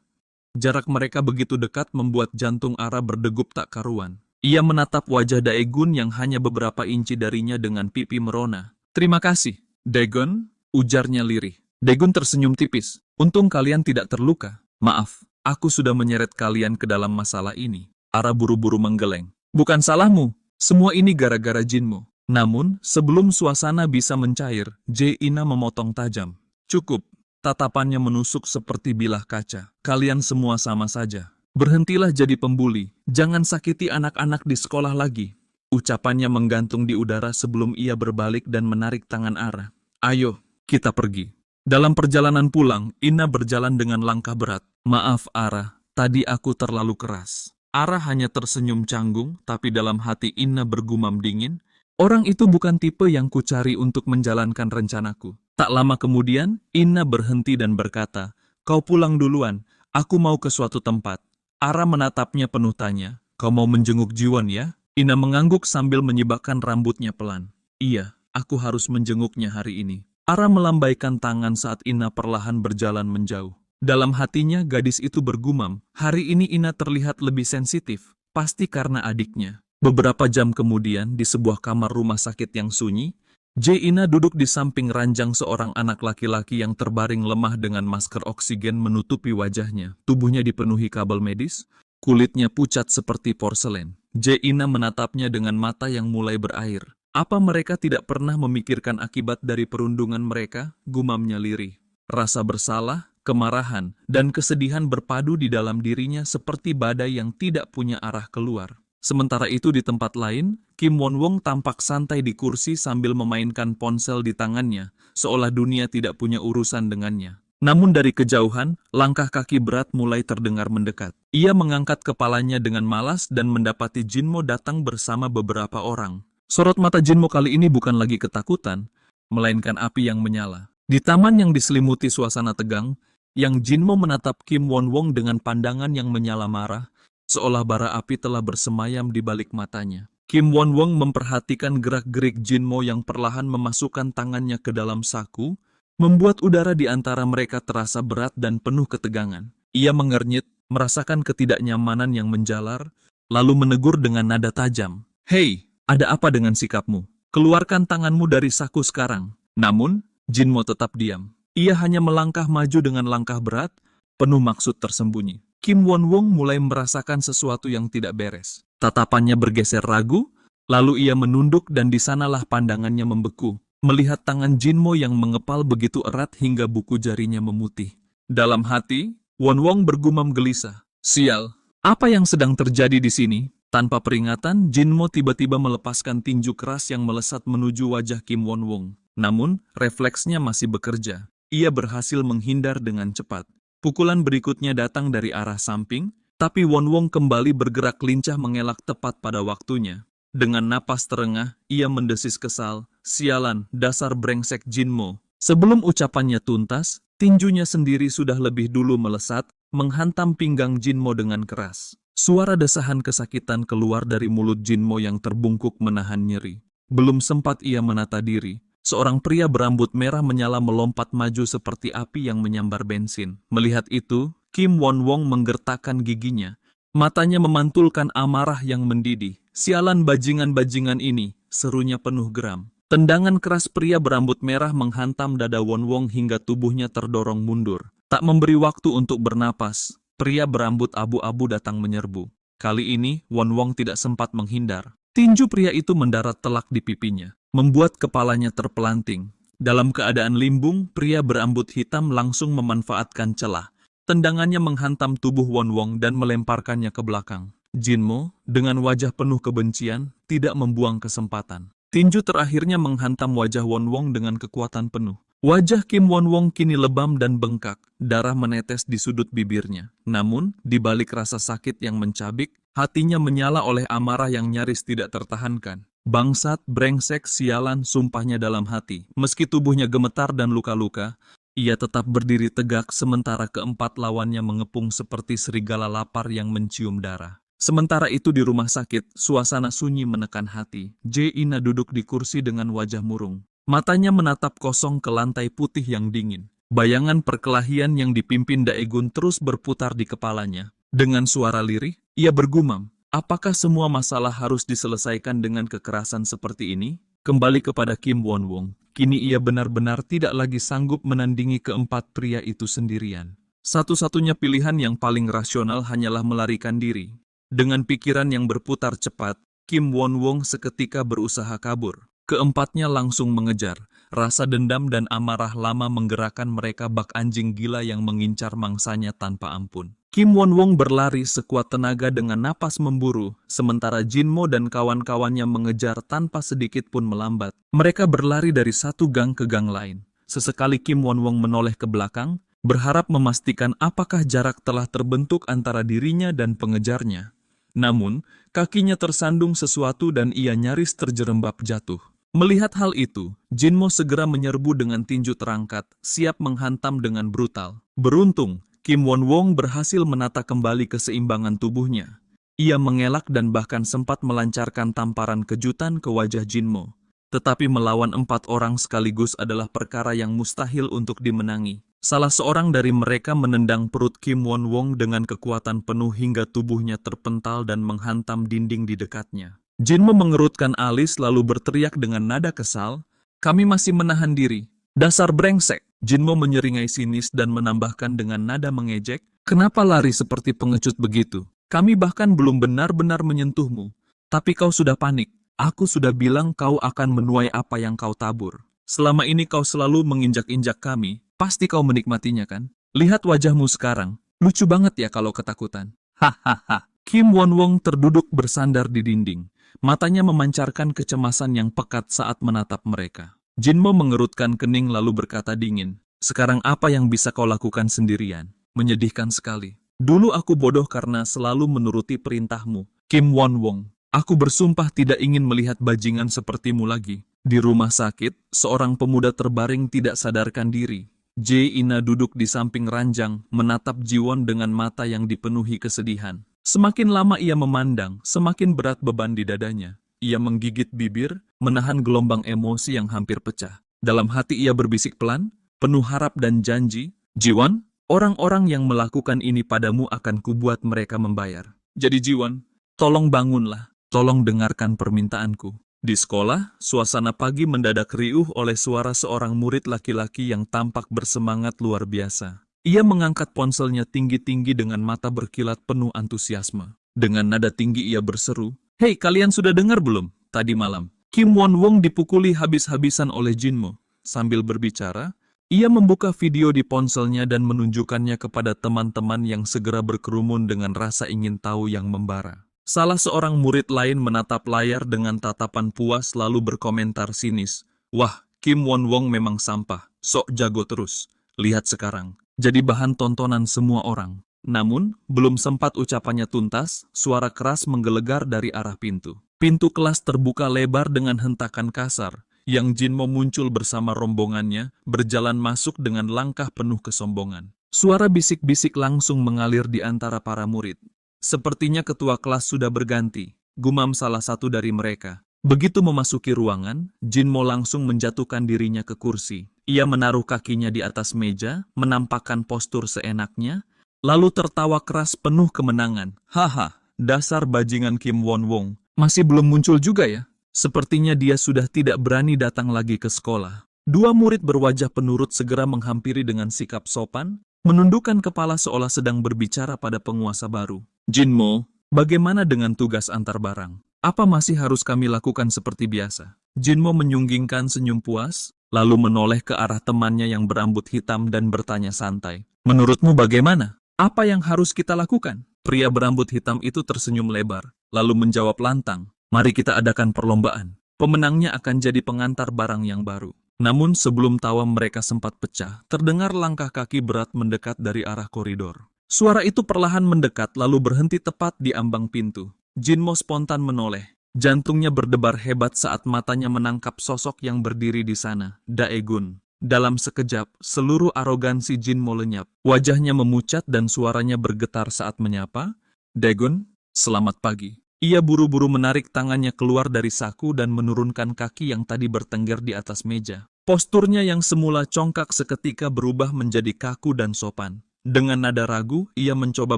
Jarak mereka begitu dekat membuat jantung Ara berdegup tak karuan. Ia menatap wajah Daegun yang hanya beberapa inci darinya dengan pipi merona. Terima kasih, Daegun, ujarnya lirih. Daegun tersenyum tipis. Untung kalian tidak terluka. Maaf, aku sudah menyeret kalian ke dalam masalah ini. Ara buru-buru menggeleng. Bukan salahmu, semua ini gara-gara Jinmo. Namun, sebelum suasana bisa mencair, Jae-ina memotong tajam. Cukup, tatapannya menusuk seperti bilah kaca. Kalian semua sama saja. Berhentilah jadi pembuli, jangan sakiti anak-anak di sekolah lagi. Ucapannya menggantung di udara sebelum ia berbalik dan menarik tangan Ara. Ayo, kita pergi. Dalam perjalanan pulang, Ina berjalan dengan langkah berat. Maaf Ara, tadi aku terlalu keras. Ara hanya tersenyum canggung, tapi dalam hati Ina bergumam dingin. Orang itu bukan tipe yang kucari untuk menjalankan rencanaku. Tak lama kemudian, Ina berhenti dan berkata, kau pulang duluan, aku mau ke suatu tempat. Ara menatapnya penuh tanya, kau mau menjenguk Jiwon ya? Ina mengangguk sambil menyibakkan rambutnya pelan. Iya, aku harus menjenguknya hari ini. Ara melambaikan tangan saat Ina perlahan berjalan menjauh. Dalam hatinya gadis itu bergumam, hari ini Ina terlihat lebih sensitif, pasti karena adiknya. Beberapa jam kemudian, di sebuah kamar rumah sakit yang sunyi, Jae-ina duduk di samping ranjang seorang anak laki-laki yang terbaring lemah dengan masker oksigen menutupi wajahnya. Tubuhnya dipenuhi kabel medis, kulitnya pucat seperti porselen. Jae-ina menatapnya dengan mata yang mulai berair. Apa mereka tidak pernah memikirkan akibat dari perundungan mereka? Gumamnya lirih. Rasa bersalah, kemarahan, dan kesedihan berpadu di dalam dirinya seperti badai yang tidak punya arah keluar. Sementara itu di tempat lain, Kim Won-wong tampak santai di kursi sambil memainkan ponsel di tangannya, seolah dunia tidak punya urusan dengannya. Namun dari kejauhan, langkah kaki berat mulai terdengar mendekat. Ia mengangkat kepalanya dengan malas dan mendapati Jinmo datang bersama beberapa orang. Sorot mata Jinmo kali ini bukan lagi ketakutan, melainkan api yang menyala. Di taman yang diselimuti suasana tegang, Yang Jinmo menatap Kim Won-wong dengan pandangan yang menyala marah, seolah bara api telah bersemayam di balik matanya. Kim Won-wong memperhatikan gerak-gerik Jinmo yang perlahan memasukkan tangannya ke dalam saku, membuat udara di antara mereka terasa berat dan penuh ketegangan. Ia mengernyit, merasakan ketidaknyamanan yang menjalar, lalu menegur dengan nada tajam. "Hei, ada apa dengan sikapmu? Keluarkan tanganmu dari saku sekarang." Namun, Jinmo tetap diam. Ia hanya melangkah maju dengan langkah berat, penuh maksud tersembunyi. Kim Won-wong mulai merasakan sesuatu yang tidak beres. Tatapannya bergeser ragu, lalu ia menunduk dan di sanalah pandangannya membeku, melihat tangan Jinmo yang mengepal begitu erat hingga buku jarinya memutih. Dalam hati, Won-wong bergumam gelisah. "Sial, apa yang sedang terjadi di sini?" Tanpa peringatan, Jinmo tiba-tiba melepaskan tinju keras yang melesat menuju wajah Kim Won-wong. Namun, refleksnya masih bekerja. Ia berhasil menghindar dengan cepat. Pukulan berikutnya datang dari arah samping, tapi Won-wong kembali bergerak lincah mengelak tepat pada waktunya. Dengan napas terengah, ia mendesis kesal, "Sialan, dasar brengsek Jinmo." Sebelum ucapannya tuntas, tinjunya sendiri sudah lebih dulu melesat, menghantam pinggang Jinmo dengan keras. Suara desahan kesakitan keluar dari mulut Jinmo yang terbungkuk menahan nyeri. Belum sempat ia menata diri, seorang pria berambut merah menyala melompat maju seperti api yang menyambar bensin. Melihat itu, Kim Won-wong menggertakkan giginya. Matanya memantulkan amarah yang mendidih. "Sialan bajingan-bajingan ini," serunya penuh geram. Tendangan keras pria berambut merah menghantam dada Won-wong hingga tubuhnya terdorong mundur. Tak memberi waktu untuk bernapas, pria berambut abu-abu datang menyerbu. Kali ini, Won-wong tidak sempat menghindar. Tinju pria itu mendarat telak di pipinya, membuat kepalanya terpelanting. Dalam keadaan limbung, pria berambut hitam langsung memanfaatkan celah. Tendangannya menghantam tubuh Won-wong dan melemparkannya ke belakang. Jinmo, dengan wajah penuh kebencian, tidak membuang kesempatan. Tinju terakhirnya menghantam wajah Won-wong dengan kekuatan penuh. Wajah Kim Won-wong kini lebam dan bengkak, darah menetes di sudut bibirnya. Namun, di balik rasa sakit yang mencabik, hatinya menyala oleh amarah yang nyaris tidak tertahankan. "Bangsat, brengsek, sialan," sumpahnya dalam hati. Meski tubuhnya gemetar dan luka-luka, ia tetap berdiri tegak sementara keempat lawannya mengepung seperti serigala lapar yang mencium darah. Sementara itu di rumah sakit, suasana sunyi menekan hati. Jae-ina duduk di kursi dengan wajah murung. Matanya menatap kosong ke lantai putih yang dingin. Bayangan perkelahian yang dipimpin Daegun terus berputar di kepalanya. Dengan suara lirih, ia bergumam, "Apakah semua masalah harus diselesaikan dengan kekerasan seperti ini?" Kembali kepada Kim Won-wong. Kini ia benar-benar tidak lagi sanggup menandingi keempat pria itu sendirian. Satu-satunya pilihan yang paling rasional hanyalah melarikan diri. Dengan pikiran yang berputar cepat, Kim Won-wong seketika berusaha kabur. Keempatnya langsung mengejar. Rasa dendam dan amarah lama menggerakkan mereka bak anjing gila yang mengincar mangsanya tanpa ampun. Kim Won-wong berlari sekuat tenaga dengan napas memburu, sementara Jinmo dan kawan-kawannya mengejar tanpa sedikit pun melambat. Mereka berlari dari satu gang ke gang lain. Sesekali Kim Won-wong menoleh ke belakang, berharap memastikan apakah jarak telah terbentuk antara dirinya dan pengejarnya. Namun, kakinya tersandung sesuatu dan ia nyaris terjerembab jatuh. Melihat hal itu, Jinmo segera menyerbu dengan tinju terangkat, siap menghantam dengan brutal. Beruntung, Kim Won-wong berhasil menata kembali keseimbangan tubuhnya. Ia mengelak dan bahkan sempat melancarkan tamparan kejutan ke wajah Jinmo. Tetapi melawan 4 orang sekaligus adalah perkara yang mustahil untuk dimenangi. Salah seorang dari mereka menendang perut Kim Won-wong dengan kekuatan penuh hingga tubuhnya terpental dan menghantam dinding di dekatnya. Jinmo mengerutkan alis lalu berteriak dengan nada kesal, "Kami masih menahan diri. Dasar brengsek!" Jinmo menyeringai sinis dan menambahkan dengan nada mengejek, "Kenapa lari seperti pengecut begitu? Kami bahkan belum benar-benar menyentuhmu. Tapi kau sudah panik. Aku sudah bilang kau akan menuai apa yang kau tabur. Selama ini kau selalu menginjak-injak kami. Pasti kau menikmatinya kan? Lihat wajahmu sekarang. Lucu banget ya kalau ketakutan." Hahaha. Kim Won-wong terduduk bersandar di dinding. Matanya memancarkan kecemasan yang pekat saat menatap mereka. Jinmo mengerutkan kening lalu berkata dingin, "Sekarang apa yang bisa kau lakukan sendirian? Menyedihkan sekali. Dulu aku bodoh karena selalu menuruti perintahmu, Kim Won-wong. Aku bersumpah tidak ingin melihat bajingan sepertimu lagi." Di rumah sakit, seorang pemuda terbaring tidak sadarkan diri. Jae-ina duduk di samping ranjang, menatap Ji-won dengan mata yang dipenuhi kesedihan. Semakin lama ia memandang, semakin berat beban di dadanya. Ia menggigit bibir, menahan gelombang emosi yang hampir pecah. Dalam hati ia berbisik pelan, penuh harap dan janji, "Ji-won, orang-orang yang melakukan ini padamu akan kubuat mereka membayar. Jadi Ji-won, tolong bangunlah, tolong dengarkan permintaanku." Di sekolah, suasana pagi mendadak riuh oleh suara seorang murid laki-laki yang tampak bersemangat luar biasa. Ia mengangkat ponselnya tinggi-tinggi dengan mata berkilat penuh antusiasme. Dengan nada tinggi ia berseru, "Hei, kalian sudah dengar belum? Tadi malam, Kim Won-wong dipukuli habis-habisan oleh Jinmo." Sambil berbicara, ia membuka video di ponselnya dan menunjukkannya kepada teman-teman yang segera berkerumun dengan rasa ingin tahu yang membara. Salah seorang murid lain menatap layar dengan tatapan puas lalu berkomentar sinis, "Wah, Kim Won-wong memang sampah, sok jago terus. Lihat sekarang, jadi bahan tontonan semua orang." Namun, belum sempat ucapannya tuntas, suara keras menggelegar dari arah pintu. Pintu kelas terbuka lebar dengan hentakan kasar, yang Jinmo muncul bersama rombongannya, berjalan masuk dengan langkah penuh kesombongan. Suara bisik-bisik langsung mengalir di antara para murid. Sepertinya ketua kelas sudah berganti, gumam salah satu dari mereka. Begitu memasuki ruangan, Jinmo langsung menjatuhkan dirinya ke kursi. Ia menaruh kakinya di atas meja, menampakkan postur seenaknya, lalu tertawa keras penuh kemenangan. Haha, dasar bajingan Kim Won Wong. Masih belum muncul juga ya? Sepertinya dia sudah tidak berani datang lagi ke sekolah. Dua murid berwajah penurut segera menghampiri dengan sikap sopan, menundukkan kepala seolah sedang berbicara pada penguasa baru. Jinmo, bagaimana dengan tugas antar barang? Apa masih harus kami lakukan seperti biasa? Jinmo menyunggingkan senyum puas, lalu menoleh ke arah temannya yang berambut hitam dan bertanya santai. Menurutmu bagaimana? Apa yang harus kita lakukan? Pria berambut hitam itu tersenyum lebar, lalu menjawab lantang. Mari kita adakan perlombaan. Pemenangnya akan jadi pengantar barang yang baru. Namun sebelum tawa mereka sempat pecah, terdengar langkah kaki berat mendekat dari arah koridor. Suara itu perlahan mendekat lalu berhenti tepat di ambang pintu. Jinmo spontan menoleh. Jantungnya berdebar hebat saat matanya menangkap sosok yang berdiri di sana, Daegun. Dalam sekejap, seluruh arogansi Jinmo lenyap. Wajahnya memucat dan suaranya bergetar saat menyapa. Daegun, selamat pagi. Ia buru-buru menarik tangannya keluar dari saku dan menurunkan kaki yang tadi bertengger di atas meja. Posturnya yang semula congkak seketika berubah menjadi kaku dan sopan. Dengan nada ragu, ia mencoba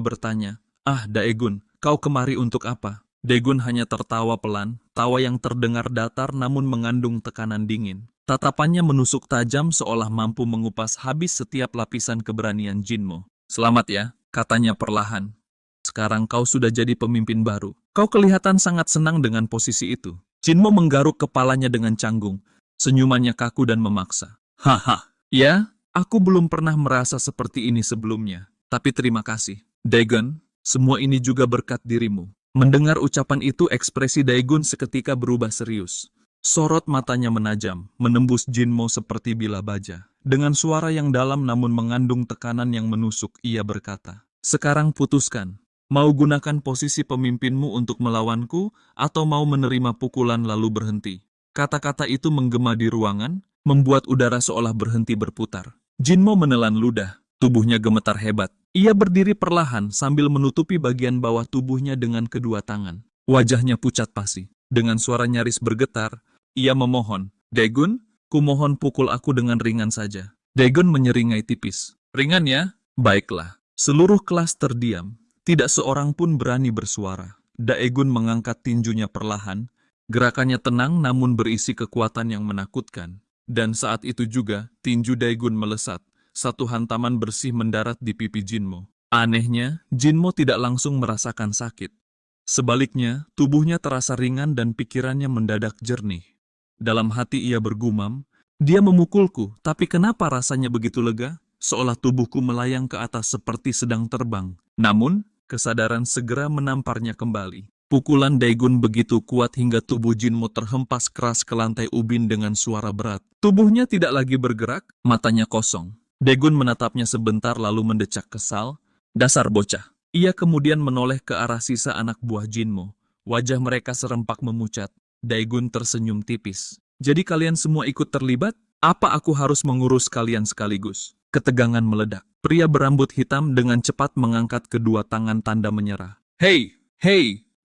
bertanya, "Ah, Daegun, kau kemari untuk apa?" Daegun hanya tertawa pelan, tawa yang terdengar datar namun mengandung tekanan dingin. Tatapannya menusuk tajam seolah mampu mengupas habis setiap lapisan keberanian Jinmo. "Selamat ya," katanya perlahan. "Sekarang kau sudah jadi pemimpin baru. Kau kelihatan sangat senang dengan posisi itu." Jinmo menggaruk kepalanya dengan canggung. Senyumannya kaku dan memaksa. "Haha, ya, aku belum pernah merasa seperti ini sebelumnya. Tapi terima kasih. Daegun, semua ini juga berkat dirimu." Mendengar ucapan itu ekspresi Daegun seketika berubah serius. Sorot matanya menajam, menembus Jinmo seperti bilah baja. Dengan suara yang dalam namun mengandung tekanan yang menusuk, ia berkata, "Sekarang putuskan. Mau gunakan posisi pemimpinmu untuk melawanku, atau mau menerima pukulan lalu berhenti?" Kata-kata itu menggema di ruangan, membuat udara seolah berhenti berputar. Jinmo menelan ludah, tubuhnya gemetar hebat. Ia berdiri perlahan sambil menutupi bagian bawah tubuhnya dengan kedua tangan. Wajahnya pucat pasi. Dengan suara nyaris bergetar, ia memohon, "Daegun, kumohon pukul aku dengan ringan saja." Daegun menyeringai tipis. "Ringan ya? Baiklah." Seluruh kelas terdiam. Tidak seorang pun berani bersuara. Daegun mengangkat tinjunya perlahan. Gerakannya tenang namun berisi kekuatan yang menakutkan. Dan saat itu juga, tinju Daegun melesat. Satu hantaman bersih mendarat di pipi Jinmo. Anehnya, Jinmo tidak langsung merasakan sakit. Sebaliknya, tubuhnya terasa ringan dan pikirannya mendadak jernih. Dalam hati ia bergumam, "Dia memukulku, tapi kenapa rasanya begitu lega? Seolah tubuhku melayang ke atas seperti sedang terbang." Namun, kesadaran segera menamparnya kembali. Pukulan Daegun begitu kuat hingga tubuh Jinmo terhempas keras ke lantai ubin dengan suara berat. Tubuhnya tidak lagi bergerak, matanya kosong. Daegun menatapnya sebentar lalu mendecak kesal, "Dasar bocah." Ia kemudian menoleh ke arah sisa anak buah Jinmo. Wajah mereka serempak memucat. Daegun tersenyum tipis. "Jadi kalian semua ikut terlibat? Apa aku harus mengurus kalian sekaligus?" Ketegangan meledak. Pria berambut hitam dengan cepat mengangkat kedua tangan tanda menyerah. "Hei,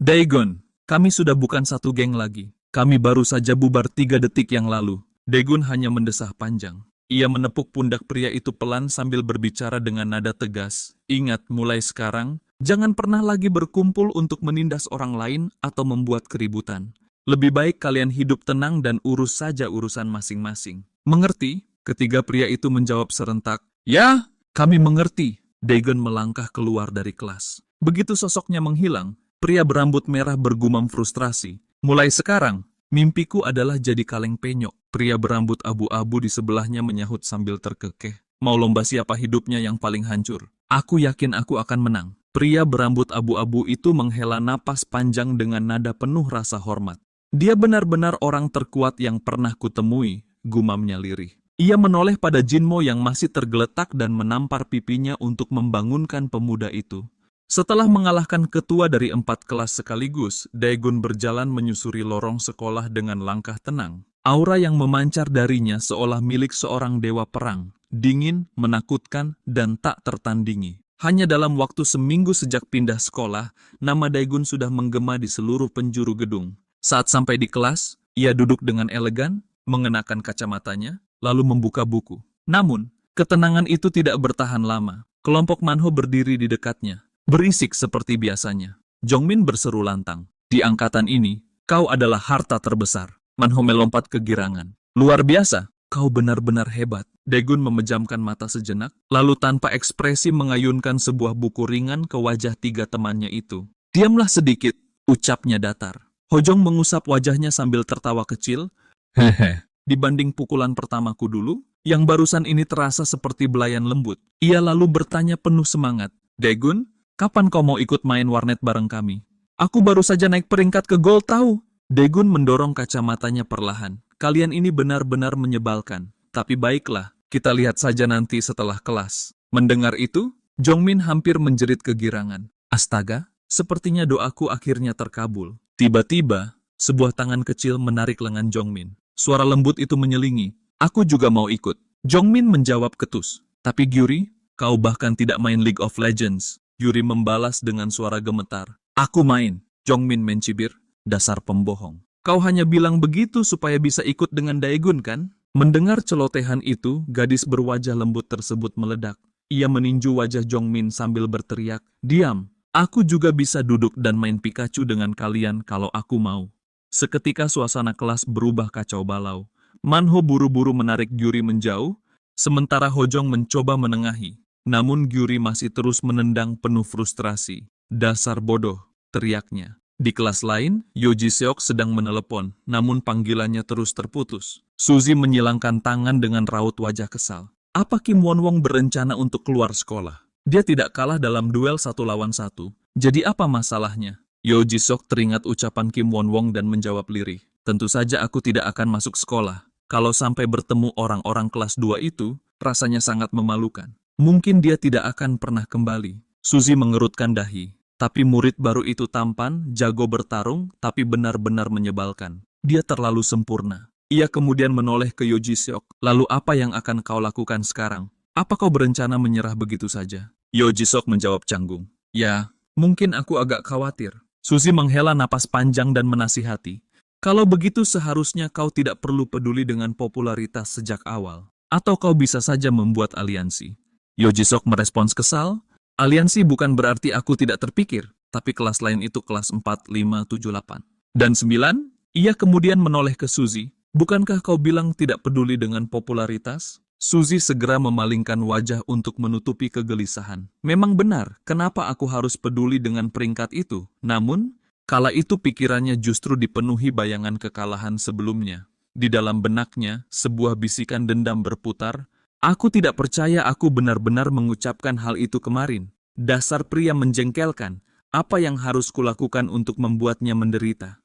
Daegun, kami sudah bukan satu geng lagi. Kami baru saja bubar 3 detik yang lalu." Daegun hanya mendesah panjang. Ia menepuk pundak pria itu pelan sambil berbicara dengan nada tegas. "Ingat, mulai sekarang, jangan pernah lagi berkumpul untuk menindas orang lain atau membuat keributan. Lebih baik kalian hidup tenang dan urus saja urusan masing-masing. Mengerti?" Ketiga pria itu menjawab serentak, "Ya, kami mengerti." Daegun melangkah keluar dari kelas. Begitu sosoknya menghilang, pria berambut merah bergumam frustrasi. "Mulai sekarang, mimpiku adalah jadi kaleng penyok." Pria berambut abu-abu di sebelahnya menyahut sambil terkekeh. "Mau lomba siapa hidupnya yang paling hancur? Aku yakin aku akan menang." Pria berambut abu-abu itu menghela napas panjang dengan nada penuh rasa hormat. "Dia benar-benar orang terkuat yang pernah kutemui," gumamnya lirih. Ia menoleh pada Jinmo yang masih tergeletak dan menampar pipinya untuk membangunkan pemuda itu. Setelah mengalahkan ketua dari 4 kelas sekaligus, Daegun berjalan menyusuri lorong sekolah dengan langkah tenang. Aura yang memancar darinya seolah milik seorang dewa perang, dingin, menakutkan, dan tak tertandingi. Hanya dalam waktu seminggu sejak pindah sekolah, nama Daegun sudah menggema di seluruh penjuru gedung. Saat sampai di kelas, ia duduk dengan elegan, mengenakan kacamatanya, lalu membuka buku. Namun, ketenangan itu tidak bertahan lama. Kelompok Manho berdiri di dekatnya, berisik seperti biasanya. Jongmin berseru lantang, "Di angkatan ini, kau adalah harta terbesar." Manho melompat kegirangan. "Luar biasa, kau benar-benar hebat." Daegun memejamkan mata sejenak, lalu tanpa ekspresi mengayunkan sebuah buku ringan ke wajah 3 temannya itu. "Diamlah sedikit," ucapnya datar. Hojong mengusap wajahnya sambil tertawa kecil. "Hehe, dibanding pukulan pertamaku dulu, yang barusan ini terasa seperti belayan lembut." Ia lalu bertanya penuh semangat, "Daegun, kapan kau mau ikut main warnet bareng kami? Aku baru saja naik peringkat ke gold tahu." Daegun mendorong kacamatanya perlahan. "Kalian ini benar-benar menyebalkan. Tapi baiklah, kita lihat saja nanti setelah kelas." Mendengar itu, Jongmin hampir menjerit kegirangan. Astaga, sepertinya doaku akhirnya terkabul. Tiba-tiba, sebuah tangan kecil menarik lengan Jongmin. Suara lembut itu menyelingi, "Aku juga mau ikut." Jongmin menjawab ketus. "Tapi Gyuri, kau bahkan tidak main League of Legends." Gyuri membalas dengan suara gemetar. "Aku main." Jongmin mencibir, "Dasar pembohong. Kau hanya bilang begitu supaya bisa ikut dengan Daegun kan?" Mendengar celotehan itu, gadis berwajah lembut tersebut meledak. Ia meninju wajah Jongmin sambil berteriak, "Diam, aku juga bisa duduk dan main Pikachu dengan kalian kalau aku mau." Seketika suasana kelas berubah kacau balau. Manho buru-buru menarik Gyuri menjauh, sementara Hojong mencoba menengahi. Namun Gyuri masih terus menendang penuh frustrasi. "Dasar bodoh," teriaknya. Di kelas lain, Yoji Seok sedang menelepon, namun panggilannya terus terputus. Suzy menyilangkan tangan dengan raut wajah kesal. Apa Kim Won-wong berencana untuk keluar sekolah? Dia tidak kalah dalam duel 1 lawan 1. Jadi apa masalahnya? Yoji Seok teringat ucapan Kim Won-wong dan menjawab lirih. "Tentu saja aku tidak akan masuk sekolah. Kalau sampai bertemu orang-orang kelas 2 itu, rasanya sangat memalukan. Mungkin dia tidak akan pernah kembali." Suzy mengerutkan dahi. Tapi murid baru itu tampan, jago bertarung, tapi benar-benar menyebalkan. Dia terlalu sempurna. Ia kemudian menoleh ke Yoji Seok. "Lalu apa yang akan kau lakukan sekarang? Apa kau berencana menyerah begitu saja?" Yoji Seok menjawab canggung. "Ya, mungkin aku agak khawatir." Suzy menghela napas panjang dan menasihati. "Kalau begitu seharusnya kau tidak perlu peduli dengan popularitas sejak awal. Atau kau bisa saja membuat aliansi." Yoji Seok merespons kesal, "Aliansi bukan berarti aku tidak terpikir, tapi kelas lain itu kelas 4, 5, 7, 8. Dan 9? Ia kemudian menoleh ke Suzy. "Bukankah kau bilang tidak peduli dengan popularitas?" Suzy segera memalingkan wajah untuk menutupi kegelisahan. "Memang benar, kenapa aku harus peduli dengan peringkat itu?" Namun, kala itu pikirannya justru dipenuhi bayangan kekalahan sebelumnya. Di dalam benaknya, sebuah bisikan dendam berputar. "Aku tidak percaya aku benar-benar mengucapkan hal itu kemarin. Dasar pria menjengkelkan. Apa yang harus kulakukan untuk membuatnya menderita?"